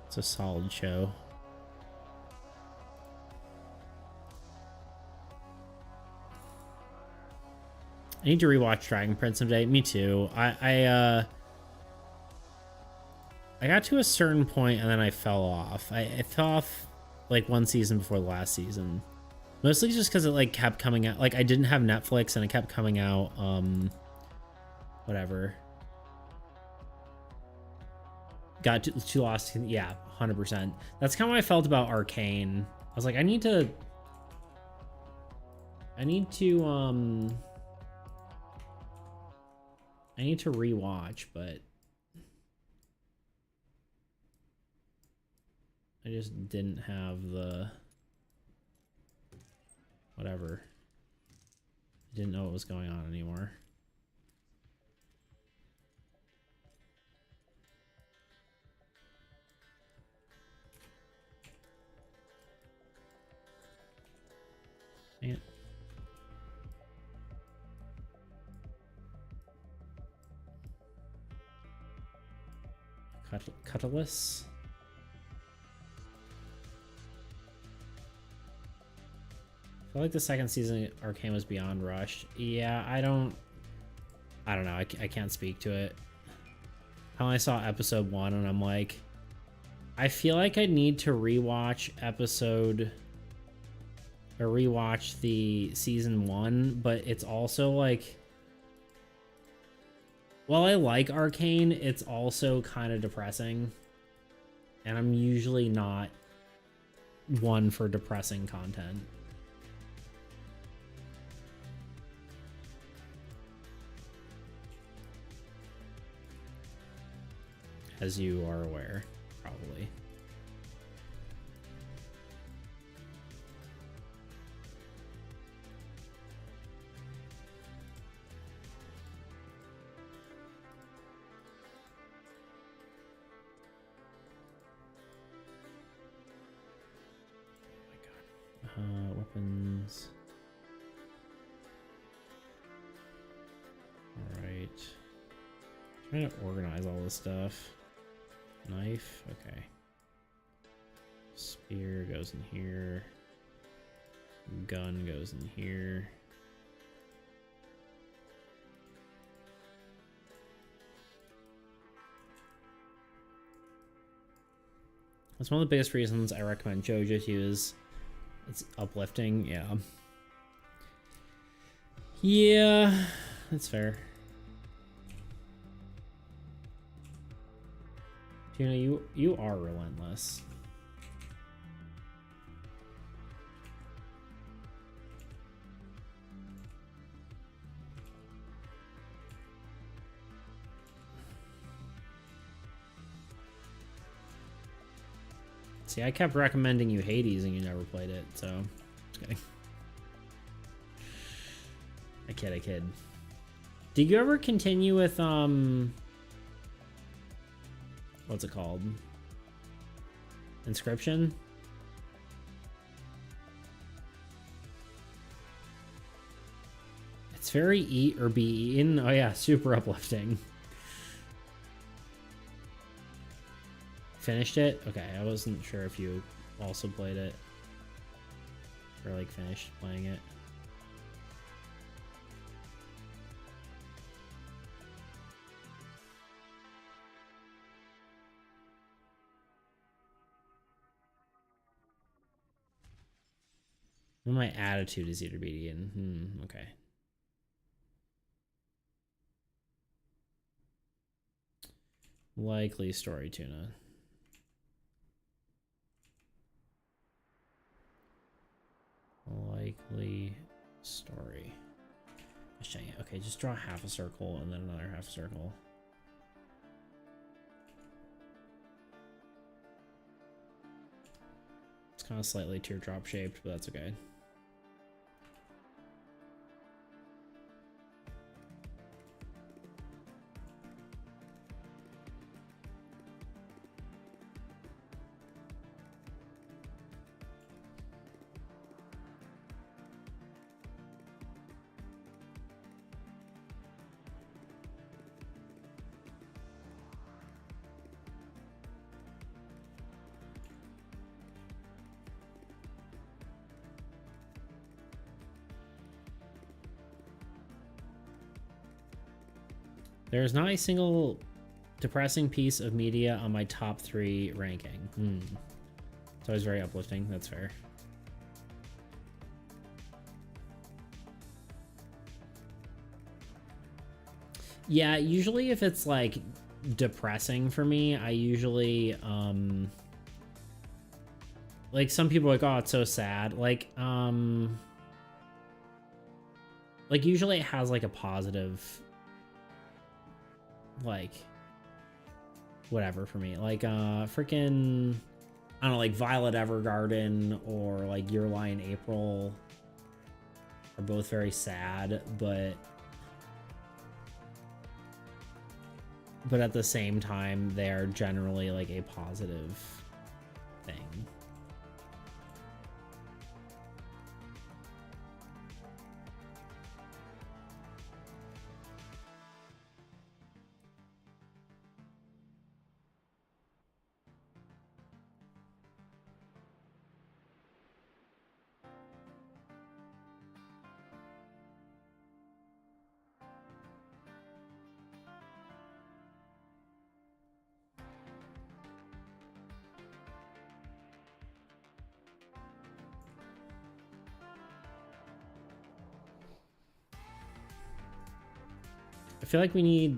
It's a solid show. I need to rewatch Dragon Prince someday. Me too. I got to a certain point and then I fell off. I fell off like one season before the last season. Mostly just because it like kept coming out. Like I didn't have Netflix and it kept coming out. Whatever. Got too lost. Yeah, 100%. That's kind of what I felt about Arcane. I was like, I need to rewatch, but I just didn't have the whatever. I didn't know what was going on anymore. Dang it. Cutlass. I feel like the second season Arcane was beyond rushed. Yeah, I don't know. I can't speak to it. I only saw episode 1 and I'm like, I feel like I need to rewatch the season 1, but it's also like, while I like Arcane, it's also kind of depressing. And I'm usually not one for depressing content. As you are aware, probably. Weapons. All right. Trying to organize all this stuff. Knife, okay. Spear goes in here. Gun goes in here. That's one of the biggest reasons I recommend JoJo to you is it's uplifting, yeah. Yeah, that's fair. Tuna, you are relentless. See, I kept recommending you Hades and you never played it, so just kidding. I kid. Did you ever continue with what's it called? Inscription? It's very eat or be eaten. Oh yeah, super uplifting. Finished it? Okay, I wasn't sure if you also played it. Or like finished playing it. Well, my attitude is eater be eaten. Okay. Likely story, Tuna. Likely story. Okay, just draw half a circle and then another half a circle. It's kind of slightly teardrop shaped, but that's okay. There's not a single depressing piece of media on my top 3 ranking. It's always very uplifting. That's fair. Yeah, usually if it's like depressing for me, I usually like some people are like, oh, it's so sad. Like usually it has like a positive like whatever for me. Like freaking I don't know, like Violet Evergarden or like Your Lie in April are both very sad, but at the same time, they're generally like a positive thing. I feel like we need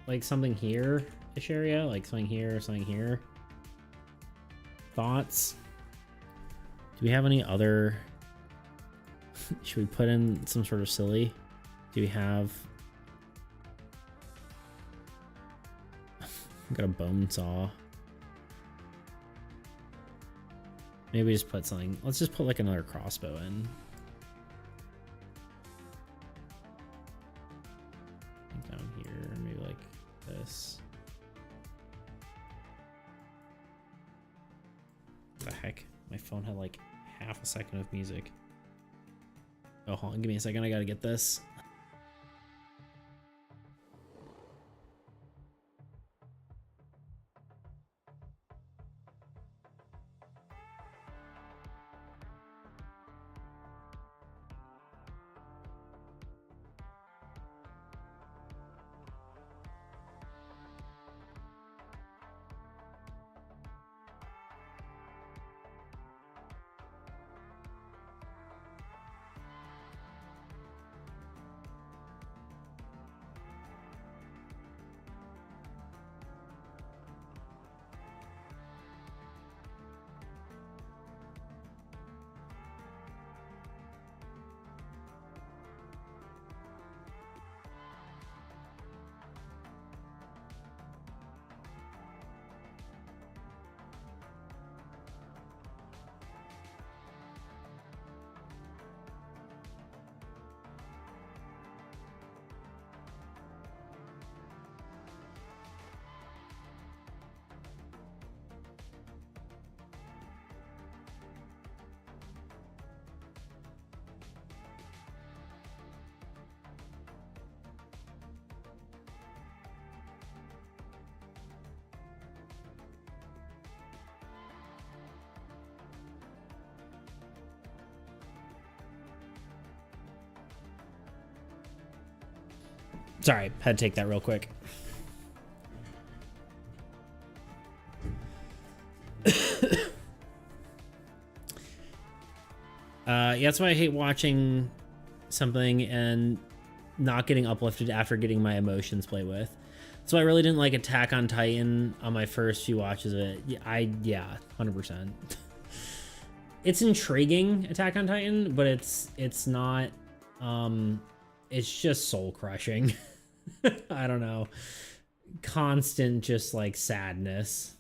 like something here-ish area, like something here, something here. Thoughts? Do we have any other? Should we put in some sort of silly? Do we have? I've got a bone saw. Maybe just put something. Let's just put like another crossbow in. Down here, maybe like this. What the heck? My phone had like half a second of music. Oh, hold on, give me a second. I gotta get this. Sorry, had to take that real quick. Yeah, that's why I hate watching something and not getting uplifted after getting my emotions played with. So I really didn't like Attack on Titan on my first few watches of it. Yeah, 100%. It's intriguing, Attack on Titan, but it's not. It's just soul crushing. I don't know. Constant, just like sadness.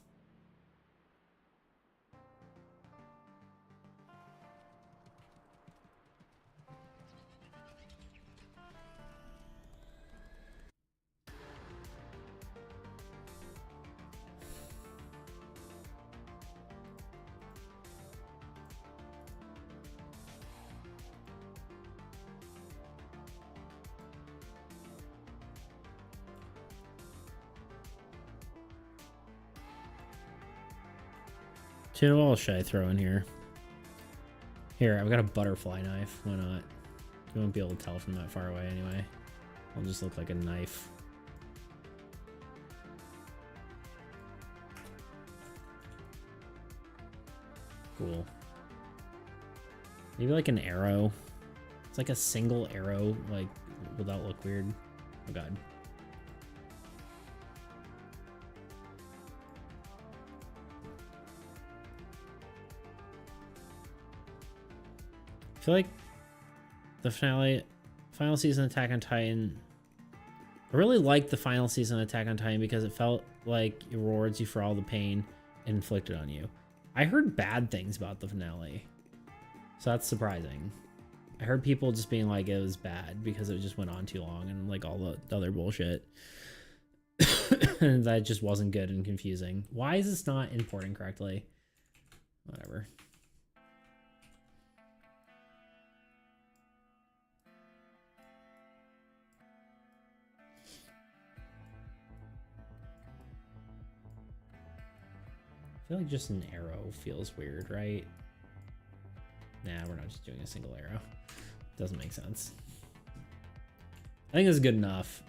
What else should I throw in here? Here, I've got a butterfly knife. Why not? You won't be able to tell from that far away anyway. I'll just look like a knife. Cool. Maybe like an arrow. It's like a single arrow. Like, will that look weird? Oh god. I feel like the final season Attack on Titan. I really liked the final season Attack on Titan because it felt like it rewards you for all the pain inflicted on you. I heard bad things about the finale, so that's surprising. I heard people just being like it was bad because it just went on too long and like all the other bullshit. And that just wasn't good and confusing. Why is this not importing correctly? Whatever. I feel like just an arrow feels weird, right? Nah, we're not just doing a single arrow. Doesn't make sense. I think it's good enough.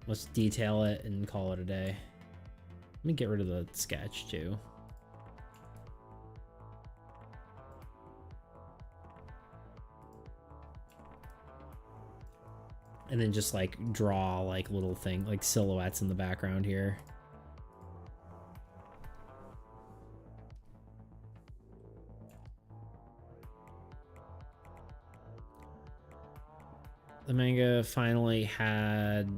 Let's detail it and call it a day. Let me get rid of the sketch too. And then just like draw like little thing, like silhouettes in the background here. The manga finally had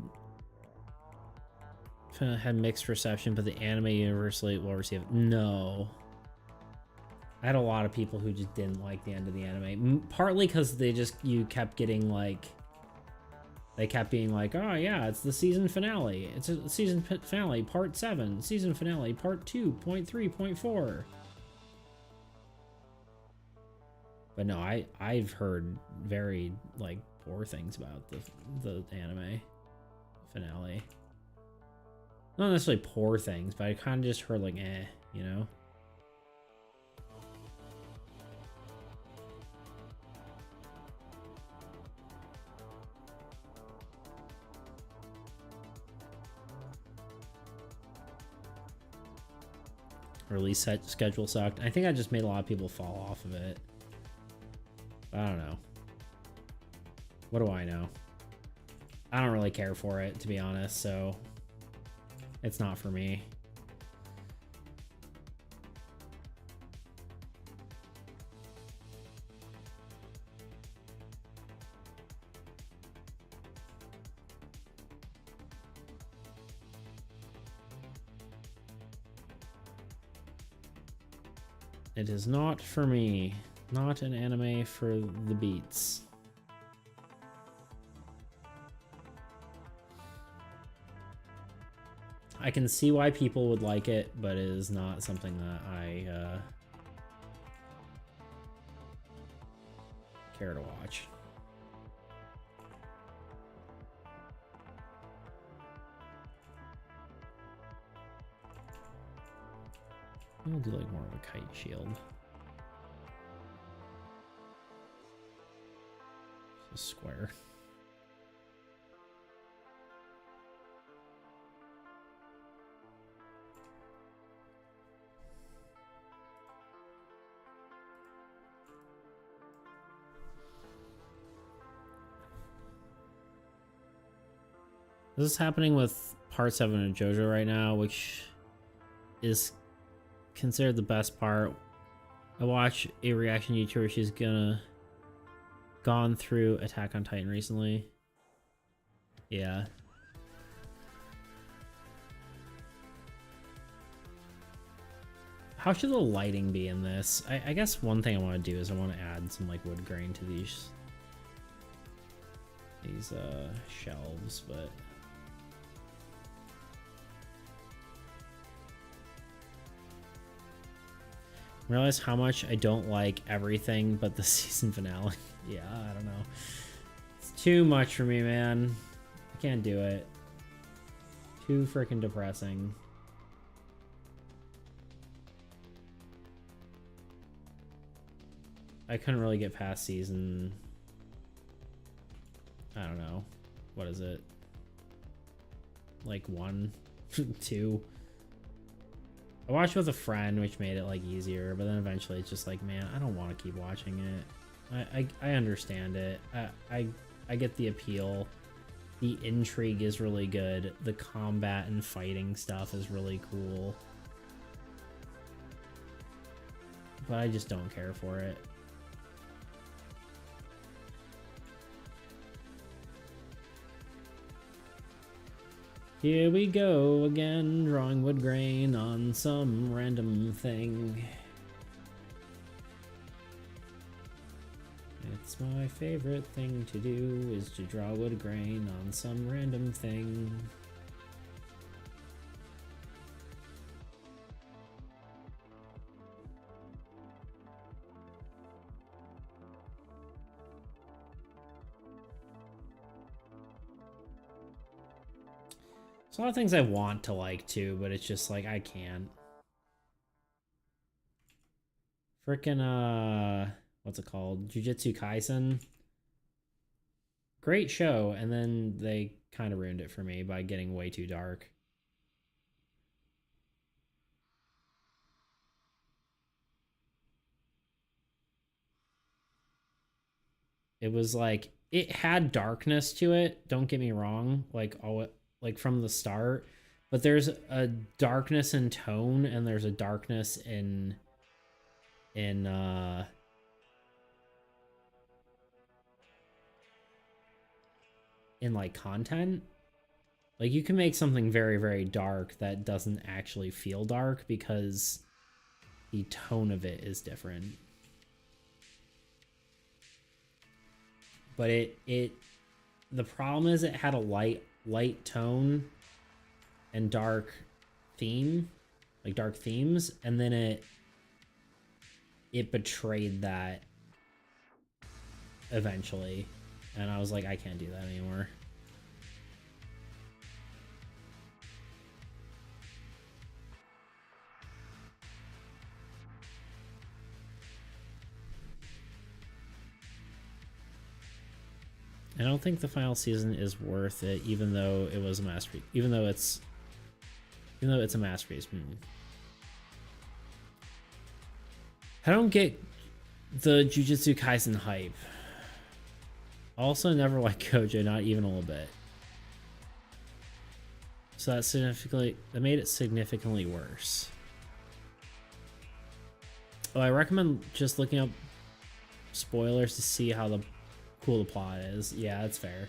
mixed reception, but the anime universally well received. No. I had a lot of people who just didn't like the end of the anime. Partly because you kept getting like, they kept being like, oh yeah, it's the season finale. It's a season finale, part 7. Season finale, part 2.3.4. But no, I've heard very like poor things about the anime finale. Not necessarily poor things, but I kind of just heard like, you know? Release schedule sucked. I think I just made a lot of people fall off of it. I don't know. What do I know? I don't really care for it, to be honest, so it's not for me. It is not for me. Not an anime for the beats. I can see why people would like it, but it is not something that I care to watch. I'll do like more of a kite shield. It's a square. This is happening with part 7 of JoJo right now, which is considered the best part. I watch a reaction YouTuber, she's gone through Attack on Titan recently. Yeah. How should the lighting be in this? I guess one thing I want to do is I want to add some like wood grain to these shelves, but realize how much I don't like everything but the season finale. Yeah, I don't know. It's too much for me, man. I can't do it. Too freaking depressing. I couldn't really get past season... I don't know. What is it? Like 1? 2. I watched with a friend, which made it like easier, but then eventually it's just like, man, I don't want to keep watching it. I understand it. I get the appeal. The intrigue is really good. The combat and fighting stuff is really cool. But I just don't care for it. Here we go again, drawing wood grain on some random thing. It's my favorite thing to do, is to draw wood grain on some random thing. There's a lot of things I want to like too, but it's just like I can't. Frickin' what's it called? Jujutsu Kaisen. Great show, and then they kind of ruined it for me by getting way too dark. It was like, it had darkness to it, don't get me wrong, like all like from the start, but there's a darkness in tone and there's a darkness in like content. Like you can make something very, very dark that doesn't actually feel dark because the tone of it is different. But the problem is it had a light tone and dark theme, like dark themes, and then it betrayed that eventually, and I was like, I can't do that anymore. I don't think the final season is worth it, even though it was a masterpiece. Even though it's a masterpiece. I don't get the Jujutsu Kaisen hype. Also, never liked Gojo, not even a little bit. So that made it significantly worse. Oh, I recommend just looking up spoilers to see how cool the plot is. Yeah, that's fair.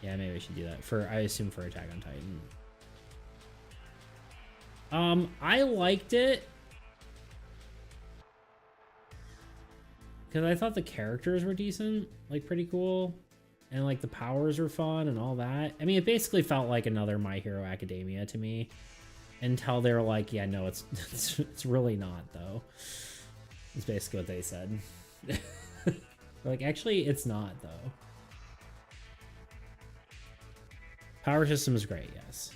Yeah, maybe I should do that I assume for Attack on Titan. I liked it because I thought the characters were decent, like pretty cool, and like the powers were fun and all that. I mean, it basically felt like another My Hero Academia to me, until they were like, yeah, no, it's really not though. It's basically what they said. Like, actually, it's not, though. Power system is great, yes.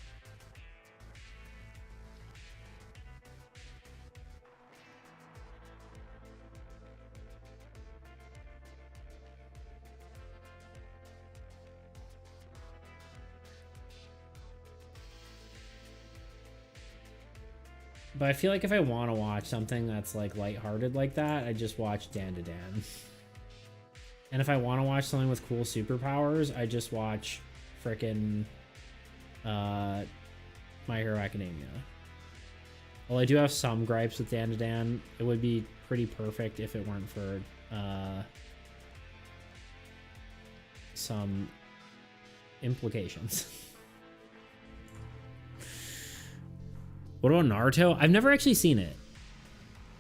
But I feel like if I want to watch something that's, like, lighthearted like that, I just watch Dan to Dan. And if I want to watch something with cool superpowers, I just watch frickin' My Hero Academia. Well, I do have some gripes with Dan to Dan. It would be pretty perfect if it weren't for some implications. What about Naruto? I've never actually seen it.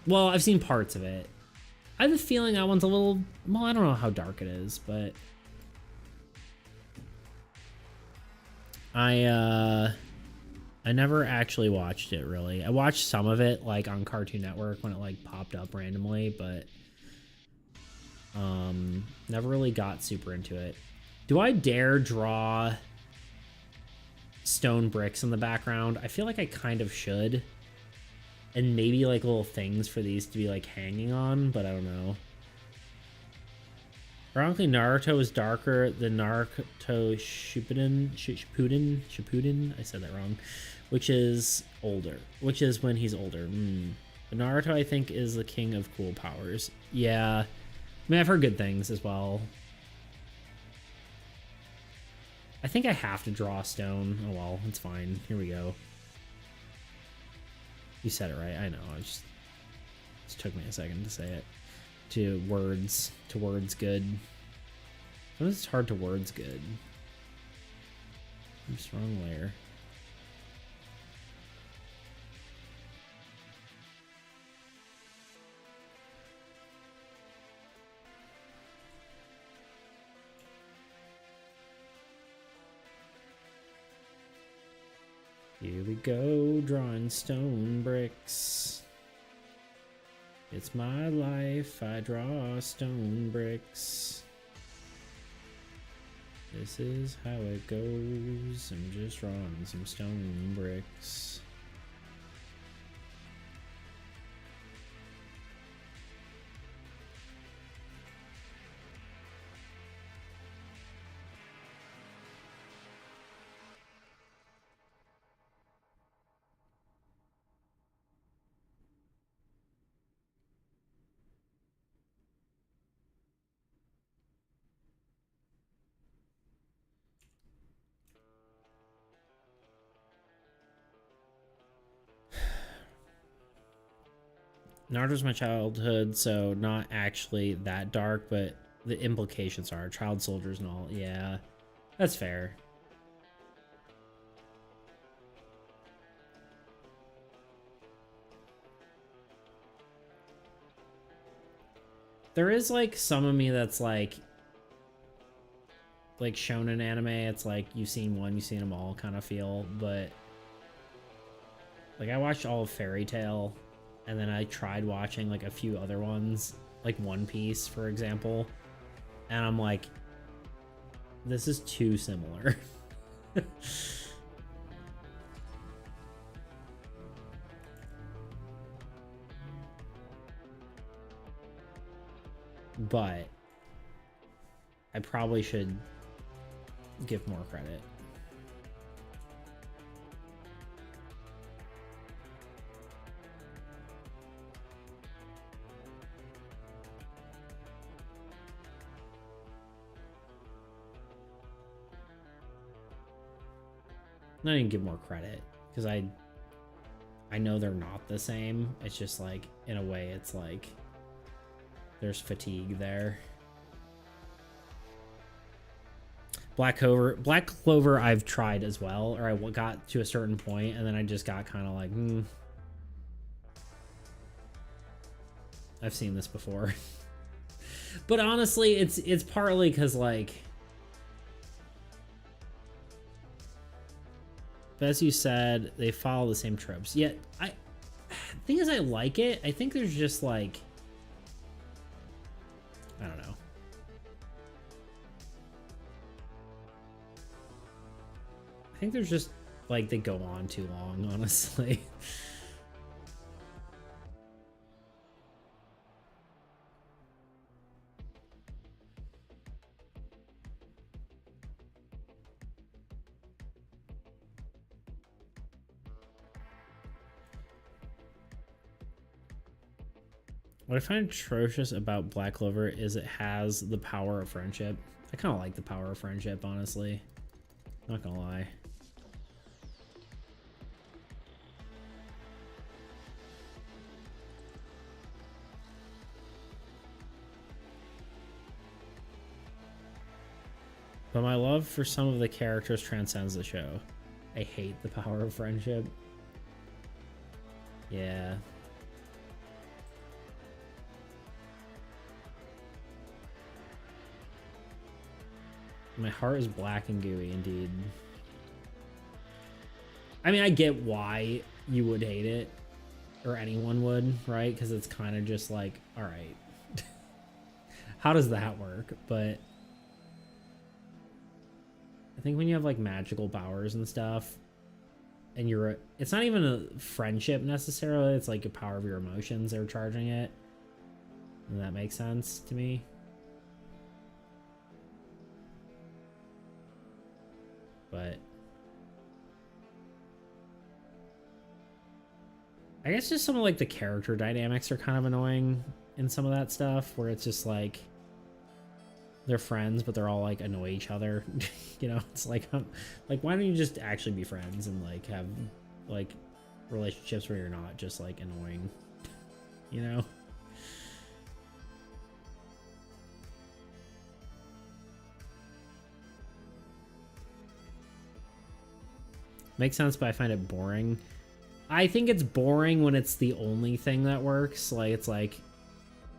Well, I've seen parts of it. I have a feeling that one's a little... Well, I don't know how dark it is, but... I never actually watched it, really. I watched some of it, like, on Cartoon Network when it, like, popped up randomly, but... never really got super into it. Do I dare draw stone bricks in the background? I feel like I kind of should. And maybe like little things for these to be like hanging on, but I don't know. Ironically, Naruto is darker than Naruto Shippuden. I said that wrong. which is older, which is when he's older. But Naruto, I think, is the king of cool powers. Yeah, I mean, I've heard good things as well. I think I have to draw a stone. Oh well, it's fine. Here we go. You said it right. I know. It just took me a second to say it. To words good. Sometimes it's hard to words good. Oops, wrong layer. Here we go, drawing stone bricks. It's my life, I draw stone bricks. This is how it goes. I'm just drawing some stone bricks. Naruto's my childhood, so not actually that dark, but the implications are child soldiers and all. Yeah, that's fair. There is like some of me that's like shonen anime. It's like you've seen one, you've seen them all kind of feel, but like I watched all of Fairy Tail. And then I tried watching like a few other ones, like One Piece, for example. And I'm like, this is too similar. But I probably should give more credit. Not even give more credit, because I know they're not the same. It's just like, in a way, it's like there's fatigue there. Black Clover I've tried as well, or I got to a certain point and then I just got kind of like, I've seen this before. But honestly, it's partly because like, as you said, they follow the same tropes. Yet, thing is, I like it. I think there's just like, I don't know. I think there's just like they go on too long, honestly. What I find atrocious about Black Clover is it has the power of friendship. I kind of like the power of friendship, honestly. Not gonna lie. But my love for some of the characters transcends the show. I hate the power of friendship. Yeah. My heart is black and gooey, indeed. I mean, I get why you would hate it, or anyone would, right? Because it's kind of just like, all right, how does that work? But I think when you have like magical powers and stuff, and it's not even a friendship necessarily, it's like a power of your emotions they're charging it. And that makes sense to me. But I guess just some of like the character dynamics are kind of annoying in some of that stuff, where it's just like they're friends, but they're all like annoy each other. You know, it's like why don't you just actually be friends and like have like relationships where you're not just like annoying, you know? Makes sense, but I find it boring. I think it's boring when it's the only thing that works. Like, it's like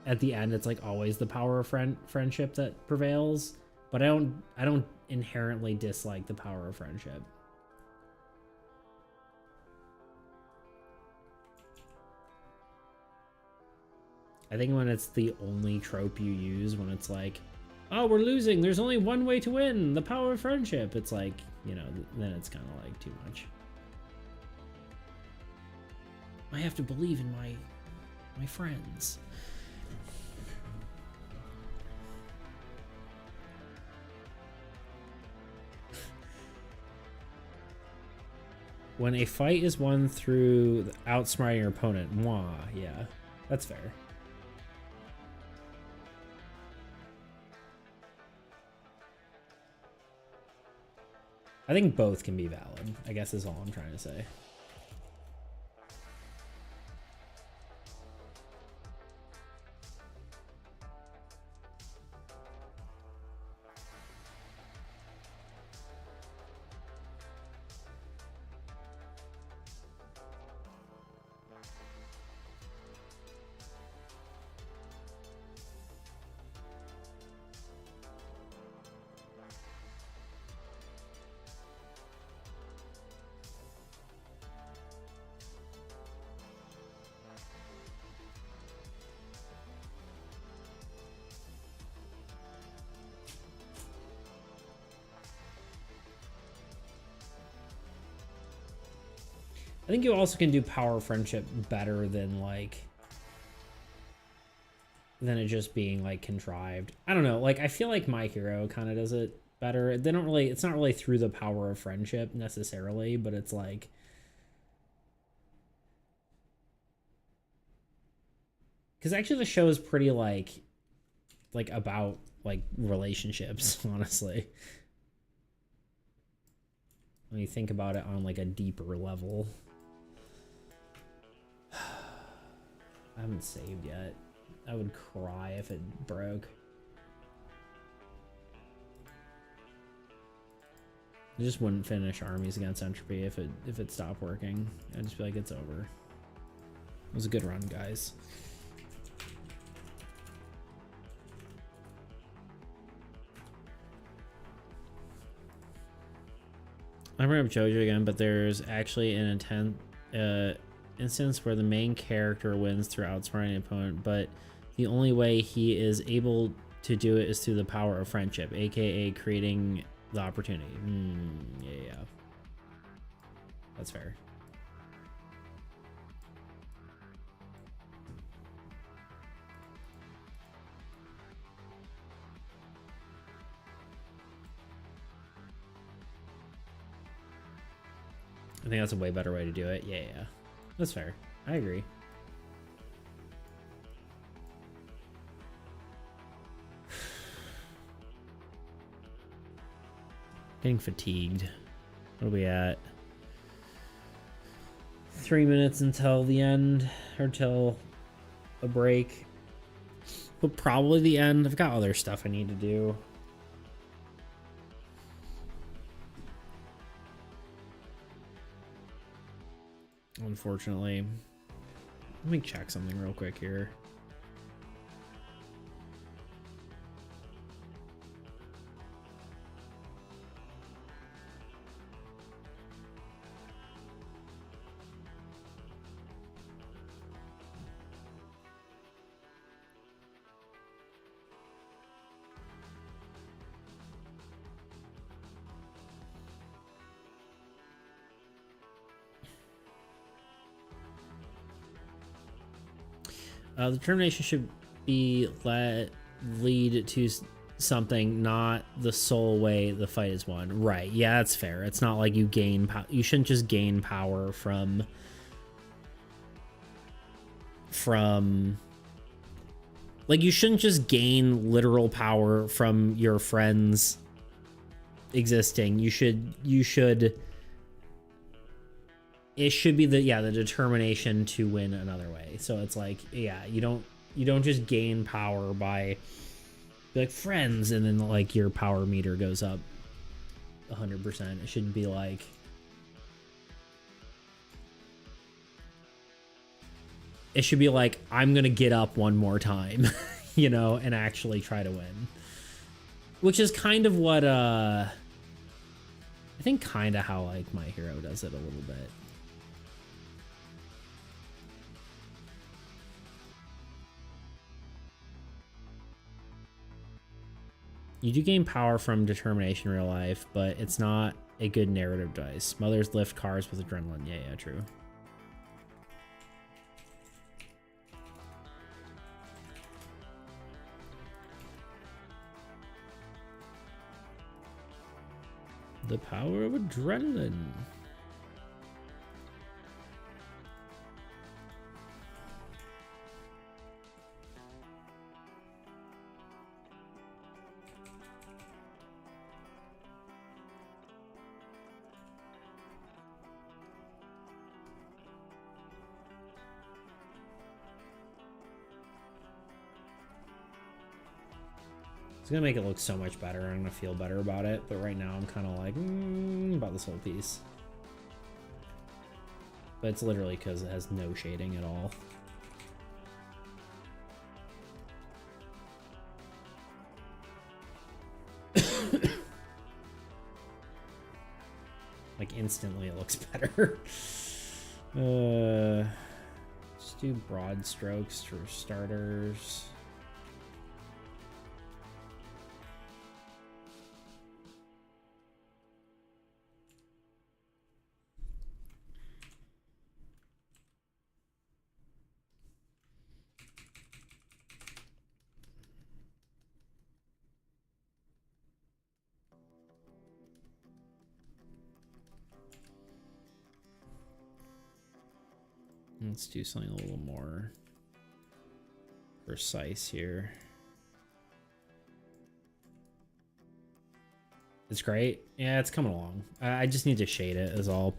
at the end, it's like always the power of friendship that prevails. But I don't inherently dislike the power of friendship. I think when it's the only trope you use, when it's like, oh, we're losing, there's only one way to win, the power of friendship. It's like, you know, then it's kind of like too much. I have to believe in my friends. When a fight is won through outsmarting your opponent, mwah, yeah, that's fair. I think both can be valid, I guess is all I'm trying to say. I think you also can do power friendship better than it just being like contrived. I don't know, like I feel like My Hero kind of does it better. They don't really, it's not really through the power of friendship necessarily, but it's like because actually the show is pretty like about like relationships, honestly. When you think about it on like a deeper level. I haven't saved yet. I would cry if it broke. I just wouldn't finish Armies Against Entropy if it stopped working. I'd just be like, it's over. It was a good run, guys. I bring up JoJo again, but there's actually an instance where the main character wins through outsmarting an opponent, but the only way he is able to do it is through the power of friendship, aka creating the opportunity. Yeah. That's fair. I think that's a way better way to do it. Yeah. That's fair. I agree. Getting fatigued. What are we at? 3 minutes until the end, or till a break. But probably the end. I've got other stuff I need to do. Unfortunately. Let me check something real quick here. The determination should be lead to something, not the sole way the fight is won. Right? Yeah, that's fair. It's not like you gain you shouldn't just gain power from from, like, you shouldn't just gain literal power from your friends existing. You should it should be the determination to win another way. So it's like, yeah, you don't just gain power by like friends and then like your power meter goes up 100%. It shouldn't be like, it should be like, I'm gonna get up one more time, you know, and actually try to win. Which is kind of what I think kind of how like my hero does it a little bit. You do gain power from determination in real life, but it's not a good narrative device. Mothers lift cars with adrenaline. Yeah, true. The power of adrenaline. It's gonna make it look so much better. I'm gonna feel better about it, but right now I'm kind of like about this whole piece. But it's literally because it has no shading at all. Like instantly it looks better. Let's do broad strokes for starters. Let's do something a little more precise here. It's great. Yeah, it's coming along. I just need to shade it is all.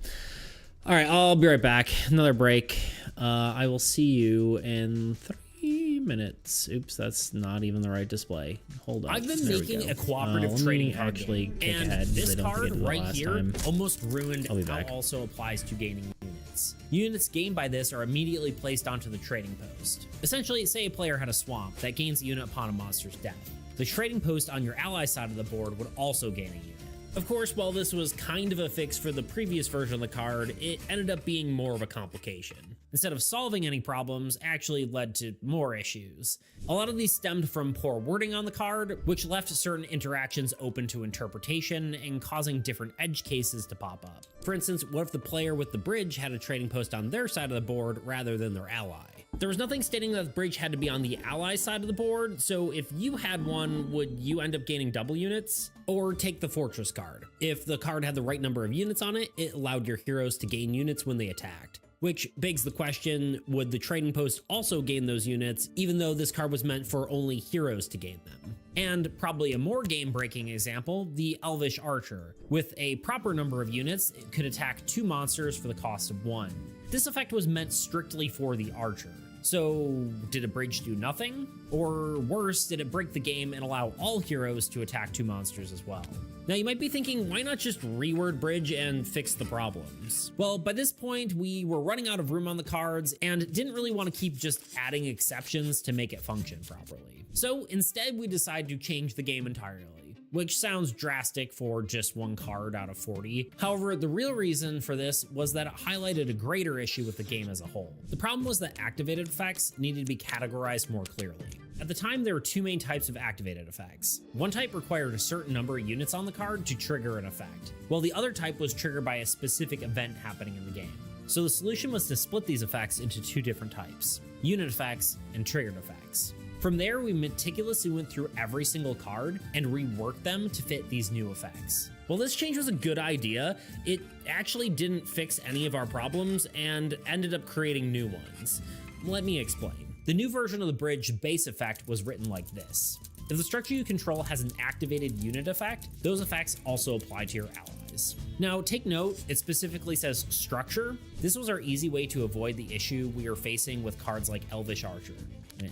All right, I'll be right back. Another break. I will see you in 3 minutes. Oops, that's not even the right display. Hold on. I've been making a cooperative trading card actually game, kick and ahead. this card right here time. almost ruined I'll be how back. it also applies to gaining units. Units gained by this are immediately placed onto the trading post. Essentially, say a player had a swamp that gains a unit upon a monster's death. The trading post on your ally side of the board would also gain a unit. Of course, while this was kind of a fix for the previous version of the card, it ended up being more of a complication. Instead of solving any problems, actually led to more issues. A lot of these stemmed from poor wording on the card, which left certain interactions open to interpretation and causing different edge cases to pop up. For instance, what if the player with the bridge had a trading post on their side of the board rather than their ally? There was nothing stating that the bridge had to be on the ally side of the board, so if you had one, would you end up gaining double units? Or take the fortress card. If the card had the right number of units on it, it allowed your heroes to gain units when they attacked. Which begs the question, would the trading post also gain those units, even though this card was meant for only heroes to gain them? And probably a more game-breaking example, the Elvish Archer. With a proper number of units, it could attack 2 monsters for the cost of 1. This effect was meant strictly for the Archer. So, did a bridge do nothing? Or worse, did it break the game and allow all heroes to attack 2 monsters as well? Now you might be thinking, why not just reword bridge and fix the problems? Well, by this point, we were running out of room on the cards and didn't really want to keep just adding exceptions to make it function properly. So instead, we decided to change the game entirely, which sounds drastic for just 1 card out of 40. However, the real reason for this was that it highlighted a greater issue with the game as a whole. The problem was that activated effects needed to be categorized more clearly. At the time, there were 2 main types of activated effects. One type required a certain number of units on the card to trigger an effect, while the other type was triggered by a specific event happening in the game. So the solution was to split these effects into 2 different types: unit effects and triggered effects. From there, we meticulously went through every single card and reworked them to fit these new effects. While this change was a good idea, it actually didn't fix any of our problems and ended up creating new ones. Let me explain. The new version of the bridge base effect was written like this. If the structure you control has an activated unit effect, those effects also apply to your allies. Now, take note, it specifically says structure. This was our easy way to avoid the issue we are facing with cards like Elvish Archer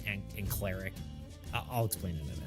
and Cleric. I'll explain in a minute.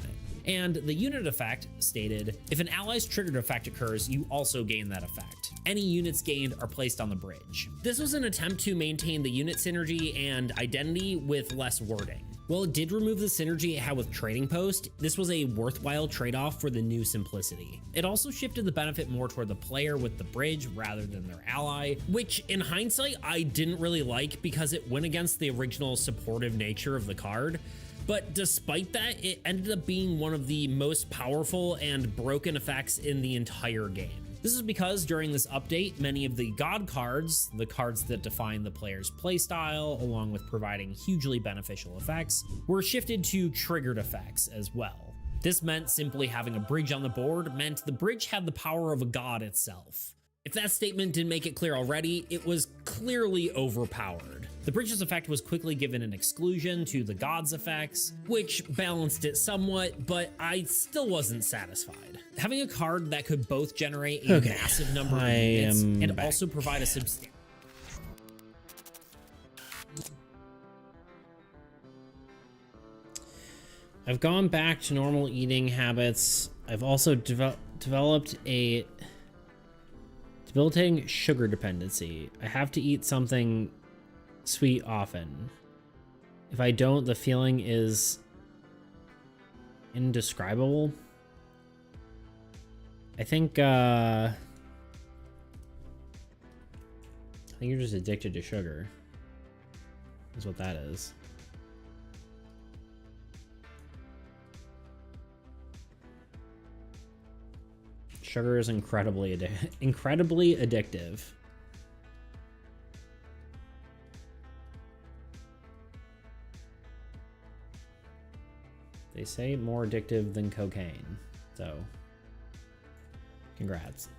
And the unit effect stated, if an ally's triggered effect occurs, you also gain that effect. Any units gained are placed on the bridge. This was an attempt to maintain the unit synergy and identity with less wording. While it did remove the synergy it had with Trading Post, this was a worthwhile trade-off for the new simplicity. It also shifted the benefit more toward the player with the bridge rather than their ally, which in hindsight I didn't really like because it went against the original supportive nature of the card. But despite that, it ended up being one of the most powerful and broken effects in the entire game. This is because during this update, many of the God cards, the cards that define the player's playstyle, along with providing hugely beneficial effects, were shifted to triggered effects as well. This meant simply having a bridge on the board meant the bridge had the power of a god itself. If that statement didn't make it clear already, it was clearly overpowered. The bridge's effect was quickly given an exclusion to the god's effects, which balanced it somewhat, but I still wasn't satisfied. Having a card that could both generate a massive number of units and also provide a substantial... I've gone back to normal eating habits. I've also developed a debilitating sugar dependency. I have to eat something sweet often. If I don't, the feeling is indescribable. I think you're just addicted to sugar. Is what that is. Sugar is incredibly addictive. They say more addictive than cocaine, so congrats.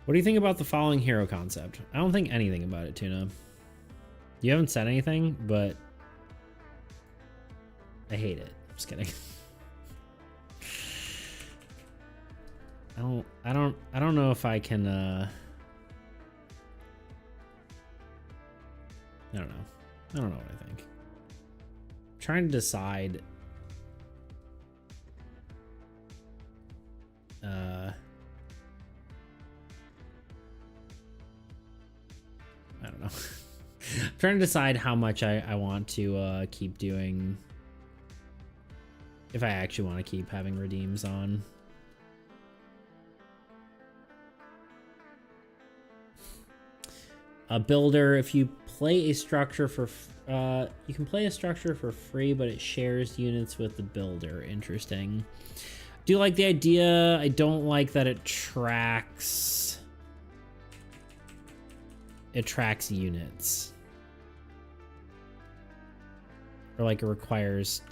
What do you think about the following hero concept? I don't think anything about it, Tuna. You haven't said anything, but I hate it. Just kidding. I don't know if I can I don't know. I don't know what I think. I'm trying to decide I don't know. I'm trying to decide how much I want to keep doing, if I actually want to keep having redeems on. A builder, if you play a structure for you can play a structure for free, but it shares units with the builder. Interesting. Do you like the idea? I don't like that it tracks units, or like it requires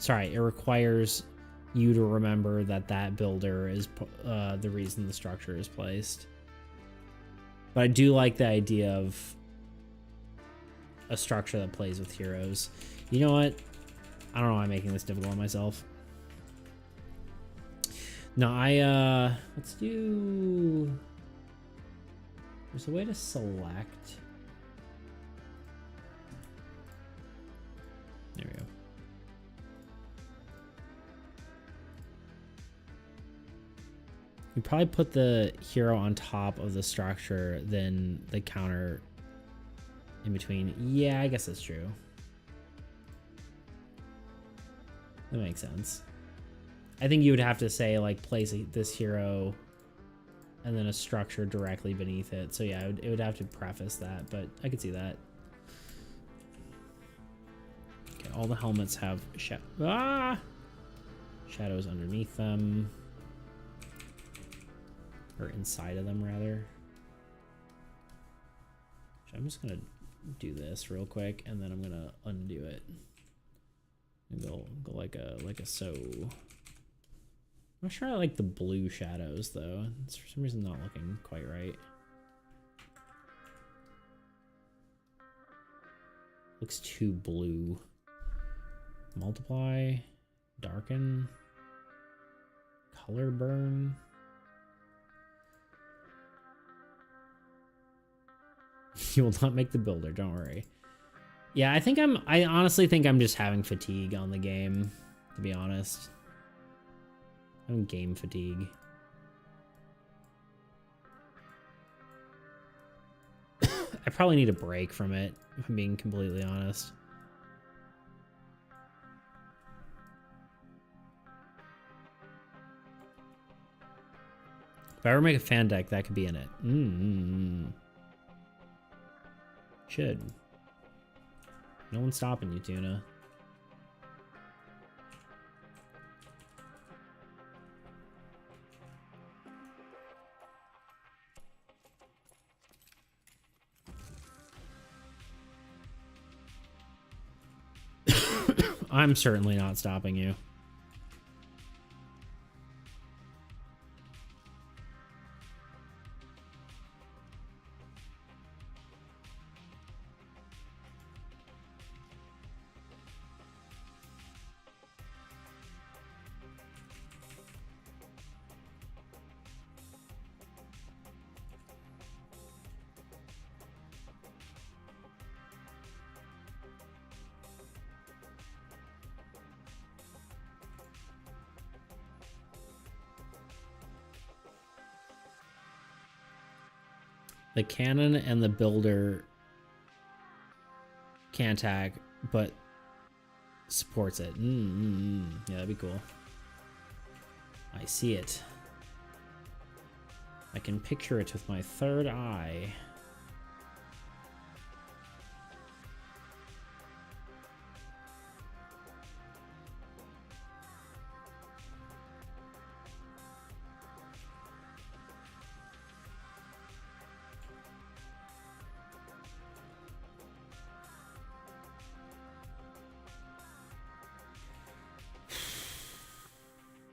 you to remember that builder is the reason the structure is placed. But I do like the idea of a structure that plays with heroes. You know what? I don't know why I'm making this difficult on myself. No, let's do... There's a way to select. There we go. You probably put the hero on top of the structure, then the counter in between. Yeah, I guess that's true. That makes sense. I think you would have to say, like, place this hero and then a structure directly beneath it. So yeah, it would have to preface that, but I could see that. Okay, all the helmets have shadows underneath them. Or inside of them, rather. So I'm just gonna do this real quick, and then I'm gonna undo it. And go like a so. I'm not sure I like the blue shadows though. It's for some reason not looking quite right. Looks too blue. Multiply, darken, color burn. You will not make the builder, don't worry. Yeah, I honestly think I'm just having fatigue on the game, to be honest. I'm game fatigue. I probably need a break from it, if I'm being completely honest. If I ever make a fan deck, that could be in it. Should. No one's stopping you, Tuna. I'm certainly not stopping you. The cannon and the builder can't attack, but supports it. Yeah, that'd be cool. I see it. I can picture it with my third eye.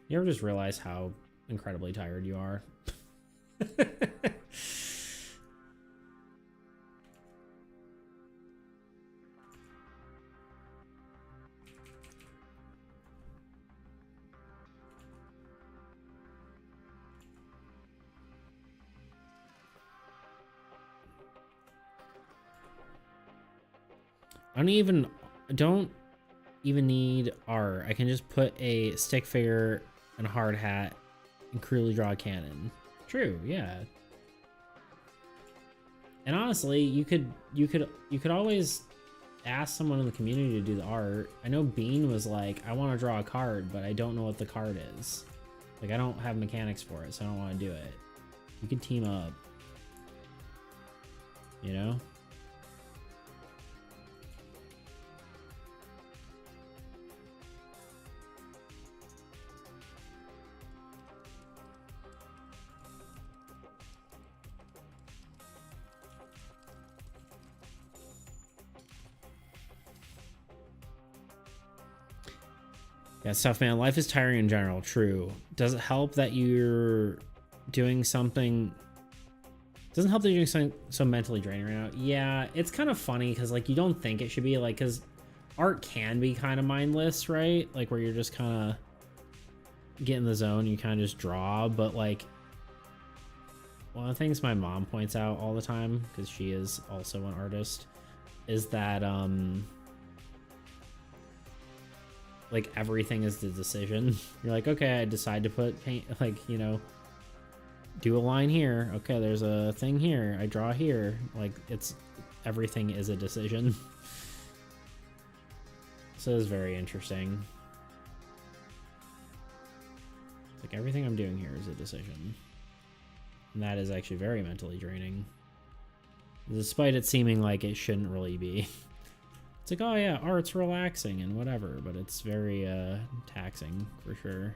You ever just realize how incredibly tired you are? Don't even need art. I can just put a stick figure and a hard hat and crudely draw a cannon. True, yeah. And honestly, you could always ask someone in the community to do the art. I know Bean was like, I want to draw a card, but I don't know what the card is. Like, I don't have mechanics for it, so I don't want to do it. You could team up. You know? Yeah, it's tough, man. Life is tiring in general. True. Does it help that you're doing something? Doesn't help that you're doing something so mentally draining right now. Yeah, it's kind of funny because like you don't think it should be like, because art can be kind of mindless, right? Like where you're just kind of get in the zone, you kind of just draw. But like one of the things my mom points out all the time, because she is also an artist, is that like everything is the decision. You're like, okay, I decide to put paint, like, you know, do a line here. Okay, there's a thing here. I draw here. Like it's everything is a decision. So it's very interesting. Like everything I'm doing here is a decision. And that is actually very mentally draining. Despite it seeming like it shouldn't really be. It's like, oh yeah, art's relaxing and whatever, but it's very taxing for sure.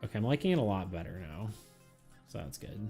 Okay, I'm liking it a lot better now, so that's good.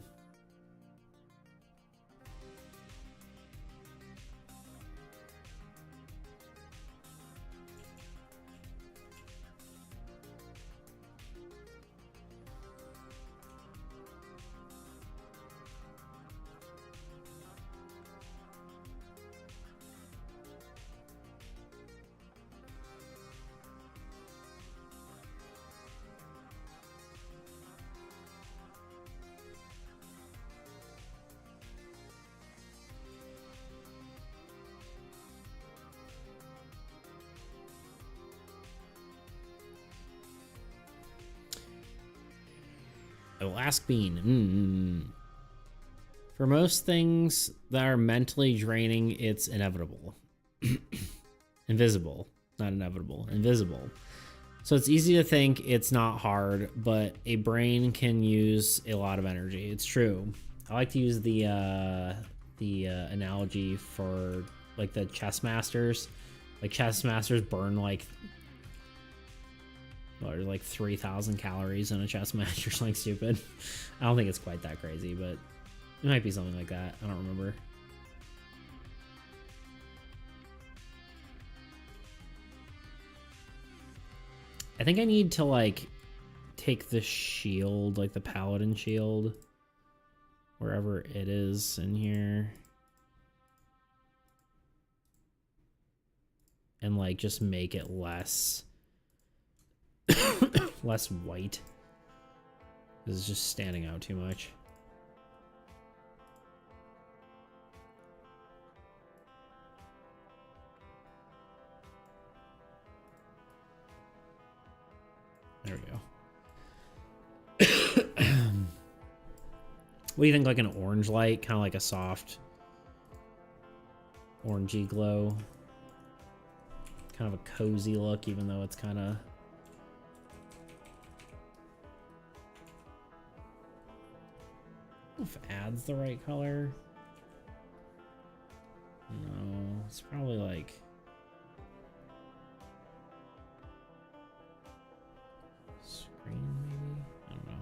I will ask Bean. For most things that are mentally draining, it's inevitable. Invisible. Not inevitable. Invisible. So it's easy to think it's not hard, but a brain can use a lot of energy. It's true. I like to use the analogy for like the chess masters. Like chess masters burn like 3,000 calories in a chess match or something stupid. I don't think it's quite that crazy, but it might be something like that. I don't remember. I think I need to like take the shield, like the paladin shield, wherever it is in here, and like just make it less less white. This is just standing out too much. There we go. What do you think, like an orange light? Kind of like a soft orangey glow. Kind of a cozy look, even though it's kind of... I don't know if ad's the right color. No, it's probably like... green, maybe? I don't know.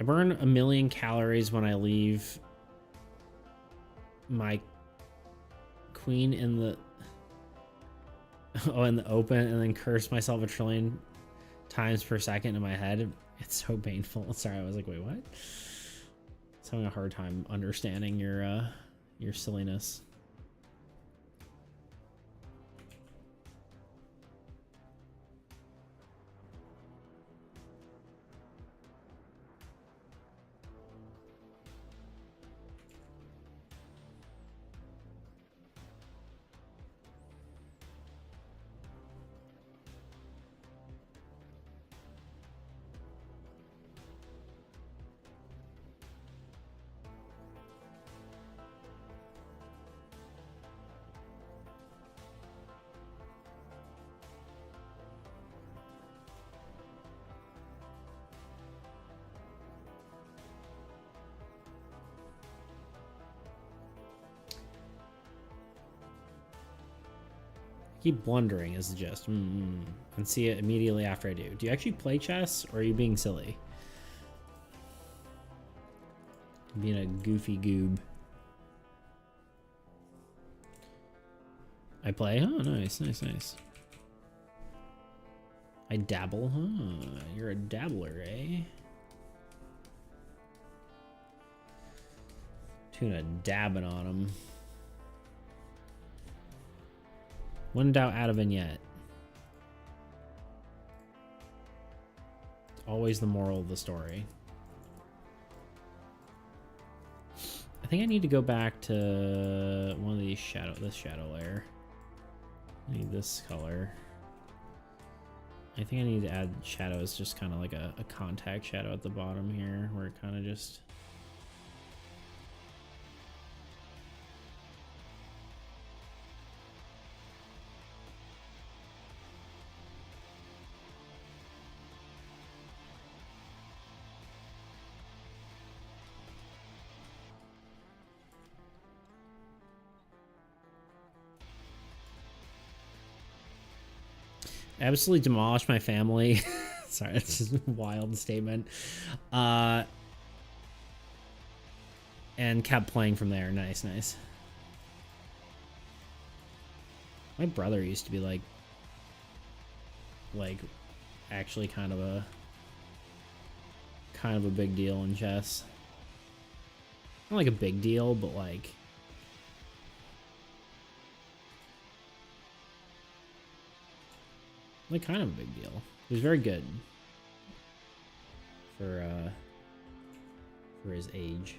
I burn 1,000,000 calories when I leave my queen in the in the open, and then curse myself 1,000,000,000,000 times per second in my head. It's so painful. Sorry, I was like, wait, what? I was having a hard time understanding your silliness. Keep blundering is the gist. And see it immediately after I do. Do you actually play chess, or are you being silly? Being a goofy goob. I play? Oh, nice, nice, nice. I dabble, huh? You're a dabbler, eh? Tuna dabbing on him. When in doubt, add a vignette. It's always the moral of the story. I think I need to go back to one of these this shadow layer. I need this color. I think I need to add shadows, just kind of like a contact shadow at the bottom here, where it kind of just... absolutely demolished my family. Sorry, that's just a wild statement. And kept playing from there. Nice, nice. My brother used to be like actually kind of a big deal in chess. Not like a big deal, but like like kind of a big deal. He was very good for his age.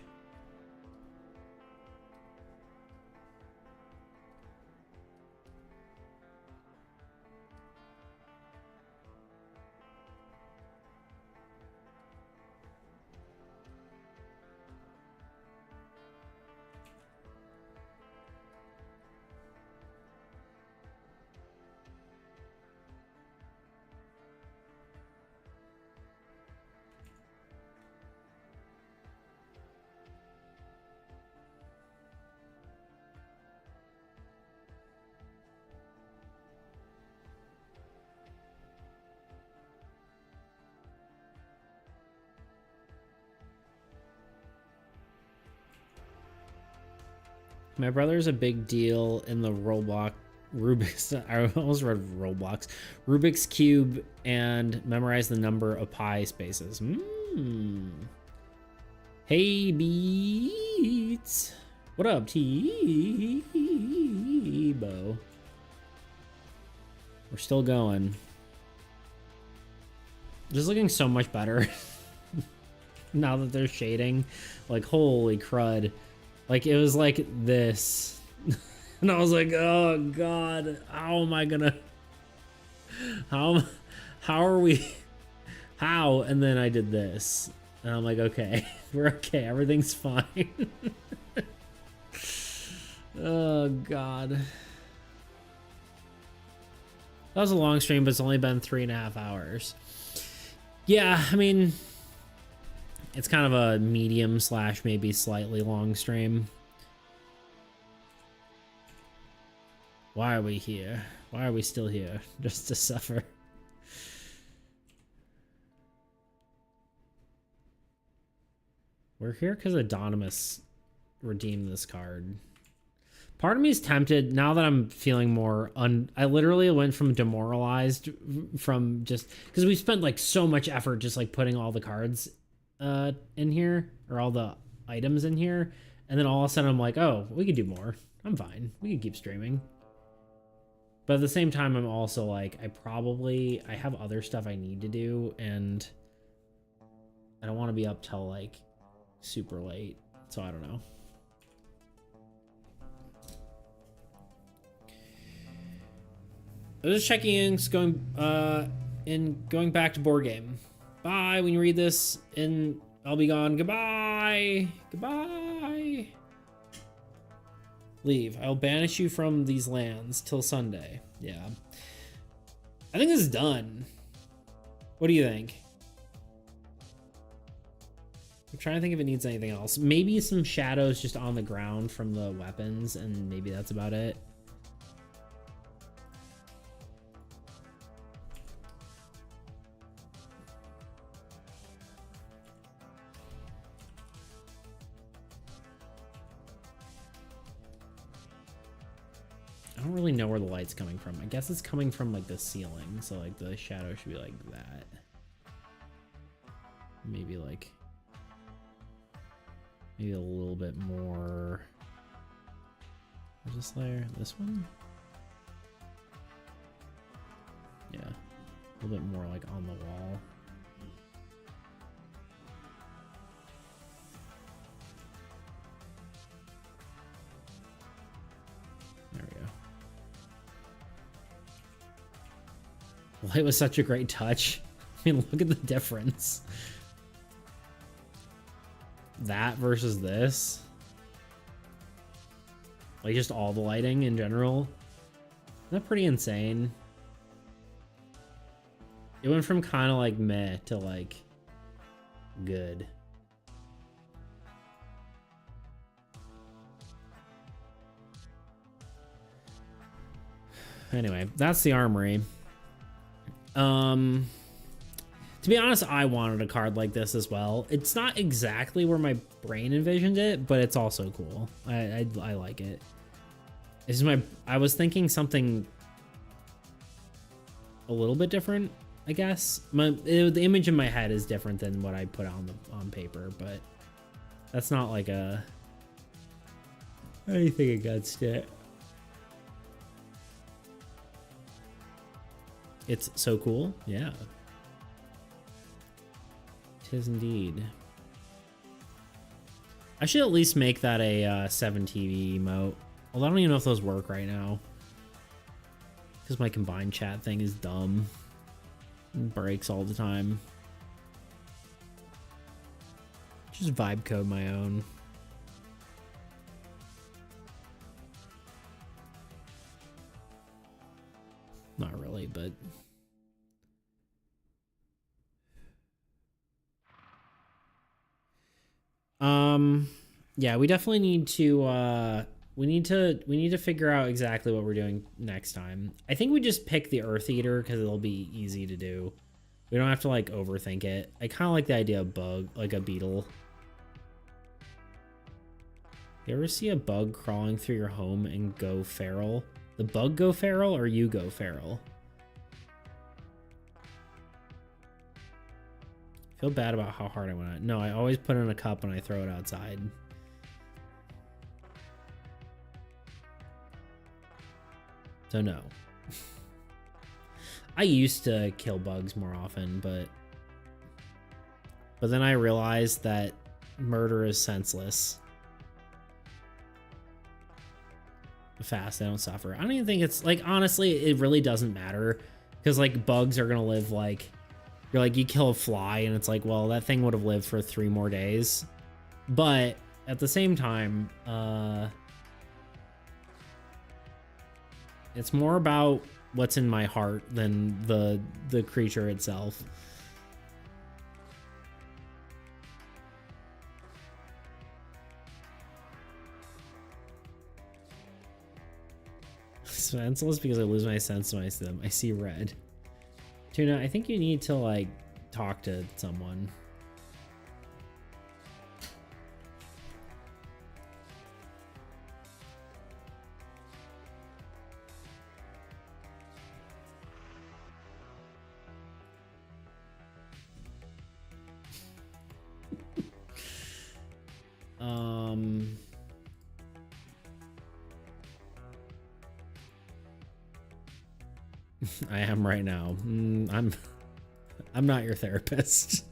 My brother's a big deal in the Rubik's. I almost read Roblox. Rubik's Cube and memorize the number of pi spaces. Hey, Beats. What up, T-Bo? We're still going. This is looking so much better now that they're shading. Like, holy crud. Like, it was like this. And I was like, oh, God. How am I gonna... How are we... How? And then I did this. And I'm like, okay. We're okay. Everything's fine. Oh, God. That was a long stream, but it's only been 3.5 hours. Yeah, I mean... It's kind of a medium / maybe slightly long stream. Why are we here? Why are we still here? Just to suffer. We're here because Anonymous redeemed this card. Part of me is tempted now that I'm feeling more I literally went from demoralized from just because we spent like so much effort just like putting all the cards in here, or all the items in here, and then all of a sudden I'm like, oh, we could do more. I'm fine. We could keep streaming. But at the same time, I'm also like, I have other stuff I need to do, and I don't want to be up till like super late. So I don't know. I was just checking in, going back to board game. Bye. When you read this, and I'll be gone. Goodbye. Goodbye. Leave. I'll banish you from these lands till Sunday. Yeah. I think this is done. What do you think? I'm trying to think if it needs anything else. Maybe some shadows just on the ground from the weapons, and maybe that's about it. I don't really know where the light's coming from. I guess it's coming from like the ceiling, so like the shadow should be like that. Maybe like a little bit more. Where's this layer? This one? Yeah, a little bit more like on the wall. There we go. Light was such a great touch. I mean, look at the difference. That versus this. Like, just all the lighting in general. Isn't that pretty insane? It went from kind of like meh to like good. Anyway, that's the armory. To be honest, I wanted a card like this as well. It's not exactly where my brain envisioned it, but it's also cool. I like it. This is I was thinking something a little bit different, I guess. The image in my head is different than what I put on paper, but that's not like anything against it. It's so cool. Yeah. Tis indeed. I should at least make that a 7 TV emote. Although I don't even know if those work right now. Because my combined chat thing is dumb. It breaks all the time. Just vibe code my own. Not really, but... yeah, we definitely need to, we need to figure out exactly what we're doing next time. I think we just pick the Earth Eater because it'll be easy to do. We don't have to, like, overthink it. I kind of like the idea of bug, like a beetle. You ever see a bug crawling through your home and go feral? The bug go feral or you go feral? I feel bad about how hard I went at. No, I always put it in a cup and I throw it outside. So no. I used to kill bugs more often, but then I realized that murder is senseless. Fast, they don't suffer. I don't even think it's like, honestly, it really doesn't matter because like bugs are gonna live like, you're like, you kill a fly and it's like, well, that thing would have lived for 3 more days. But at the same time, it's more about what's in my heart than the creature itself. Senseless because I lose my sense when I see them. I see red. Tuna, I think you need to like talk to someone. I am right now. I'm not your therapist.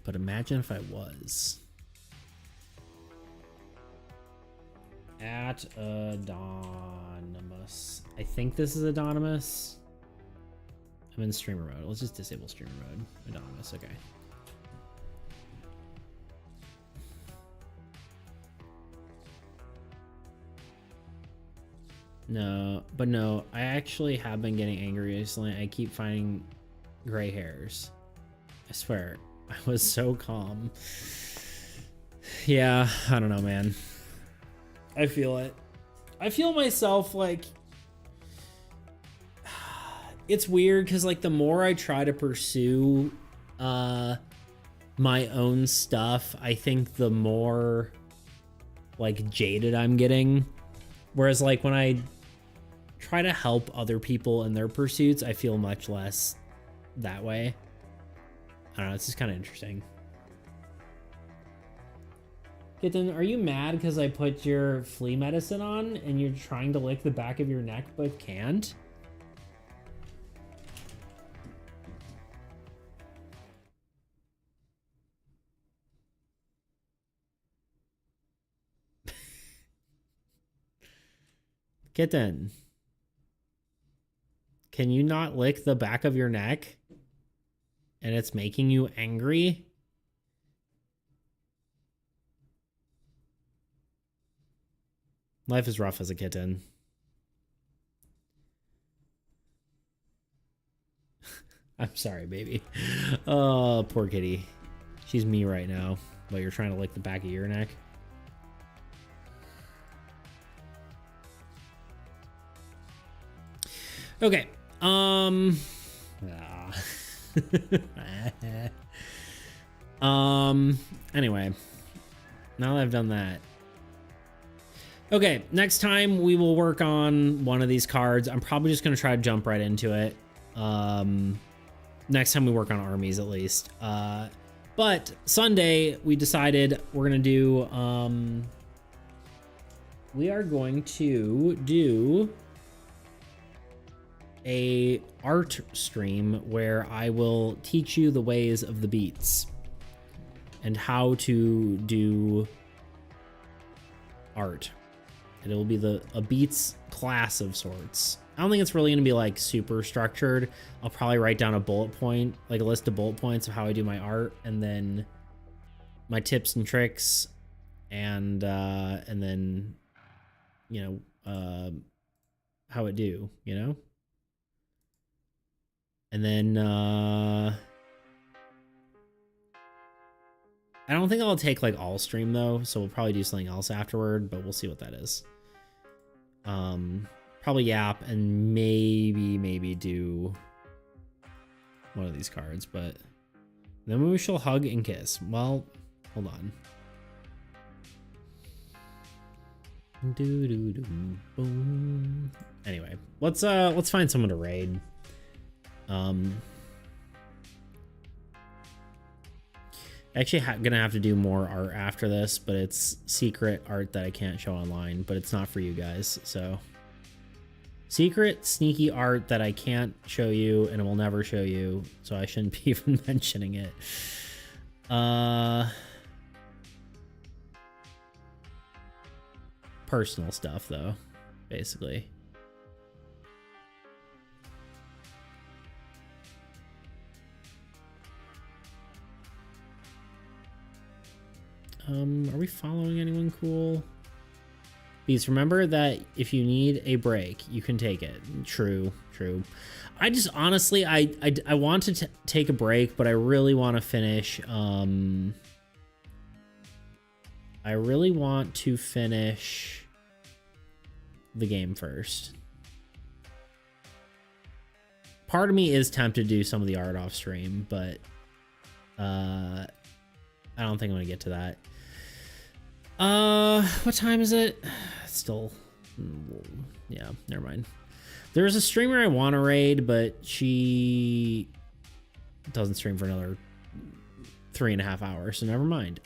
But imagine if I was. At Anonymous. I think this is Anonymous. I'm in streamer mode. Let's just disable streamer mode. Anonymous, okay. No, but no, I actually have been getting angry recently. I keep finding gray hairs. I swear, I was so calm. Yeah, I don't know, man. I feel it. I feel myself like... It's weird because like the more I try to pursue my own stuff, I think the more like jaded I'm getting. Whereas like when I try to help other people in their pursuits, I feel much less that way. I don't know, it's just kind of interesting. Kitten, are you mad because I put your flea medicine on and you're trying to lick the back of your neck but can't? Kitten, can you not lick the back of your neck? And it's making you angry? Life is rough as a kitten. I'm sorry, baby. Oh, poor kitty. She's me right now, but you're trying to lick the back of your neck. Okay. Anyway, now that I've done that. Okay, next time we will work on one of these cards. I'm probably just going to try to jump right into it. Next time we work on armies, at least. But Sunday, we decided we're going to do, we are going to do a art stream where I will teach you the ways of the beats and how to do art. It'll be a beats class of sorts. I don't think it's really gonna be like super structured. I'll probably write down a bullet point, like a list of bullet points of how I do my art, and then my tips and tricks, and then, you know, how it do, you know? And then, I don't think I'll take like all stream though, so we'll probably do something else afterward, but we'll see what that is. Probably Yap and maybe do one of these cards, but then we shall hug and kiss. Well, hold on. Boom. Anyway, let's find someone to raid. Actually gonna have to do more art after this, but it's secret art that I can't show online, but it's not for you guys, so secret sneaky art that I can't show you and will never show you, so I shouldn't be even mentioning it. Personal stuff though, basically. Are we following anyone cool? Please remember that if you need a break, you can take it. True. I just honestly, I want to take a break, but I really want to finish. I really want to finish the game first. Part of me is tempted to do some of the art off stream, but I don't think I'm gonna get to that. What time is it? It's still, yeah, never mind. There's a streamer I want to raid, but she doesn't stream for another 3.5 hours, so never mind.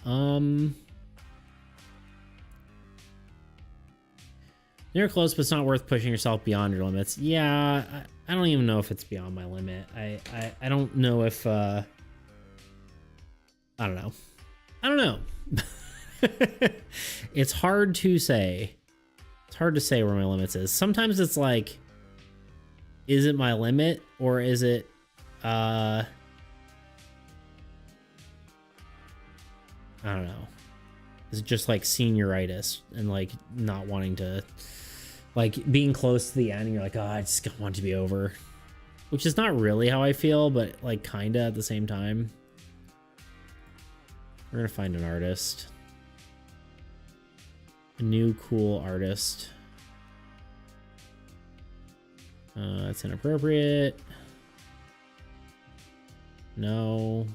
You're close, but it's not worth pushing yourself beyond your limits. Yeah, I don't even know if it's beyond my limit. I don't know if, I don't know. It's hard to say. It's hard to say where my limits is. Sometimes it's like, is it my limit or is it I don't know. Is it just like senioritis and like not wanting to, like being close to the end and you're like, oh, I just want it to be over. Which is not really how I feel, but like kinda at the same time. We're gonna find an artist. A new cool artist. That's inappropriate. No.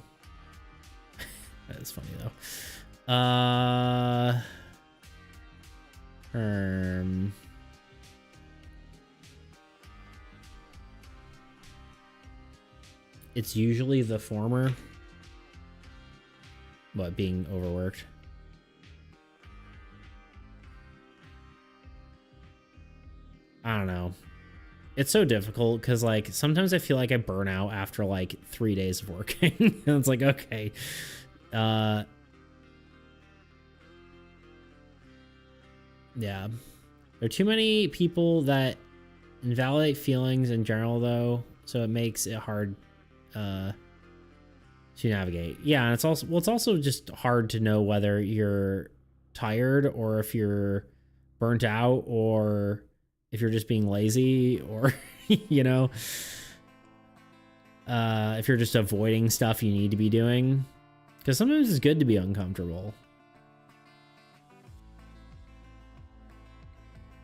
That is funny though. It's usually the former. What, being overworked? I don't know. It's so difficult because like sometimes I feel like I burn out after like 3 days of working. And it's like, okay. Yeah. There are too many people that invalidate feelings in general though, so it makes it hard to navigate. Yeah, and it's also just hard to know whether you're tired or if you're burnt out or if you're just being lazy or you know, if you're just avoiding stuff you need to be doing, because sometimes it's good to be uncomfortable.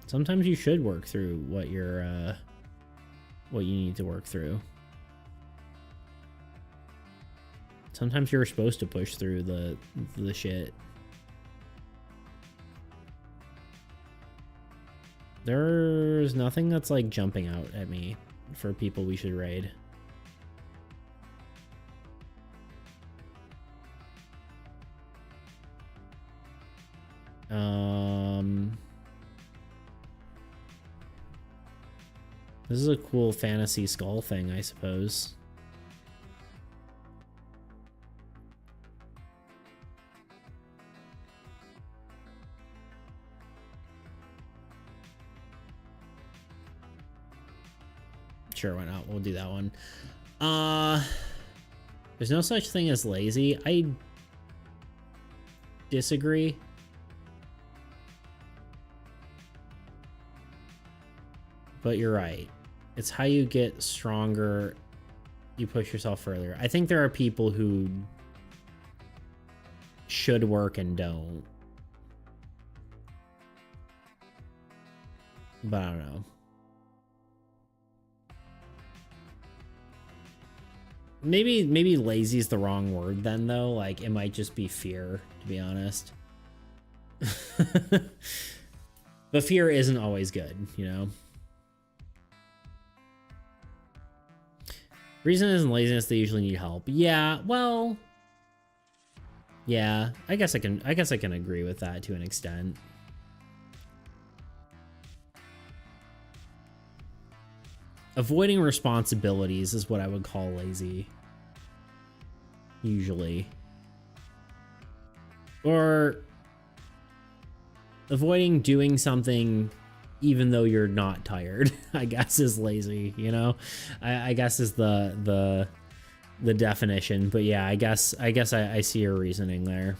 Sometimes you should work through what you need to work through. Sometimes you're supposed to push through the shit. There's nothing that's like jumping out at me for people we should raid. This is a cool fantasy skull thing, I suppose. Sure, why not? We'll do that one. There's no such thing as lazy. I disagree. But you're right. It's how you get stronger. You push yourself further. I think there are people who should work and don't. But I don't know. Maybe lazy is the wrong word then, though. Like, it might just be fear, to be honest. But fear isn't always good, you know? Reason isn't laziness, they usually need help. Yeah, well... Yeah, I guess I can agree with that to an extent. Avoiding responsibilities is what I would call lazy. Usually. Or avoiding doing something even though you're not tired, I guess, is lazy, you know? I guess is the definition. But yeah, I guess I see your reasoning there.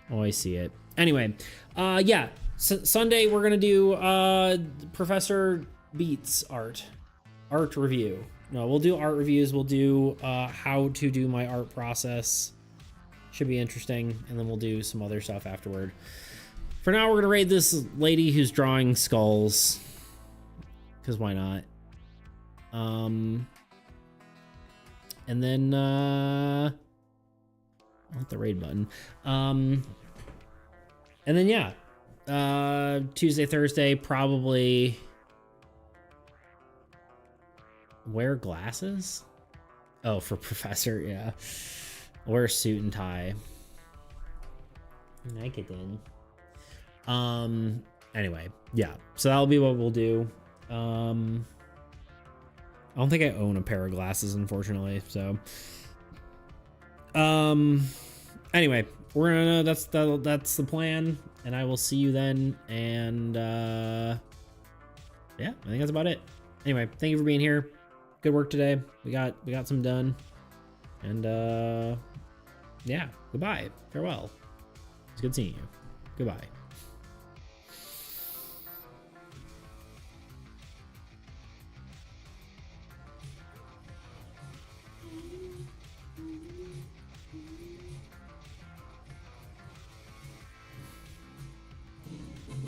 Oh, I see it. Anyway, yeah. Sunday we're gonna do Professor Beats art review. No, we'll do art reviews. We'll do how to do my art process. Should be interesting. And then we'll do some other stuff afterward. For now, we're gonna raid this lady who's drawing skulls, because why not? And then I want the raid button. And then yeah, Tuesday, Thursday, probably wear glasses. Oh, for Professor, yeah. Wear a suit and tie. Naked then. Anyway, yeah. So that'll be what we'll do. I don't think I own a pair of glasses, unfortunately. So, anyway, we're gonna that's the plan, and I will see you then. And yeah, I think that's about it. Anyway, thank you for being here. Good work today. We got some done. And yeah, goodbye. Farewell. It's good seeing you. Goodbye.